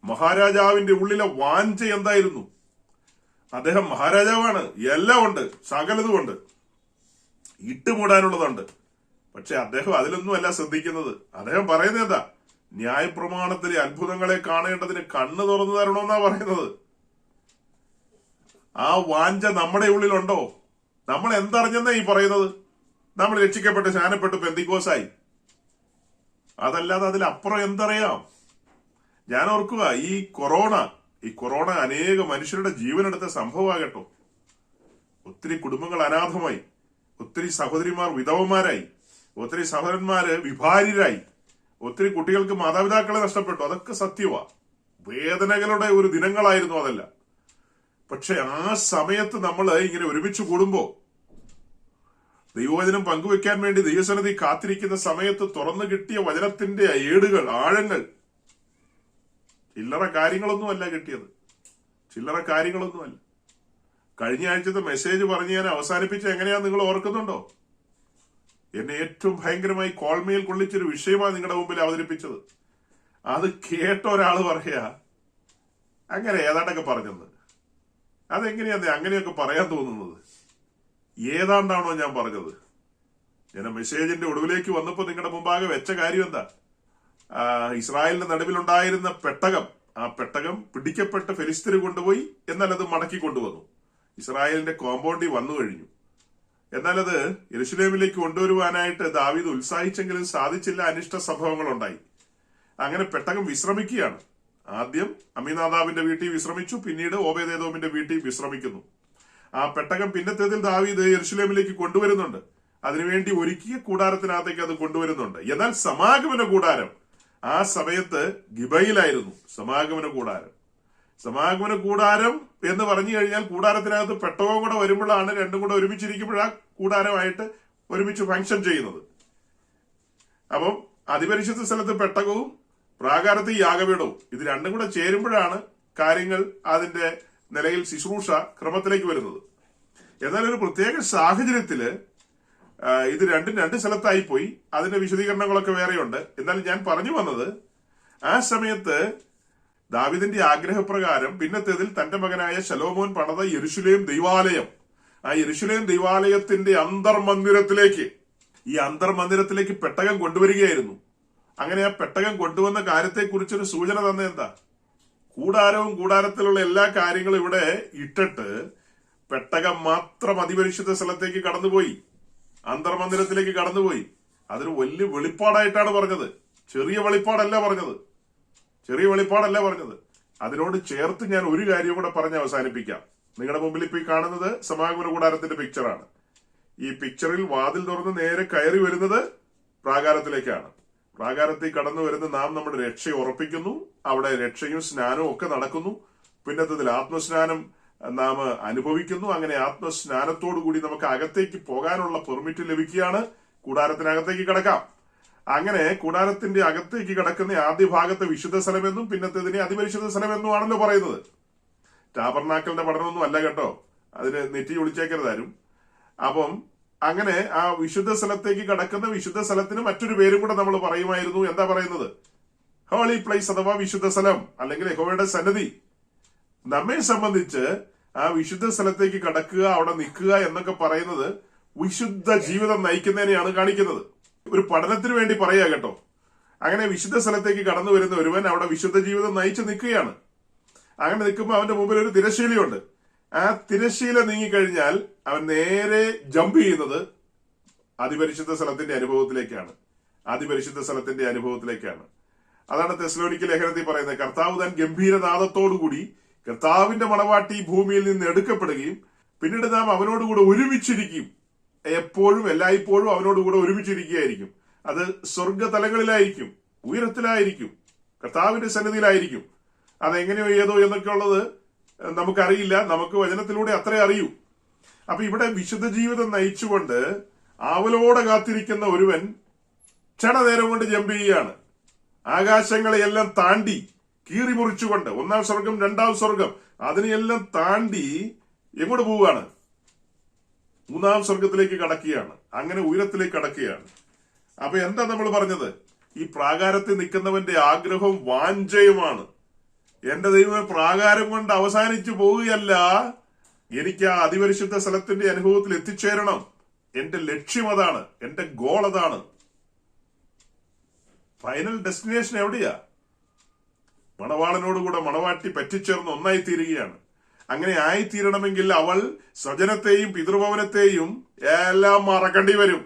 മഹാരാജാവിന്റെ ഉള്ളിലെ വാഞ്ച എന്തായിരുന്നു? അദ്ദേഹം മഹാരാജാവാണ്, എല്ലാം ഉണ്ട്, സകലതുമുണ്ട്, ഇട്ടുമൂടാനുള്ളതുണ്ട്. പക്ഷെ അദ്ദേഹം അതിലൊന്നും അല്ല ശ്രദ്ധിക്കുന്നത്. അദ്ദേഹം പറയുന്നത് എന്താ? ന്യായപ്രമാണത്തിലെ അത്ഭുതങ്ങളെ കാണേണ്ടതിന് കണ്ണ് തുറന്നു തരണമെന്നാ പറയുന്നത്. ആ വാഞ്ച നമ്മുടെ ഉള്ളിലുണ്ടോ? നമ്മൾ എന്തറിഞ്ഞെന്നാ ഈ പറയുന്നത്? നമ്മൾ രക്ഷിക്കപ്പെട്ട് സ്നാനപ്പെട്ട് പെന്തിക്കോസായി. അതല്ലാതെ അതിലപ്പുറം എന്തറിയാം? ഞാൻ ഓർക്കുക, ഈ കൊറോണ അനേക മനുഷ്യരുടെ ജീവനെടുത്ത സംഭവമാകട്ടോ. ഒത്തിരി കുടുംബങ്ങൾ അനാഥമായി, ഒത്തിരി സഹോദരിമാർ വിധവന്മാരായി, ഒത്തിരി സഹോദരന്മാര് വിഭാര്യരായി, ഒത്തിരി കുട്ടികൾക്ക് മാതാപിതാക്കളെ നഷ്ടപ്പെട്ടു. അതൊക്കെ സത്യമാ. വേദനകളുടെ ഒരു ദിനങ്ങളായിരുന്നു അതല്ല. പക്ഷെ ആ സമയത്ത് നമ്മൾ ഇങ്ങനെ ഒരുമിച്ച് കൂടുമ്പോ, ദൈവവചനം പങ്കുവെക്കാൻ വേണ്ടി ദൈവസന്നിധി കാത്തിരിക്കുന്ന സമയത്ത് തുറന്നു കിട്ടിയ വചനത്തിന്റെ ഏടുകൾ, ആഴങ്ങൾ, ചില്ലറ കാര്യങ്ങളൊന്നുമല്ല കിട്ടിയത്, ചില്ലറ കാര്യങ്ങളൊന്നുമല്ല. കഴിഞ്ഞ ആഴ്ചത്തെ മെസ്സേജ് പറഞ്ഞ് ഞാൻ അവസാനിപ്പിച്ച എങ്ങനെയാ നിങ്ങൾ ഓർക്കുന്നുണ്ടോ? എന്നെ ഏറ്റവും ഭയങ്കരമായി കോൾമയിൽ കൊള്ളിച്ചൊരു വിഷയമാണ് നിങ്ങളുടെ മുമ്പിൽ അവതരിപ്പിച്ചത്. അത് കേട്ട ഒരാള് പറയാ, അങ്ങനെ ഏതാണ്ടൊക്കെ പറഞ്ഞെന്ന്. അതെങ്ങനെയാ അങ്ങനെയൊക്കെ പറയാൻ തോന്നുന്നത്? ഏതാണ്ടാണോ ഞാൻ പറഞ്ഞത്? ഞാൻ മെസ്സേജിന്റെ ഒടുവിലേക്ക് വന്നപ്പോ നിങ്ങളുടെ മുമ്പാകെ വെച്ച കാര്യം എന്താ? ഇസ്രായേലിന്റെ നടുവിലുണ്ടായിരുന്ന പെട്ടകം, ആ പെട്ടകം പിടിക്കപ്പെട്ട് ഫെലിസ്തീന് കൊണ്ടുപോയി. എന്നാൽ അത് മടക്കി കൊണ്ടുവന്നു, ഇസ്രായേലിന്റെ കോമ്പൗണ്ടിൽ വന്നു കഴിഞ്ഞു. എന്നാൽ അത് യെരുശലേമിലേക്ക് കൊണ്ടുവരുവാനായിട്ട് ദാവീദ് ഉത്സാഹിച്ചെങ്കിലും സാധിച്ചില്ല. അനിഷ്ട സംഭവങ്ങൾ ഉണ്ടായി. അങ്ങനെ പെട്ടകം വിശ്രമിക്കുകയാണ്. ആദ്യം അമീനാദാബിന്റെ വീട്ടിൽ വിശ്രമിച്ചു, പിന്നീട് ഓബേദേദോമിന്റെ വീട്ടിൽ വിശ്രമിക്കുന്നു. ആ പെട്ടകം പിന്നത്തേതിൽ ദാവീദ് യെരുശലേമിലേക്ക് കൊണ്ടുവരുന്നുണ്ട്. അതിനുവേണ്ടി ഒരുക്കിയ കൂടാരത്തിനകത്തേക്ക് അത് കൊണ്ടുവരുന്നുണ്ട്. എന്നാൽ സമാഗമന കൂടാരം ആ സമയത്ത് ഗിബയിലായിരുന്നു. സമാഗമന കൂടാരം എന്ന് പറഞ്ഞു കഴിഞ്ഞാൽ കൂടാരത്തിനകത്ത് പെട്ടകവും കൂടെ വരുമ്പോഴാണ്, രണ്ടും കൂടെ ഒരുമിച്ചിരിക്കുമ്പോഴാണ് കൂടാരമായിട്ട് ഒരുമിച്ച് ഫംഗ്ഷൻ ചെയ്യുന്നത്. അപ്പം അതിപരിശുദ്ധ സ്ഥലത്ത് പെട്ടകവും പ്രാകാരത്ത് യാഗപീഠവും, ഇത് രണ്ടും കൂടെ ചേരുമ്പോഴാണ് കാര്യങ്ങൾ അതിന്റെ നിലയിൽ ശുശ്രൂഷ ക്രമത്തിലേക്ക് വരുന്നത്. എന്നാൽ ഒരു പ്രത്യേക സാഹചര്യത്തില് ഇത് രണ്ടും രണ്ട് സ്ഥലത്തായി പോയി. അതിന്റെ വിശദീകരണങ്ങളൊക്കെ വേറെയുണ്ട്. എന്നാൽ ഞാൻ പറഞ്ഞു വന്നത്, ആ സമയത്ത് ദാവീദിന്റെ ആഗ്രഹപ്രകാരം പിന്നത്തേതിൽ തന്റെ മകനായ ശലോമോൻ പണിത യെരുശലേം ദൈവാലയം, ആ യെരുശലേം ദൈവാലയത്തിന്റെ അന്തർമന്ദിരത്തിലേക്ക് പെട്ടകം കൊണ്ടുവരികയായിരുന്നു. അങ്ങനെ ആ പെട്ടകം കൊണ്ടുവന്ന കാര്യത്തെക്കുറിച്ചൊരു സൂചന തന്നെ എന്താ? കൂടാരവും കൂടാരത്തിലുള്ള എല്ലാ കാര്യങ്ങളും ഇവിടെ ഇട്ടിട്ട് പെട്ടകം മാത്രം അതിപരിശുദ്ധ സ്ഥലത്തേക്ക് കടന്നുപോയി. അന്തർമന്ദിരത്തിലേക്ക് കടന്നുപോയി. അതൊരു വലിയ വെളിപ്പാടായിട്ടാണ് പറഞ്ഞത്. ചെറിയ വെളിപ്പാടല്ല പറഞ്ഞത്. അതിനോട് ചേർത്ത് ഞാൻ ഒരു കാര്യം കൂടെ പറഞ്ഞ് അവസാനിപ്പിക്കാം. നിങ്ങളുടെ മുമ്പിൽ ഇപ്പൊ ഈ കാണുന്നത് സമാഗമന കൂടാരത്തിന്റെ പിക്ചറാണ്. ഈ പിക്ചറിൽ വാതിൽ തുറന്ന് നേരെ കയറി വരുന്നത് പ്രാകാരത്തിലേക്കാണ്. പ്രാകാരത്തിൽ കടന്നു വരുന്ന നാം നമ്മുടെ രക്ഷ ഉറപ്പിക്കുന്നു. അവിടെ രക്ഷയും സ്നാനവും ഒക്കെ നടക്കുന്നു. പിന്നത്തതിൽ ആത്മസ്നാനം നാം അനുഭവിക്കുന്നു. അങ്ങനെ ആത്മസ്നാനത്തോടുകൂടി നമുക്ക് അകത്തേക്ക് പോകാനുള്ള പെർമിറ്റ് ലഭിക്കുകയാണ്. കൂടാരത്തിനകത്തേക്ക് കിടക്കാം. അങ്ങനെ കൂടാരത്തിന്റെ അകത്തേക്ക് കിടക്കുന്ന ആദ്യ ഭാഗത്തെ വിശുദ്ധ സ്ഥലമെന്നും പിന്നത്തേതിനെ അതിപരിശുദ്ധ സ്ഥലമെന്നും ആണല്ലോ പറയുന്നത്. ടാബർനാക്കലിന്റെ പഠനമൊന്നും അല്ല കേട്ടോ, അതിന് നെറ്റി ഒളിച്ചേക്കരുതാരും. അപ്പം അങ്ങനെ ആ വിശുദ്ധ സ്ഥലത്തേക്ക് കടക്കുന്ന വിശുദ്ധ സ്ഥലത്തിന് മറ്റൊരു പേരും കൂടെ നമ്മൾ പറയുമായിരുന്നു. എന്താ പറയുന്നത്? ഹോളി പ്ലേസ് അഥവാ വിശുദ്ധ സ്ഥലം, അല്ലെങ്കിൽ യഹോവയുടെ സന്നിധി. നമ്മെ സംബന്ധിച്ച് ആ വിശുദ്ധ സ്ഥലത്തേക്ക് കടക്കുക, അവിടെ നിൽക്കുക എന്നൊക്കെ പറയുന്നത് വിശുദ്ധ ജീവിതം നയിക്കുന്നതിനെയാണ് കാണിക്കുന്നത്. ഒരു പഠനത്തിന് വേണ്ടി പറയാ കേട്ടോ. അങ്ങനെ വിശുദ്ധ സ്ഥലത്തേക്ക് കടന്നു വരുന്ന ഒരുവൻ അവിടെ വിശുദ്ധ ജീവിതം നയിച്ചു നിൽക്കുകയാണ്. അങ്ങനെ നിൽക്കുമ്പോൾ അവന്റെ മുമ്പിൽ ഒരു തിരശ്ശീലയുണ്ട്. ആ തിരശ്ശീല നീങ്ങിക്കഴിഞ്ഞാൽ അവൻ നേരെ ജമ്പ് ചെയ്യുന്നത് അതിപരിശുദ്ധ സ്ഥലത്തിന്റെ അനുഭവത്തിലേക്കാണ്. അതാണ് തെസ്സലോനിക്ക ലേഖനത്തിൽ പറയുന്നത്. കർത്താവ് താൻ ഗംഭീരനാദത്തോടുകൂടി കർത്താവിന്റെ മണവാട്ടി ഭൂമിയിൽ നിന്ന് എടുക്കപ്പെടുകയും പിന്നീട് നാം അവനോടുകൂടെ ഒരുമിച്ചിരിക്കും. എപ്പോഴും എല്ലായ്പ്പോഴും അവനോടുകൂടെ ഒരുമിച്ചിരിക്കുകയായിരിക്കും. അത് സ്വർഗതലങ്ങളിലായിരിക്കും, ഉയരത്തിലായിരിക്കും, കർത്താവിന്റെ സന്നിധിയിലായിരിക്കും. അതെങ്ങനെയോ ഏതോ എന്നൊക്കെ ഉള്ളത് നമുക്കറിയില്ല. നമുക്ക് വചനത്തിലൂടെ അത്രേ അറിയൂ. അപ്പൊ ഇവിടെ വിശുദ്ധ ജീവിതം നയിച്ചുകൊണ്ട് ആവലോടെ കാത്തിരിക്കുന്ന ഒരുവൻ ക്ഷണനേരം കൊണ്ട് ജമ്പ് ചെയ്യുകയാണ്. ആകാശങ്ങളെയെല്ലാം താണ്ടി കീറി മുറിച്ചുകൊണ്ട്, ഒന്നാം സ്വർഗം രണ്ടാം സ്വർഗം അതിനെയെല്ലാം താണ്ടി എങ്ങോട്ട് പോവുകയാണ്? മൂന്നാം സ്വർഗത്തിലേക്ക് കടക്കുകയാണ്. അങ്ങനെ ഉയരത്തിലേക്ക് കടക്കുകയാണ്. അപ്പൊ എന്താ നമ്മൾ പറഞ്ഞത്? ഈ പ്രാകാരത്തിൽ നിൽക്കുന്നവന്റെ ആഗ്രഹവും വാഞ്ചയുമാണ്. എന്റെ ദൈവമേ, പ്രാകാരം കൊണ്ട് അവസാനിച്ചു പോവുകയല്ല, എനിക്ക് ആ അതിപരിശുദ്ധ സ്ഥലത്തിന്റെ അനുഭവത്തിൽ എത്തിച്ചേരണം. എന്റെ ലക്ഷ്യം അതാണ്, എന്റെ ഗോൾ അതാണ്. ഫൈനൽ ഡെസ്റ്റിനേഷൻ എവിടെയാ? മണവാളനോടുകൂടെ മണവാട്ടി പറ്റിച്ചേർന്ന് ഒന്നായി തീരുകയാണ്. അങ്ങനെ ആയിത്തീരണമെങ്കിൽ അവൾ സ്വജനത്തെയും പിതൃഭവനത്തെയും എല്ലാം മറക്കേണ്ടി വരും.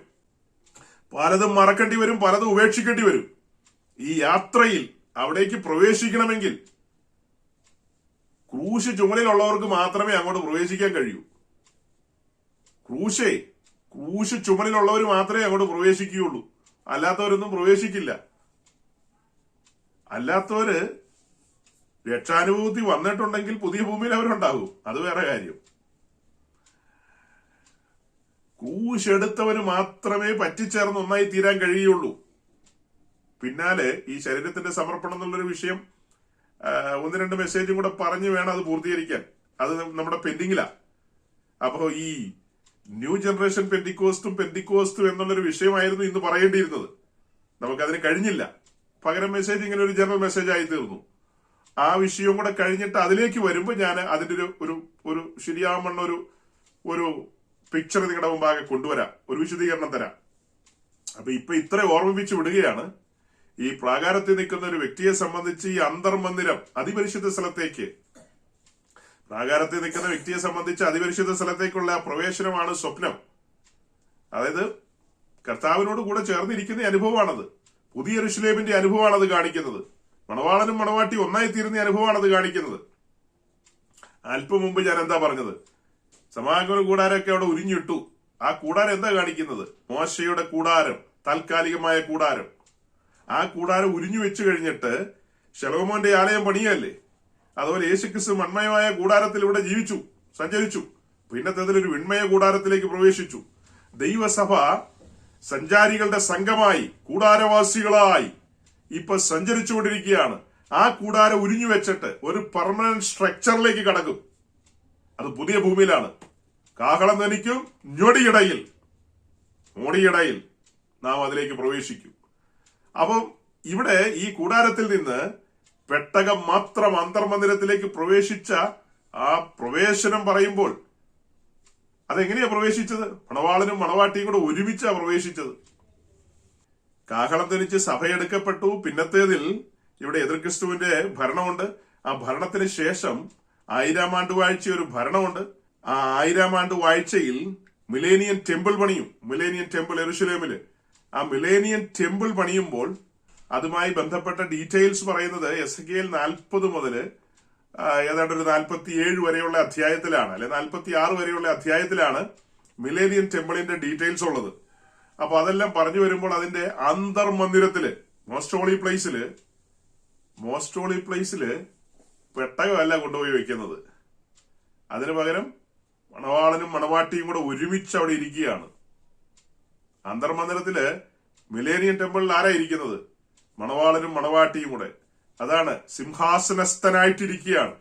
പലതും മറക്കേണ്ടി വരും, പലതും ഉപേക്ഷിക്കേണ്ടി വരും. ഈ യാത്രയിൽ അവിടേക്ക് പ്രവേശിക്കണമെങ്കിൽ ക്രൂശ് ചുമലിലുള്ളവർക്ക് മാത്രമേ അങ്ങോട്ട് പ്രവേശിക്കാൻ കഴിയൂ. ക്രൂശ് ചുമലിലുള്ളവർ മാത്രമേ അങ്ങോട്ട് പ്രവേശിക്കുകയുള്ളൂ. അല്ലാത്തവരൊന്നും പ്രവേശിക്കില്ല. അല്ലാത്തവര് രക്ഷാനുഭൂതി വന്നിട്ടുണ്ടെങ്കിൽ പുതിയ ഭൂമിയിൽ അവരുണ്ടാകും, അത് വേറെ കാര്യം. ക്രൂശ് എടുത്തവന് മാത്രമേ പറ്റിച്ചേർന്ന് ഒന്നായി തീരാൻ കഴിയുള്ളൂ. പിന്നാലെ ഈ ശരീരത്തിന്റെ സമർപ്പണം എന്നുള്ളൊരു വിഷയം ഒന്ന് രണ്ട് മെസ്സേജും കൂടെ പറഞ്ഞു വേണം അത് പൂർത്തീകരിക്കാൻ. അത് നമ്മുടെ പെൻഡിങ്ങിലാ. അപ്പോ ഈ ന്യൂ ജനറേഷൻ പെന്തിക്കോസ്റ്റും എന്നുള്ളൊരു വിഷയമായിരുന്നു ഇന്ന് പറയേണ്ടിയിരുന്നത്. നമുക്കതിന് കഴിഞ്ഞില്ല. പകരം മെസ്സേജ് ഇങ്ങനെ ഒരു ജനറൽ മെസ്സേജ് ആയി തീർന്നു. ആ വിഷയവും കൂടെ കഴിഞ്ഞിട്ട് അതിലേക്ക് വരുമ്പോൾ ഞാൻ അതിന്റെ ഒരു ശരിയാവണ്ണ ഒരു പിക്ചർ നിങ്ങളുടെ മുമ്പാകെ കൊണ്ടുവരാം, ഒരു വിശദീകരണം തരാം. അപ്പൊ ഇപ്പൊ ഇത്ര ഓർമ്മിപ്പിച്ചു വിടുകയാണ്. ഈ പ്രാകാരത്തിൽ നിൽക്കുന്ന ഒരു വ്യക്തിയെ സംബന്ധിച്ച് ഈ അന്തർമന്ദിരം, അതിപരിശുദ്ധ സ്ഥലത്തേക്ക്, പ്രാകാരത്തിൽ നിൽക്കുന്ന വ്യക്തിയെ സംബന്ധിച്ച് അതിപരിശുദ്ധ സ്ഥലത്തേക്കുള്ള പ്രവേശനമാണ് സ്വപ്നം. അതായത് കർത്താവിനോട് കൂടെ ചേർന്നിരിക്കുന്ന അനുഭവമാണത്. പുതിയ യെരൂശലേമിന്റെ അനുഭവമാണത് കാണിക്കുന്നത്. മണവാളനും മണവാട്ടി ഒന്നായി തീരുന്ന അനുഭവമാണത് കാണിക്കുന്നത്. അല്പം മുമ്പ് ഞാൻ എന്താ പറഞ്ഞത്? സമാഗമന കൂടാരമൊക്കെ അവിടെ ഉരിഞ്ഞിട്ടു. ആ കൂടാരം എന്താ കാണിക്കുന്നത്? മോശയുടെ കൂടാരം, താൽക്കാലികമായ കൂടാരം. ആ കൂടാരം ഉരിഞ്ഞു വെച്ചു കഴിഞ്ഞിട്ട് ശലോമോന്റെ ആലയം പണിയല്ലേ? അതുപോലെ യേശുക്രിസ്തു മൺമയമായ കൂടാരത്തിലൂടെ ജീവിച്ചു, സഞ്ചരിച്ചു. പിന്നത്തേതിലൊരു വിൺമയ കൂടാരത്തിലേക്ക് പ്രവേശിച്ചു. ദൈവസഭ സഞ്ചാരികളുടെ സംഘമായി, കൂടാരവാസികളായി ഇപ്പൊ സഞ്ചരിച്ചുകൊണ്ടിരിക്കുകയാണ്. ആ കൂടാരം ഉരിഞ്ഞു വെച്ചിട്ട് ഒരു പെർമനന്റ് സ്ട്രക്ചറിലേക്ക് കടക്കും. അത് പുതിയ ഭൂമിയിലാണ്. കാഹളം ധനിക്കും, ഞൊടിയിടയിൽ നാം അതിലേക്ക് പ്രവേശിക്കും. അപ്പം ഇവിടെ ഈ കൂടാരത്തിൽ നിന്ന് പെട്ടകം മാത്രം അന്തർമന്ദിരത്തിലേക്ക് പ്രവേശിച്ച ആ പ്രവേശനം പറയുമ്പോൾ അതെങ്ങനെയാ പ്രവേശിച്ചത്? മണവാളനും മണവാട്ടിയും കൂടെ ഒരുമിച്ചാ പ്രവേശിച്ചത്. കാഹളം ധനിച്ച് സഭയെടുക്കപ്പെട്ടു. പിന്നത്തേതിൽ ഇവിടെ എതിർക്രിസ്തുവിന്റെ ഭരണമുണ്ട്. ആ ഭരണത്തിന് ശേഷം 1000 ആണ്ട് വാഴ്ച ഒരു ഭരണമുണ്ട്. ആ 1000 ആണ്ട് വാഴ്ചയിൽ മിലേനിയൻ ടെമ്പിൾ പണിയും. മിലേനിയൻ ടെമ്പിൾ യെരുശലേമില്. ആ മിലേനിയൻ ടെമ്പിൾ പണിയുമ്പോൾ അതുമായി ബന്ധപ്പെട്ട ഡീറ്റെയിൽസ് പറയുന്നത് എസെക്കിയേൽ 40 മുതൽ ഏതാണ്ട് ഒരു 47 വരെയുള്ള അധ്യായത്തിലാണ്, അല്ലെ 46 വരെയുള്ള അധ്യായത്തിലാണ് മിലേനിയൻ ടെമ്പിളിന്റെ ഡീറ്റെയിൽസ് ഉള്ളത്. അപ്പൊ അതെല്ലാം പറഞ്ഞു വരുമ്പോൾ അതിന്റെ അന്തർമന്ദിരത്തില് മോസ്റ്റ് ഹോളി പ്ലേസില് പെട്ടകമല്ല കൊണ്ടുപോയി വെക്കുന്നത്. അതിനു പകരം മണവാളനും മണവാട്ടിയും കൂടെ ഒരുമിച്ച് അവിടെ ഇരിക്കുകയാണ്. അന്തർമന്ദിരത്തില് മിലേനിയൻ ടെമ്പിളിൽ ആരാ ഇരിക്കുന്നത്? മണവാളനും മണവാട്ടിയും കൂടെ. അതാണ് സിംഹാസനസ്ഥനായിട്ടിരിക്കുകയാണ്.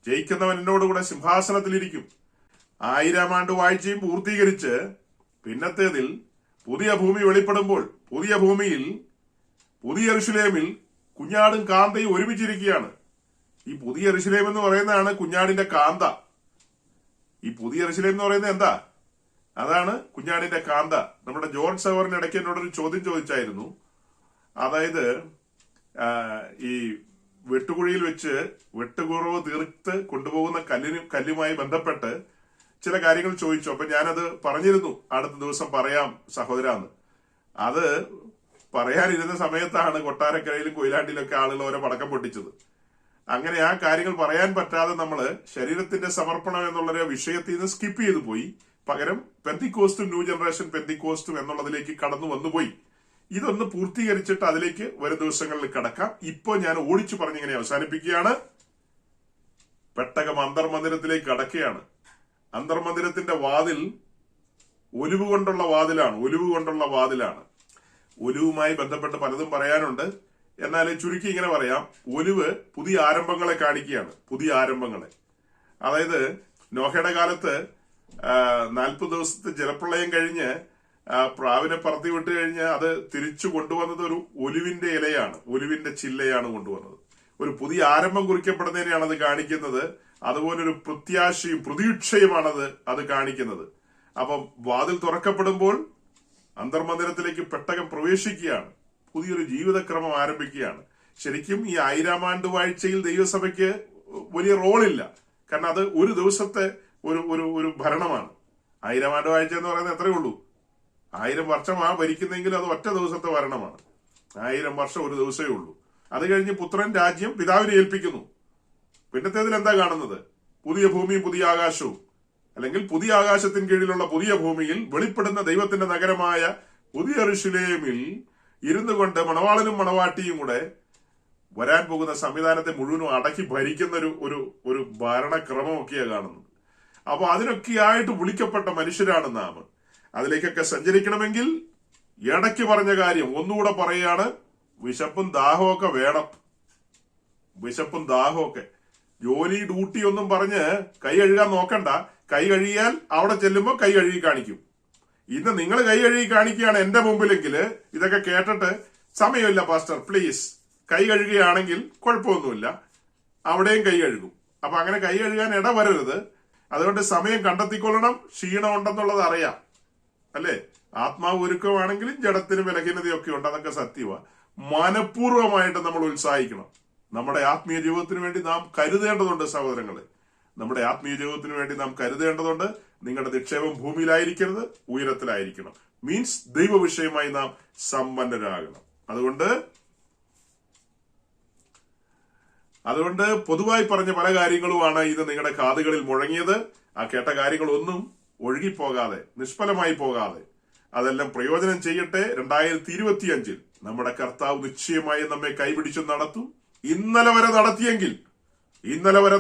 ജയിക്കുന്നവൻ എന്നോടുകൂടെ സിംഹാസനത്തിലിരിക്കും. 1000 ആണ്ട് വാഴ്ചയും പൂർത്തീകരിച്ച് പിന്നത്തേതിൽ പുതിയ ഭൂമി വെളിപ്പെടുമ്പോൾ പുതിയ ഭൂമിയിൽ പുതിയ യെരുശലേമിൽ കുഞ്ഞാടും കാന്തയും ഒരുമിച്ചിരിക്കുകയാണ്. ഈ പുതിയ യെരുശലേം എന്ന് പറയുന്നതാണ് കുഞ്ഞാടിന്റെ കാന്ത. ഈ പുതിയ യെരുശലേം എന്ന് പറയുന്നത് എന്താ? അതാണ് കുഞ്ഞാടിന്റെ കാന്ത. നമ്മുടെ ജോർജ് സവറിന് ഇടയ്ക്ക് എന്നോടൊരു ചോദ്യം ചോദിച്ചായിരുന്നു. അതായത് ഈ വെട്ടുകുഴിയിൽ വെച്ച് വെട്ടുകുറവ് തീർത്ത് കൊണ്ടുപോകുന്ന കല്ലുമായി ബന്ധപ്പെട്ട് ചില കാര്യങ്ങൾ ചോദിച്ചു. അപ്പൊ ഞാനത് പറഞ്ഞിരുന്നു, അടുത്ത ദിവസം പറയാം സഹോദരാന്ന്. അത് പറയാനിരുന്ന സമയത്താണ് കൊട്ടാരക്കരയിലും കൊയിലാണ്ടിയിലൊക്കെ ആളുകൾ ഓരോ പടക്കം പൊട്ടിച്ചത്. അങ്ങനെ ആ കാര്യങ്ങൾ പറയാൻ പറ്റാതെ നമ്മള് ശരീരത്തിന്റെ സമർപ്പണം എന്നുള്ളൊരു വിഷയത്തിൽ നിന്ന് സ്കിപ്പ് ചെയ്തു പോയി. പകരം പെന്തിക്കോസ്റ്റും ന്യൂ ജനറേഷൻ പെന്തിക്കോസ്റ്റും എന്നുള്ളതിലേക്ക് കടന്നു വന്നുപോയി. ഇതൊന്ന് പൂർത്തീകരിച്ചിട്ട് അതിലേക്ക് വരും ദിവസങ്ങളിൽ കടക്കാം. ഇപ്പൊ ഞാൻ ഓടിച്ചു പറഞ്ഞിങ്ങനെ അവസാനിപ്പിക്കുകയാണ്. പെട്ടകം അന്തർമന്ദിരത്തിലേക്ക് കടക്കുകയാണ്. അന്തർമന്ദിരത്തിന്റെ വാതിൽ ഒലിവ് കൊണ്ടുള്ള വാതിലാണ്. ഒലിവുമായി ബന്ധപ്പെട്ട് പലതും പറയാനുണ്ട്. എന്നാൽ ചുരുക്കി ഇങ്ങനെ പറയാം, ഒലിവ് പുതിയ ആരംഭങ്ങളെ കാണിക്കുകയാണ്. പുതിയ ആരംഭങ്ങളെ, അതായത് നോഹയുടെ കാലത്ത് 40 ദിവസത്തെ ജലപ്രളയം കഴിഞ്ഞ് പ്രാവിനെ പറത്തി വിട്ട് കഴിഞ്ഞ് അത് തിരിച്ചു കൊണ്ടുവന്നത് ഒരു ഒലിവിന്റെ ഇലയാണ്, ഒലിവിന്റെ ചില്ലയാണ് കൊണ്ടുവന്നത്. ഒരു പുതിയ ആരംഭം കുറിക്കപ്പെടുന്നതിനെയാണ് അത് കാണിക്കുന്നത്. അതുപോലെ ഒരു പ്രത്യാശയും പ്രതീക്ഷയുമാണത് അത് കാണിക്കുന്നത്. അപ്പം വാതിൽ തുറക്കപ്പെടുമ്പോൾ അന്തർമന്ദിരത്തിലേക്ക് പെട്ടകം പ്രവേശിക്കുകയാണ്. പുതിയൊരു ജീവിതക്രമം ആരംഭിക്കുകയാണ്. ശരിക്കും ഈ 1000 ആണ്ട് വാഴ്ചയിൽ ദൈവസഭയ്ക്ക് വലിയ റോളില്ല. കാരണം അത് ഒരു ദിവസത്തെ ഒരു ഭരണമാണ്. 1000 ആണ്ട് വാഴ്ച എന്ന് പറയുന്നത് എത്രയേ ഉള്ളൂ? 1000 വർഷമാണ് ഭരിക്കുന്നെങ്കിൽ അത് ഒറ്റ ദിവസത്തെ ഭരണമാണ്. 1000 വർഷം ഒരു ദിവസമേ ഉള്ളൂ. അത് കഴിഞ്ഞ് പുത്രൻ രാജ്യം പിതാവിനെ ഏൽപ്പിക്കുന്നു. പിന്നത്തേതിൽ എന്താ കാണുന്നത്? പുതിയ ഭൂമിയും പുതിയ ആകാശവും, അല്ലെങ്കിൽ പുതിയ ആകാശത്തിന് കീഴിലുള്ള പുതിയ ഭൂമിയിൽ വെളിപ്പെടുന്ന ദൈവത്തിന്റെ നഗരമായ പുതിയ യെരുശലേമിൽ ഇരുന്നു കൊണ്ട് മണവാളനും മണവാട്ടിയും കൂടെ വരാൻ പോകുന്ന സംവിധാനത്തെ മുഴുവനും അടക്കി ഭരിക്കുന്ന ഒരു ഭരണക്രമമൊക്കെയാണ് കാണുന്നത്. അപ്പൊ അതിനൊക്കെയായിട്ട് വിളിക്കപ്പെട്ട മനുഷ്യരാണ് നാം. അതിലേക്കൊക്കെ സഞ്ചരിക്കണമെങ്കിൽ ഇടയ്ക്ക് പറഞ്ഞ കാര്യം ഒന്നുകൂടെ പറയുകയാണ്. വിശപ്പും ദാഹമൊക്കെ വേണം. വിശപ്പും ദാഹമൊക്കെ. ജോലി ഡ്യൂട്ടി ഒന്നും പറഞ്ഞ് കൈ കഴുകാൻ നോക്കണ്ട. കൈ കഴുകിയാൽ അവിടെ ചെല്ലുമ്പോൾ കൈ കഴുകി കാണിക്കും. ഇന്ന് നിങ്ങൾ കൈ കഴുകി കാണിക്കുകയാണ് എന്റെ മുമ്പിലെങ്കിൽ ഇതൊക്കെ കേട്ടിട്ട് സമയമില്ല പാസ്റ്റർ പ്ലീസ്, കൈ കഴുകുകയാണെങ്കിൽ കുഴപ്പമൊന്നുമില്ല, അവിടെയും കൈ കഴുകും. അപ്പൊ അങ്ങനെ കൈ കഴുകാൻ ഇടവരരുത്. അതുകൊണ്ട് സമയം കണ്ടെത്തിക്കൊള്ളണം. ക്ഷീണം ഉണ്ടെന്നുള്ളത് അറിയാം, അല്ലേ? ആത്മാവ് ഒരുക്കമാണെങ്കിലും ജഡത്തിന് ബലഹീനതയൊക്കെ ഉണ്ട്, അതൊക്കെ സത്യമാണ്. മനഃപൂർവ്വമായിട്ട് നമ്മൾ ഉത്സാഹിക്കണം. നമ്മുടെ ആത്മീയ ജീവിതത്തിന് വേണ്ടി നാം കരുതേണ്ടതുണ്ട് സഹോദരങ്ങളെ. നമ്മുടെ ആത്മീയ ജീവിതത്തിന് വേണ്ടി നാം കരുതേണ്ടതുണ്ട്. നിങ്ങളുടെ നിക്ഷേപം ഭൂമിയിലായിരിക്കരുത്, ഉയരത്തിലായിരിക്കണം. മീൻസ് ദൈവവിഷയമായി നാം സമ്പന്നരാകണം. അതുകൊണ്ട് പൊതുവായി പറഞ്ഞ പല കാര്യങ്ങളുമാണ് ഇത് നിങ്ങളുടെ കാതുകളിൽ മുഴങ്ങിയത്. ആ കേട്ട കാര്യങ്ങളൊന്നും ഒഴുകിപ്പോകാതെ, നിഷ്ഫലമായി പോകാതെ അതെല്ലാം പ്രയോജനം ചെയ്യട്ടെ. 2025 നമ്മുടെ കർത്താവ് നിശ്ചയമായി നമ്മെ കൈപിടിച്ചു നടത്തും. ഇന്നലെ വരെ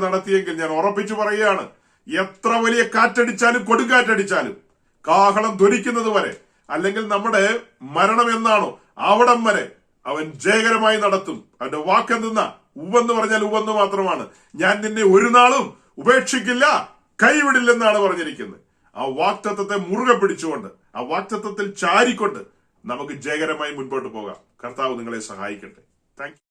നടത്തിയെങ്കിൽ ഞാൻ ഉറപ്പിച്ചു പറയുകയാണ്, എത്ര വലിയ കാറ്റടിച്ചാലും കൊടുങ്കാറ്റടിച്ചാലും കാഹളം ധ്വനിക്കുന്നത് വരെ, അല്ലെങ്കിൽ നമ്മുടെ മരണം എന്നാണോ അവിടം വരെ അവൻ ജയകരമായി നടത്തും. അവന്റെ വാക്കെന്തെന്ന ഉവെന്ന് പറഞ്ഞാൽ ഉവെന്ന് മാത്രമാണ്. ഞാൻ നിന്നെ ഒരു നാളും ഉപേക്ഷിക്കില്ല, കൈവിടില്ലെന്നാണ് പറഞ്ഞിരിക്കുന്നത്. ആ വാക്തത്വത്തെ മുറുകെ പിടിച്ചുകൊണ്ട്, ആ വാക്തത്വത്തിൽ ചാരിക്കൊണ്ട് നമുക്ക് ജയകരമായി മുൻപോട്ട് പോകാം. കർത്താവ് നിങ്ങളെ സഹായിക്കട്ടെ. Thank you.